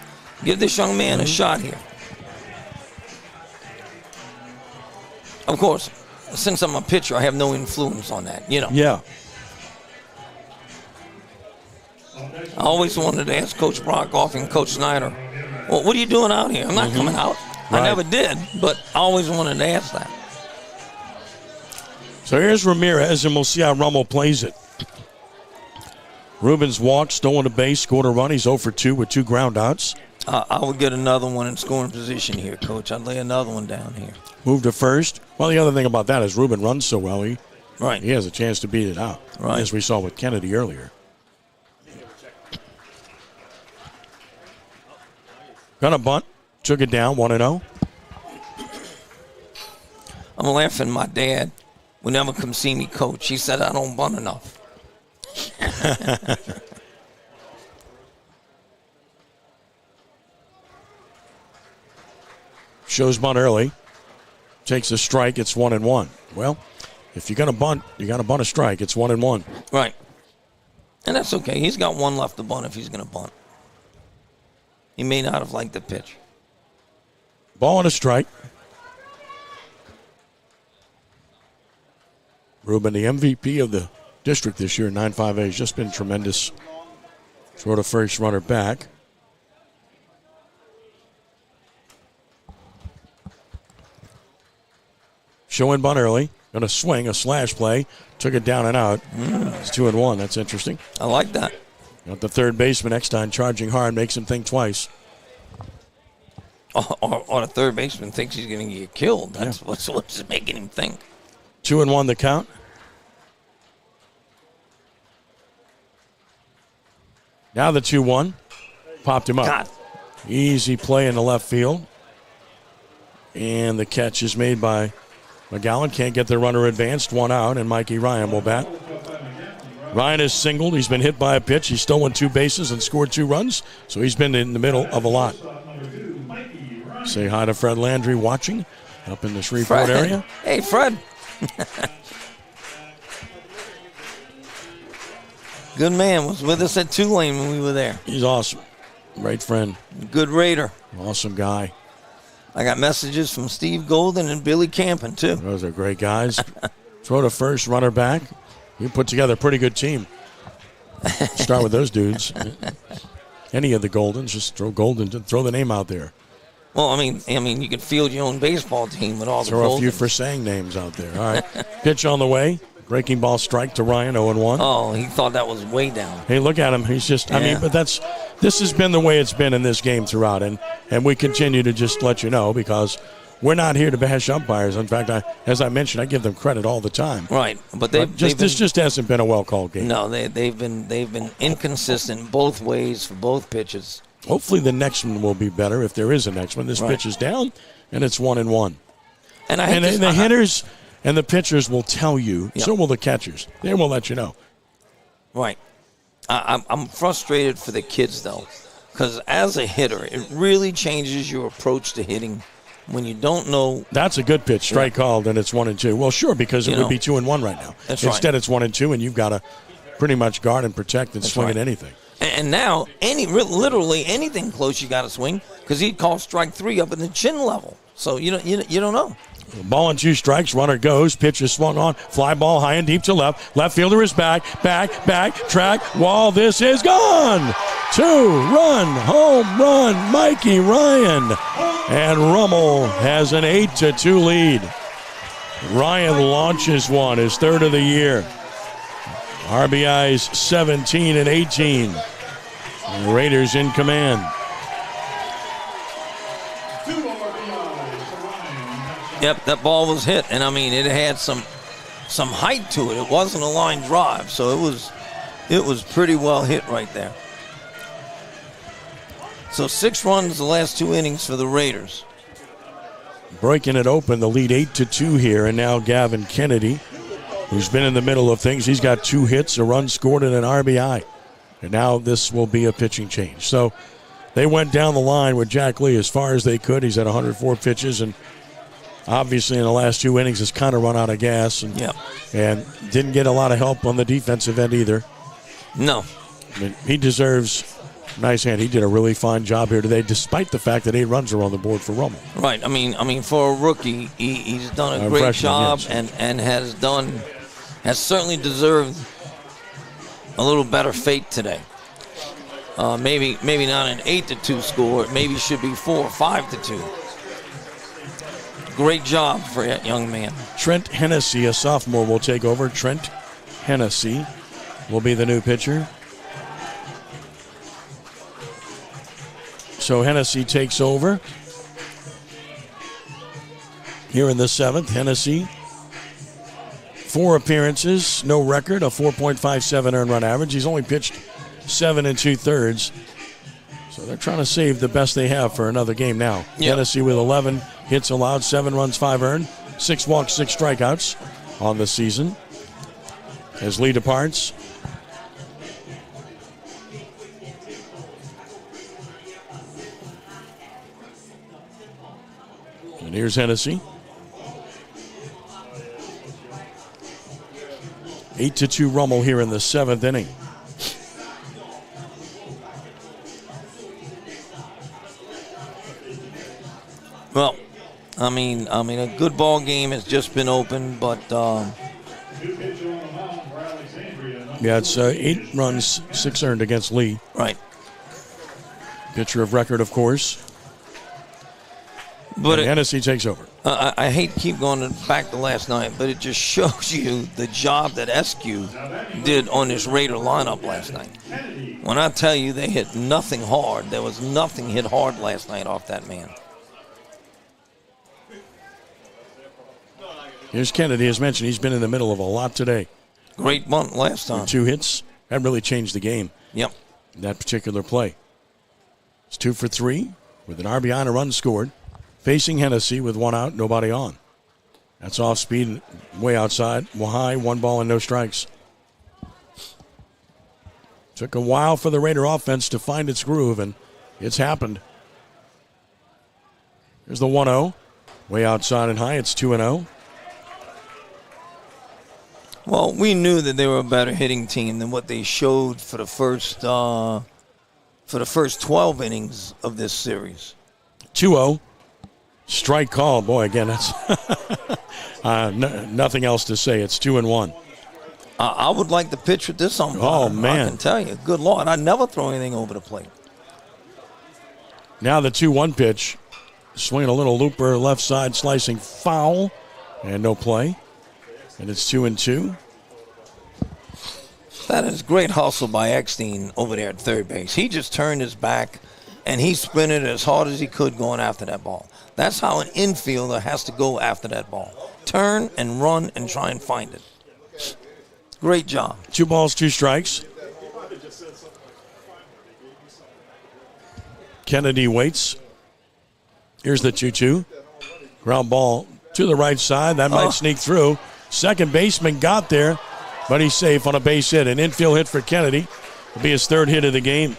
give this young man a shot here. Of course, since I'm a pitcher, I have no influence on that, Yeah. I always wanted to ask Coach Brockoff and Coach Snyder, well, what are you doing out here? I'm not coming out. I never did, but I always wanted to ask that. So here's Ramirez, and we'll see how Rummel plays it. Rubens walked, stolen a base, scored a run. He's 0 for 2 with 2 ground outs. I would get another one in scoring position here, Coach. I'd lay another one down here. Move to first. Well, the other thing about that is Ruben runs so well. He has a chance to beat it out, as we saw with Kennedy earlier. Gonna bunt. Took it down, 1-0. I'm laughing. My dad would never come see me coach. He said I don't bunt enough. Shows bunt early. Takes a strike. It's 1-1. Well, if you're going to bunt, you got to bunt a strike. It's 1-1. Right. And that's okay. He's got one left to bunt if he's going to bunt. He may not have liked the pitch. Ball and a strike. Ruben, the MVP of the district this year, 9-5A, has just been tremendous. Throw to first, runner back. Showing bunt early. Going to swing, a slash play. Took it down and out. It's 2-1. That's interesting. I like that. Got the third baseman, Eckstein, charging hard, makes him think twice. Or the third baseman thinks he's going to get killed. That's what's making him think. 2-1 the count. Now the 2-1. Popped him up. God. Easy play in the left field. And the catch is made by McGowan. Can't get the runner advanced. One out, and Mikey Ryan will bat. Ryan is singled. He's been hit by a pitch. He's stolen 2 bases and scored 2 runs. So he's been in the middle of a lot. Say hi to Fred Landry watching up in the Shreveport area. Hey, Fred. Good man. Was with us at Tulane when we were there. He's awesome. Great friend. Good Raider. Awesome guy. I got messages from Steve Golden and Billy Campen, too. Those are great guys. Throw to first, runner back. You put together a pretty good team. Start with those dudes. Any of the Goldens, just throw the name out there. Well, I mean, you can field your own baseball team with all the Throw Goldens. a few for saying names out there. All right. Pitch on the way. Breaking ball strike to Ryan, 0-1. Oh, he thought that was way down. Hey, look at him. He's just, but this has been the way it's been in this game throughout. And we continue to just let you know because we're not here to bash umpires. In fact, as I mentioned, I give them credit all the time. Right. But this just hasn't been a well-called game. No, they've been inconsistent both ways for both pitches. Hopefully the next one will be better if there is a next one. This pitch is down, and it's 1-1. And the hitters and the pitchers will tell you. Yep. So will the catchers. They will let you know. Right. I'm frustrated for the kids, though, because as a hitter, it really changes your approach to hitting when you don't know. That's a good pitch. Strike called, and it's 1-2. Well, sure, because it would be 2-1 right now. Instead, it's 1-2, and you've got to pretty much guard and protect and swing at anything. And now, literally anything close, you got to swing because he'd call strike 3 up in the chin level. So you don't know. Ball and 2 strikes. Runner goes. Pitch is swung on. Fly ball high and deep to left. Left fielder is back. Track. Wall. This is gone. 2-run home run. Mikey Ryan. And Rummel has an 8-2 lead. Ryan launches one. His third of the year. RBIs 17 and 18. The Raiders in command. Yep, that ball was hit, and it had some height to it. It wasn't a line drive, so it was pretty well hit right there. So 6 runs the last 2 innings for the Raiders. Breaking it open, the lead 8-2 here, and now Gavin Kennedy, who's been in the middle of things. He's got 2 hits, a run scored, and an RBI. And now this will be a pitching change. So they went down the line with Jack Lee as far as they could. He's at 104 pitches, and obviously in the last 2 innings has kind of run out of gas. And didn't get a lot of help on the defensive end either. No. He deserves a nice hand. He did a really fine job here today, despite the fact that 8 runs are on the board for Rummel. Right. I mean, for a rookie, he's done a great freshman, job and has certainly deserved a little better fate today. Maybe not an 8-2 score. It maybe should be 4 or 5-2. Great job for that young man. Trent Hennessy, a sophomore, will take over. Trent Hennessy will be the new pitcher. So Hennessy takes over. Here in the 7th, Hennessy, 4 appearances, no record, a 4.57 earned run average. He's only pitched 7 2/3. So they're trying to save the best they have for another game now. Yep. Hennessy with 11 hits allowed, 7 runs, 5 earned, 6 walks, 6 strikeouts on the season. As Lee departs. And here's Hennessy. 8-2 Rummel here in the 7th inning. Well, I mean, a good ball game has just been opened, but yeah, it's 8 runs, 6 earned against Lee. right. Pitcher of record, of course. But And Hennessy takes over. I hate to keep going back to last night, but it just shows you the job that SQ did on this Raider lineup last night. When I tell you they hit nothing hard, there was nothing hit hard last night off that man. Here's Kennedy. As mentioned, he's been in the middle of a lot today. Great bunt last time. 2 hits. That really changed the game, Yep. that particular play. It's 2 for 3 with an RBI and a run scored. Facing Hennessy with 1 out, nobody on. That's off speed, way outside, high, 1 ball and no strikes. Took a while for the Raider offense to find its groove, and it's happened. Here's the 1-0, way outside and high. It's 2-0. Well, we knew that they were a better hitting team than what they showed for the first 12 innings of this series. 2-0. Strike call. Boy, again, that's nothing else to say. It's 2-1. I would like to pitch with this umpire. Oh, man. I can tell you. Good Lord. I never throw anything over the plate. Now the 2-1 pitch. Swinging a little looper left side, slicing foul. And no play. And it's 2-2. That is great hustle by Eckstein over there at third base. He just turned his back, and he sprinted as hard as he could going after that ball. That's how an infielder has to go after that ball. Turn and run and try and find it. Great job. 2 balls, 2 strikes. Kennedy waits. Here's the 2-2. Ground ball to the right side. That might sneak through. Second baseman got there, but he's safe on a base hit. An infield hit for Kennedy. It'll be his 3rd hit of the game.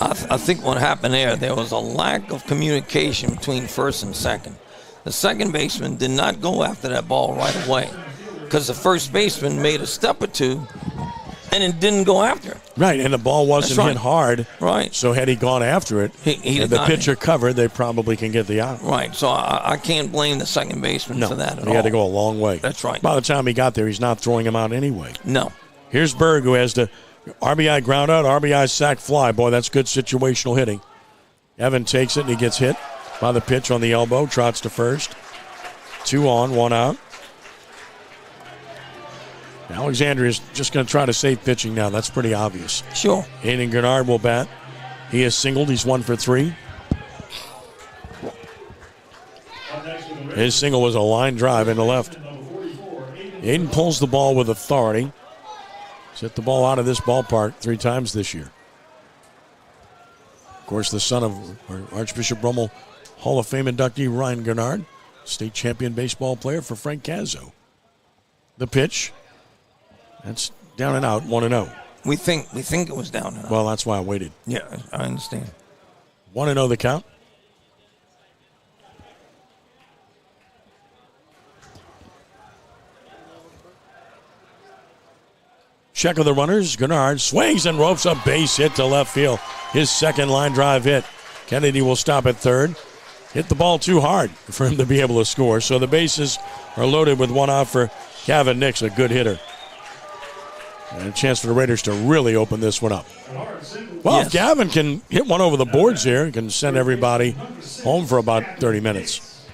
I think what happened there was a lack of communication between first and second. The second baseman did not go after that ball right away because the first baseman made a step or two and it didn't go after it. Right, and the ball wasn't hit hard. Right. So had he gone after it, and the pitcher covered, they probably can get the out. Right, so I can't blame the second baseman for that at all. He had to go a long way. That's right. By the time he got there, he's not throwing him out anyway. No. Here's Berg, who has the RBI ground out, RBI sack fly. Boy, that's good situational hitting. Evan takes it, and he gets hit by the pitch on the elbow. Trots to first. 2 on, 1 out. Alexandria is just going to try to save pitching now. That's pretty obvious. Sure. Aiden Gennard will bat. He has singled. He's 1 for 3. His single was a line drive into left. Aiden pulls the ball with authority. He's hit the ball out of this ballpark 3 times this year. Of course, the son of Archbishop Rummel Hall of Fame inductee Ryan Gennard, state champion baseball player for Frank Cazzo. The pitch. That's down and out, 1-0. We think it was down and out. Well, that's why I waited. Yeah, I understand. 1-0 the count. Check of the runners. Gennard swings and ropes a base hit to left field. His second line drive hit. Kennedy will stop at third. Hit the ball too hard for him to be able to score. So the bases are loaded with 1 out for Gavin Nix, a good hitter. And a chance for the Raiders to really open this one up. Well, if Gavin can hit one over the boards here, he can send everybody home for about 30 minutes.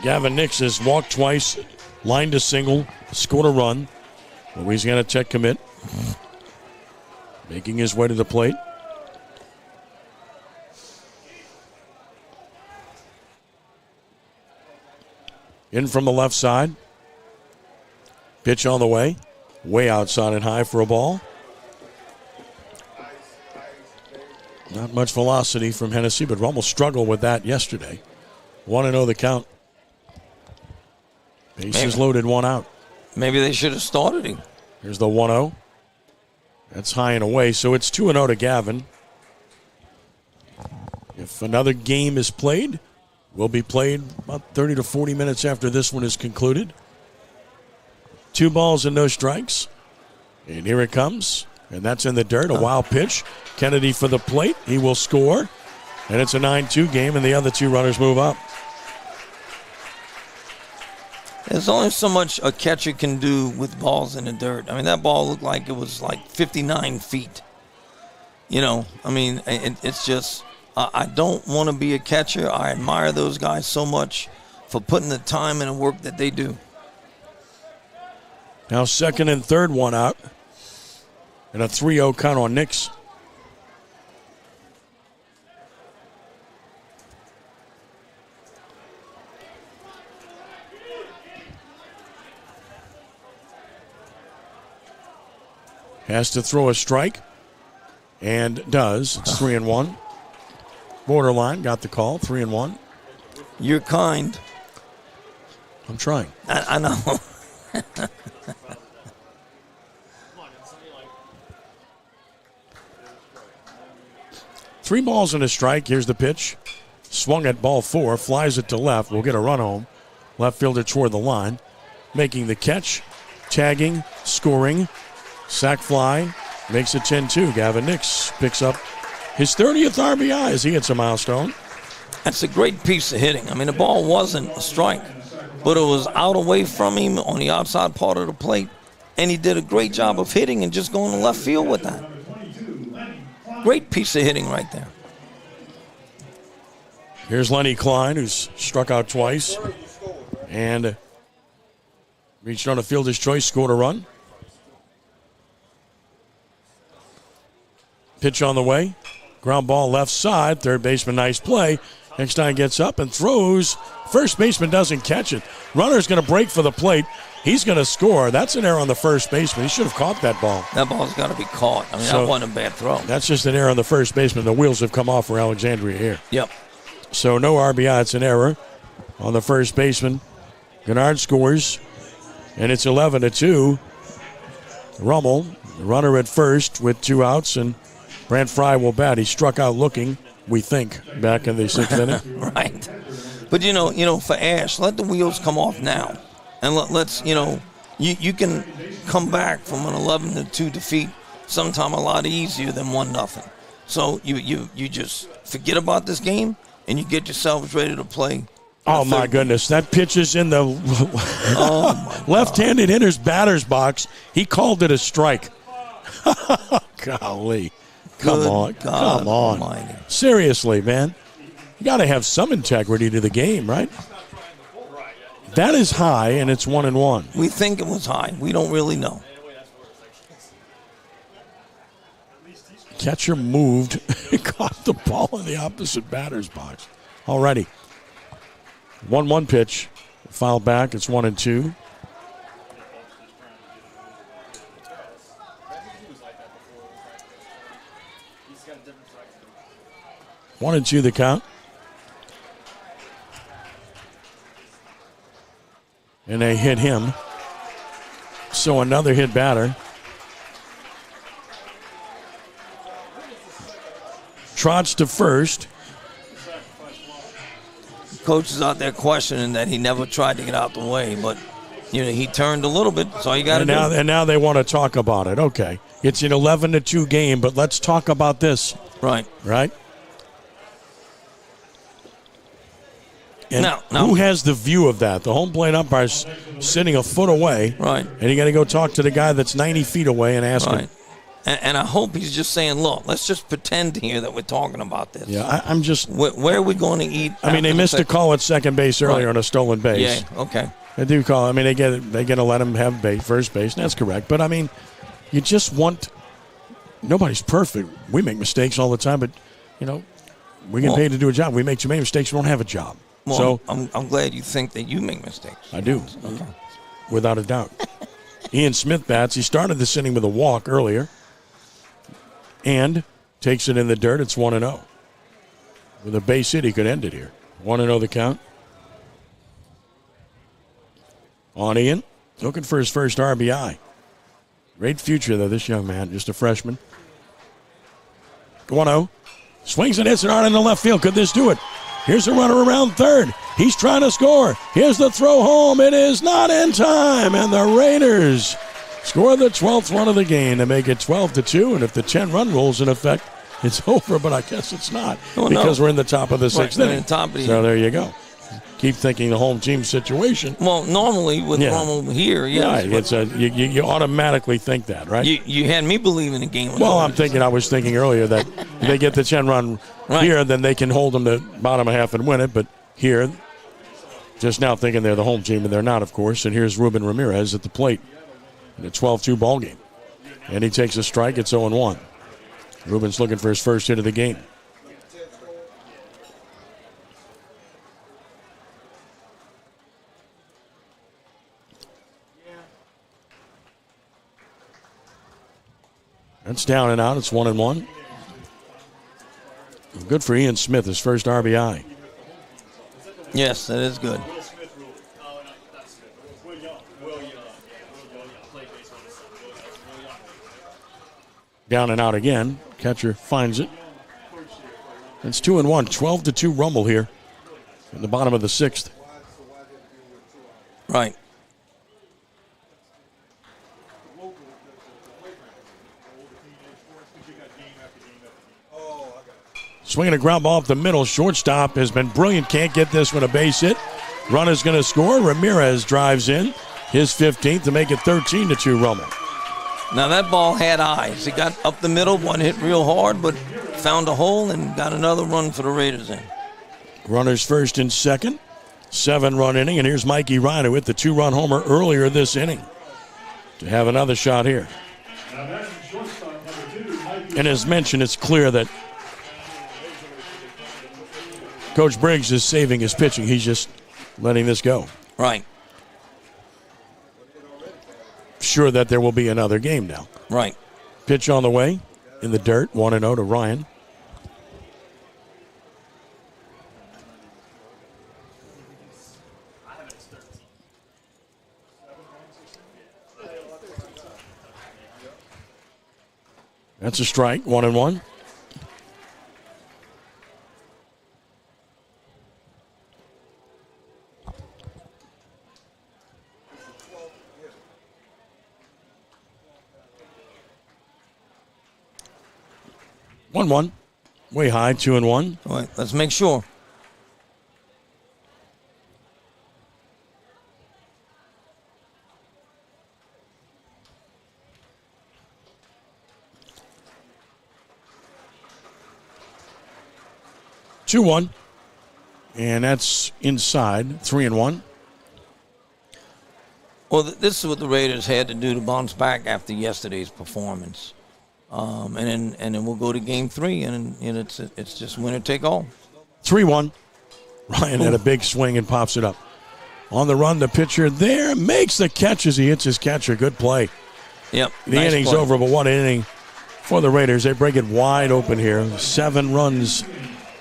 Gavin Nix has walked twice, lined a single, scored a run. Louisiana Tech commit. Making his way to the plate. In from the left side. Pitch on the way. Way outside and high for a ball. Not much velocity from Hennessy, but Rummel struggled with that yesterday. 1-0 the count. Bases loaded, one out. Maybe they should have started him. Here's the 1-0. That's high and away, so it's 2-0 to Gavin. If another game is played, will be played about 30 to 40 minutes after this one is concluded. 2 balls and no strikes. And here it comes. And that's in the dirt. A wild pitch. Kennedy for the plate. He will score. And it's a 9-2 game, and the other 2 runners move up. There's only so much a catcher can do with balls in the dirt. I mean, that ball looked like it was like 59 feet. You know, I mean, it's just, I don't want to be a catcher. I admire those guys so much for putting the time and the work that they do. Now second and third, one out. And a 3-0 count on Nix. Has to throw a strike. And does. It's 3-1. Borderline got the call. 3-1. You're kind. I'm trying. I know. Three balls and a strike. Here's the pitch. Swung at ball 4. Flies it to left. We'll get a run home. Left fielder toward the line. Making the catch. Tagging. Scoring. Sac fly. Makes it 10-2. Gavin Nix picks up his 30th RBI as he hits a milestone. That's a great piece of hitting. I mean, the ball wasn't a strike, but it was out away from him on the outside part of the plate, and he did a great job of hitting and just going to left field with that. Great piece of hitting right there. Here's Lenny Klein, who's struck out twice and reached on a fielder's choice, scored a run. Pitch on the way. Ground ball left side. Third baseman, nice play. Eckstein gets up and throws. First baseman doesn't catch it. Runner's going to break for the plate. He's going to score. That's an error on the first baseman. He should have caught that ball. That ball's got to be caught. I mean, that wasn't a bad throw. That's just an error on the first baseman. The wheels have come off for Alexandria here. Yep. So no RBI. It's an error on the first baseman. Gennard scores, and it's 11-2. Rummel, the runner at first with 2 outs, and Brant Fry will bat. He struck out looking, we think, back in the 6th inning. Right. But, you know, for Ash, let the wheels come off now. And let's, you can come back from an 11-2 defeat sometime a lot easier than 1-0. So you just forget about this game and you get yourselves ready to play. Oh, my goodness. That pitch is in the left-handed hitter's batter's box. He called it a strike. Golly. Come on. Almighty. Seriously, man. You got to have some integrity to the game, right? That is high, and it's 1-1. We think it was high. We don't really know. Catcher moved, caught the ball in the opposite batter's box. Alrighty. 1-1 pitch. Foul back. It's 1-2. One and two the count. And they hit him. So another hit batter. Trots to first. Coach is out there questioning that he never tried to get out the way, but he turned a little bit. That's all you got to do. And now they want to talk about it. Okay, it's an 11-2 game, but let's talk about this. Right. And now, who has the view of that? The home plate umpire's sitting a foot away. Right. And you got to go talk to the guy that's 90 feet away and ask him. And I hope he's just saying, look, let's just pretend here that we're talking about this. Yeah, I'm just... Where are we going to eat? I mean, they missed a call at second base earlier on a stolen base. Yeah, okay. They do call. I mean, they got to let him have first base, and that's correct. But, I mean, you just want... Nobody's perfect. We make mistakes all the time, but, we get paid to do a job. We make too many mistakes. We don't have a job. Well, So I'm glad you think that you make mistakes. I do, Okay. without a doubt. Ian Smith bats. He started this inning with a walk earlier and takes it in the dirt. It's 1-0. With a base hit, he could end it here. 1-0 the count. On Ian, looking for his first RBI. Great future, though, this young man, just a freshman. 1-0. Swings and hits it out into left field. Could this do it? Here's a runner around third. He's trying to score. Here's the throw home. It is not in time. And the Raiders score the 12th run of the game to make it 12-2. And if the 10-run rule's in effect, it's over. But I guess it's not because we're in the top of the sixth inning. So there you go. Keep thinking the home team situation. Well, normally with Rummel here, yes. Yeah, you automatically think that, right? You had me believe in the game. Well, I was thinking earlier that if they get the 10-run here, then they can hold them to bottom of half and win it. But here, just now thinking they're the home team, and they're not, of course. And here's Ruben Ramirez at the plate in a 12-2 ball game. And he takes a strike. It's 0-1. Ruben's looking for his first hit of the game. That's down and out. It's 1-1. Good for Ian Smith, his first RBI. Yes, that is good. Down and out again. Catcher finds it. It's 2-1. 12-2 Rummel here in the bottom of the sixth. Right. Swinging a ground ball up the middle. Shortstop has been brilliant. Can't get this one a base hit. Runner's going to score. Ramirez drives in his 15th to make it 13-2 Rummel. Now that ball had eyes. It got up the middle, one hit real hard, but found a hole and got another run for the Raiders in. Runners first and second. 7-run inning. And here's Mikey Ryan with the 2-run homer earlier this inning to have another shot here. And as mentioned, it's clear that Coach Briggs is saving his pitching. He's just letting this go. Right. Sure that there will be another game now. Right. Pitch on the way in the dirt. 1-0 to Ryan. That's a strike. 1-1. One. Way high, 2-1. All right, let's make sure. Two one, and that's inside. 3-1. Well, this is what the Raiders had to do to bounce back after yesterday's performance. And then we'll go to game 3, and it's just winner take all. 3-1. Ryan had a big swing and pops it up. On the run, the pitcher there makes the catch as he hits his catcher. Good play. Yep. The inning's over, but one inning for the Raiders. They break it wide open here. 7 runs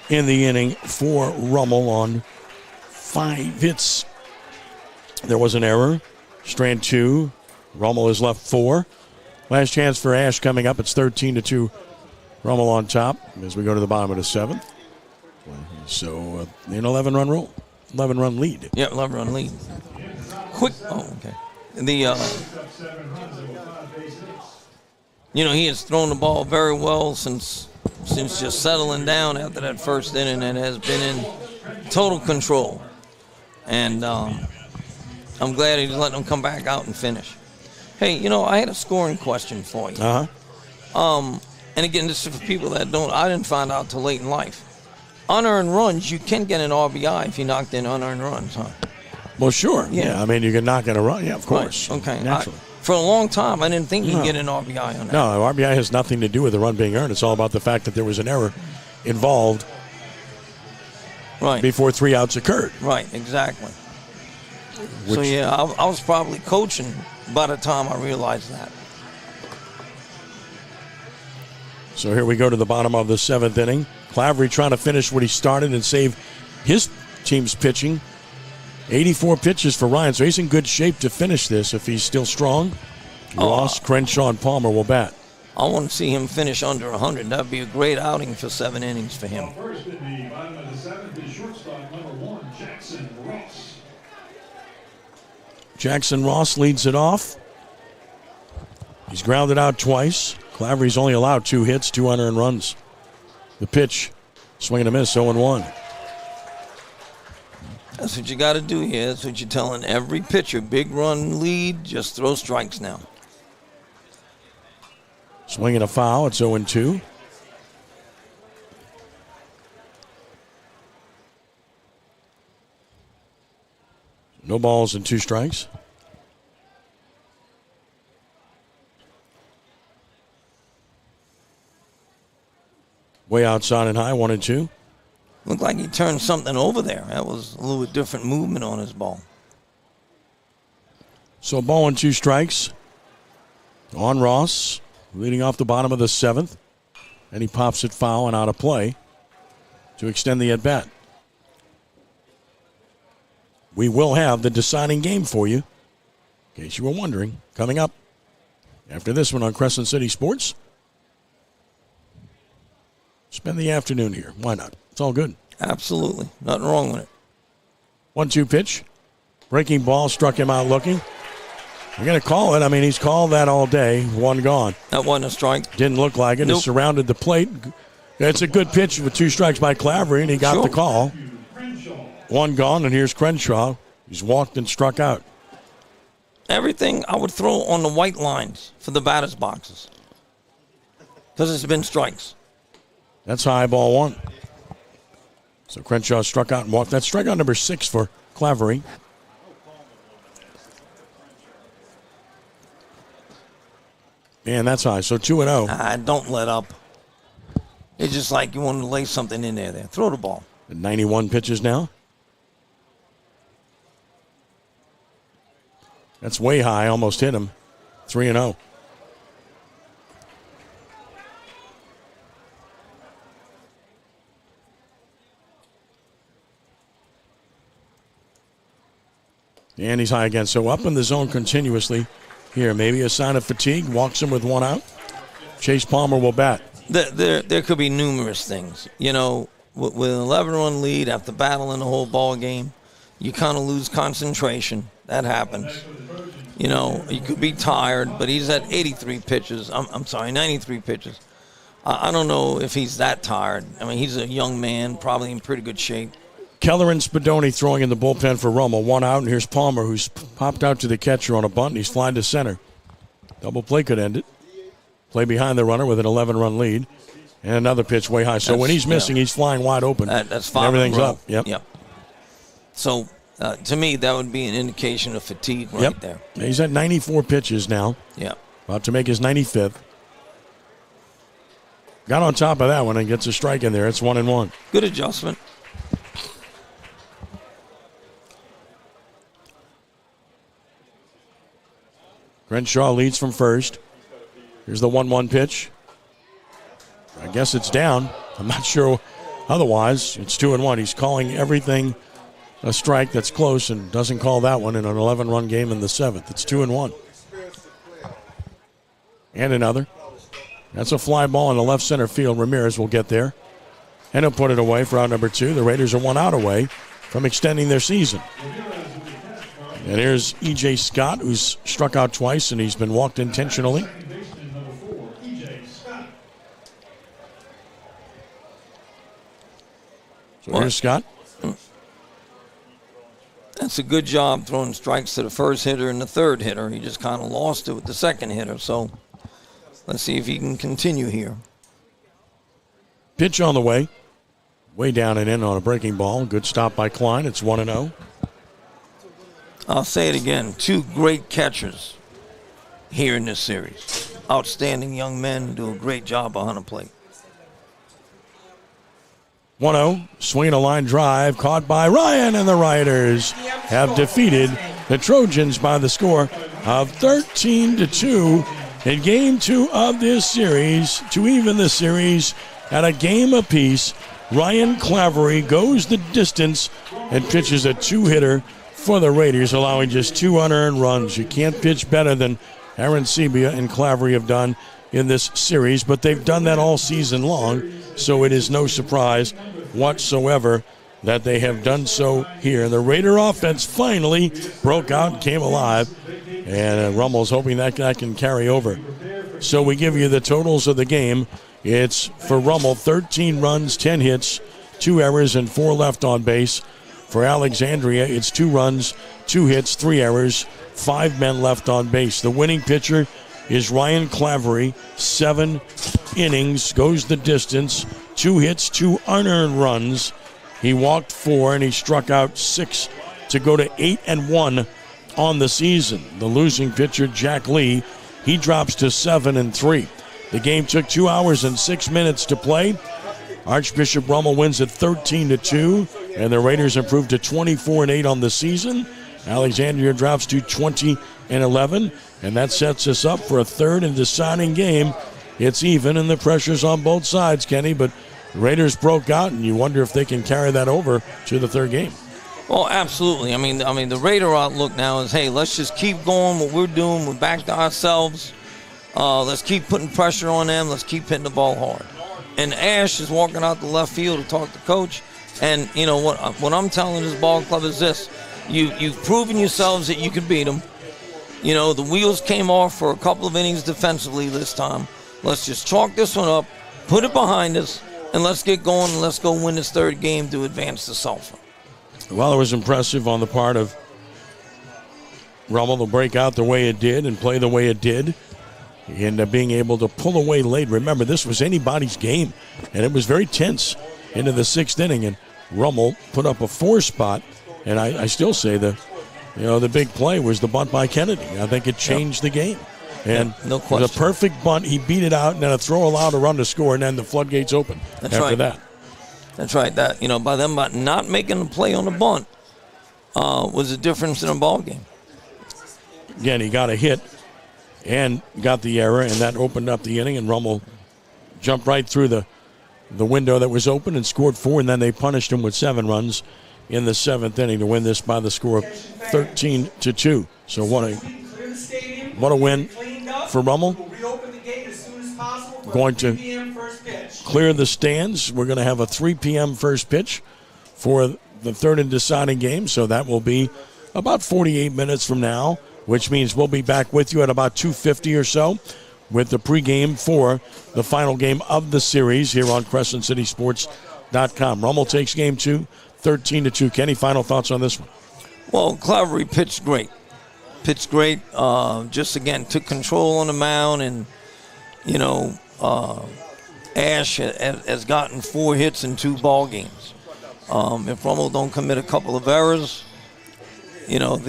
in the inning for Rummel on 5 hits. There was an error. Strand 2. Rummel is left 4. Last chance for Ash coming up. It's 13-2. Rummel on top as we go to the bottom of the 7th. So an 11-run rule. 11-run lead. Yeah, 11-run lead. Quick. Oh, okay. He has thrown the ball very well since just settling down after that first inning and has been in total control. And I'm glad he's letting them come back out and finish. Hey, I had a scoring question for you. Uh-huh. And again, this is for people that I didn't find out till late in life. Unearned runs, you can get an RBI if you knocked in unearned runs, huh? Well, sure. Yeah. I mean, you can knock in a run. Yeah, of course. Right. Okay. Naturally. For a long time, I didn't think you could get an RBI on that. No, RBI has nothing to do with the run being earned. It's all about the fact that there was an error involved Right. before 3 outs occurred. Right, exactly. So, Which- yeah, I was probably coaching by the time I realized that. So here we go to the bottom of the 7th inning. Clavery trying to finish what he started and save his team's pitching. 84 pitches for Ryan, so he's in good shape to finish this if he's still strong. Ross, Crenshaw, and Palmer will bat. I want to see him finish under 100. That would be a great outing for 7 innings for him. First in the bottom of the 7th is shortstop number 1, Jackson Ross. Jackson Ross leads it off. He's grounded out twice. Clavery's only allowed 2 hits, 2 unearned runs. The pitch, swing and a miss, 0-1. That's what you got to do here. That's what you're telling every pitcher. Big run lead, just throw strikes now. Swing and a foul, it's 0-2. No balls and 2 strikes. Way outside and high, 1-2. Looked like he turned something over there. That was a little bit different movement on his ball. So ball and 2 strikes on Ross, leading off the bottom of the 7th. And he pops it foul and out of play to extend the at-bat. We will have the deciding game for you, in case you were wondering, coming up after this one on Crescent City Sports. Spend the afternoon here. Why not? It's all good. Absolutely. Nothing wrong with it. 1-2 pitch. Breaking ball, struck him out looking. You're going to call it. I mean, he's called that all day. 1 gone. That wasn't a strike. Didn't look like it. Nope. It surrounded the plate. It's a good pitch with 2 strikes by Clavery, and he got the call. 1 gone, and here's Crenshaw. He's walked and struck out. Everything I would throw on the white lines for the batter's boxes. Because it's been strikes. That's high, ball 1. So Crenshaw struck out and walked. That's strikeout number 6 for Clavery. And that's high. So 2-0. Don't let up. It's just like you want to lay something in there. Throw the ball. 91 pitches now. That's way high. Almost hit him. 3-0. And he's high again. So up in the zone continuously here. Maybe a sign of fatigue. Walks him with 1 out. Chase Palmer will bat. There could be numerous things. You know, with an 11-run lead after battling the whole ball game, you kind of lose concentration. That happens. You know, you could be tired, but he's at 83 pitches. I'm sorry, 93 pitches. I don't know if he's that tired. I mean, he's a young man, probably in pretty good shape. Keller and Spadoni throwing in the bullpen for Rummel. 1 out, and here's Palmer, who's popped out to the catcher on a bunt, and he's flying to center. Double play could end it. Play behind the runner with an 11-run lead. And another pitch way high. So when he's missing, he's flying wide open. That's 5 everything's up. Yep. So, to me, that would be an indication of fatigue right there. He's at 94 pitches now. Yeah. About to make his 95th. Got on top of that one and gets a strike in there. It's 1-1. Good adjustment. Crenshaw leads from first. Here's the 1-1 pitch. I guess it's down. I'm not sure otherwise. It's 2-1. He's calling everything a strike that's close and doesn't call that one in an 11-run game in the 7th. It's 2-1. And another. That's a fly ball in the left center field. Ramirez will get there. And he'll put it away for out number 2. The Raiders are 1 out away from extending their season. And here's E.J. Scott, who's struck out twice, and he's been walked intentionally. So here's Scott. That's a good job throwing strikes to the first hitter and the third hitter. He just kind of lost it with the second hitter. So let's see if he can continue here. Pitch on the way. Way down and in on a breaking ball. Good stop by Klein. It's 1-0. I'll say it again. 2 great catchers here in this series. Outstanding young men do a great job behind the plate. 1-0, swinging a line drive, caught by Ryan, and the Riders have defeated the Trojans by the score of 13-2 in Game 2 of this series to even the series at a game apiece. Ryan Clavery goes the distance and pitches a 2-hitter for the Raiders, allowing just 2 unearned runs. You can't pitch better than Aaron Sebia and Clavery have done in this series, but they've done that all season long, so it is no surprise whatsoever that they have done so here. The Raider offense finally broke out and came alive, and Rummel's hoping that can carry over. So we give you the totals of the game. It's for Rummel, 13 runs, 10 hits, 2 errors, and 4 left on base. For Alexandria, it's 2 runs, 2 hits, 3 errors, 5 men left on base. The winning pitcher is Ryan Clavery, 7 innings, goes the distance, 2 hits, 2 unearned runs. He walked 4 and he struck out 6 to go to 8-1 on the season. The losing pitcher, Jack Lee, he drops to 7-3. The game took 2 hours and 6 minutes to play. Archbishop Rummel wins at 13-2, and the Raiders improved to 24-8 on the season. Alexandria drops to 20-11, and that sets us up for a third and deciding game. It's even, and the pressure's on both sides, Kenny, but the Raiders broke out, and you wonder if they can carry that over to the third game. Oh, absolutely. I mean, the Raider outlook now is, hey, let's just keep going what we're doing. We're back to ourselves. Let's keep putting pressure on them. Let's keep hitting the ball hard. And Ash is walking out the left field to talk to coach. And, you know, what I'm telling this ball club is this. You've proven yourselves that you can beat them. You know, the wheels came off for a couple of innings defensively this time. Let's just chalk this one up, put it behind us, and let's get going and let's go win this third game to advance to Sulphur. Well, it was impressive on the part of Rummel to break out the way it did and play the way it did, and being able to pull away late. Remember, this was anybody's game, and it was very tense into the 6th inning, and Rummel put up a 4 spot, and I still say the big play was the bunt by Kennedy. I think it changed the game. And no question. The perfect bunt, he beat it out, and then a throw allowed a run to score, and then the floodgates open after that. That's right. That, you know, by them not making the play on the bunt was the difference in a ball game. Again, he got a hit and got the error, and that opened up the inning, and Rummel jumped right through the window that was open and scored 4, and then they punished him with 7 runs in the 7th inning to win this by the score of 13-2. So what a win for Rummel. Going to clear the stands. We're going to have a 3 p.m. first pitch for the third and deciding game, so that will be about 48 minutes from now, which means we'll be back with you at about 2:50 or so with the pregame for the final game of the series here on CrescentCitySports.com. Rummel takes game 2, 13-2. Kenny, final thoughts on this one? Well, Clavery pitched great. Just, again, took control on the mound, and, you know, Ash has gotten 4 hits in 2 ball games. If Rummel don't commit a couple of errors, you know,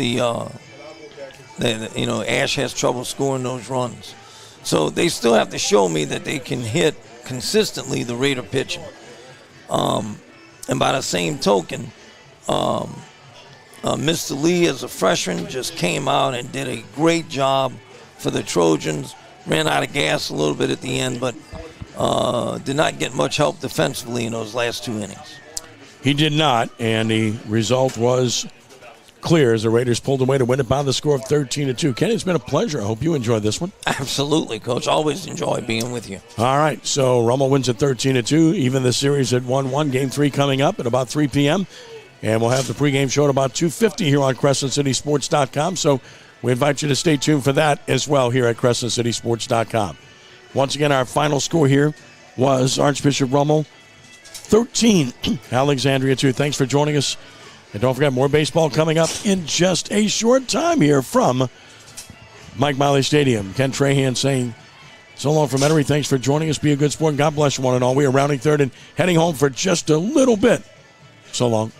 Ash has trouble scoring those runs. So they still have to show me that they can hit consistently the Raider pitching. And by the same token, Mr. Lee, as a freshman, just came out and did a great job for the Trojans. Ran out of gas a little bit at the end, but did not get much help defensively in those last 2 innings. He did not, and the result was clear as the Raiders pulled away to win it by the score of 13-2. Kenny, it's been a pleasure. I hope you enjoyed this one. Absolutely, Coach. Always enjoy being with you. All right, so Rummel wins at 13-2. Even the series at 1-1. Game 3 coming up at about 3 p.m. And we'll have the pregame show at about 2:50 here on CrescentCitySports.com. So we invite you to stay tuned for that as well here at CrescentCitySports.com. Once again, our final score here was Archbishop Rummel 13, Alexandria 2. Thanks for joining us. And don't forget, more baseball coming up in just a short time here from Mike Miley Stadium. Ken Trahan saying so long from Metairie. Thanks for joining us. Be a good sport, and God bless you one and all. We are rounding third and heading home for just a little bit. So long.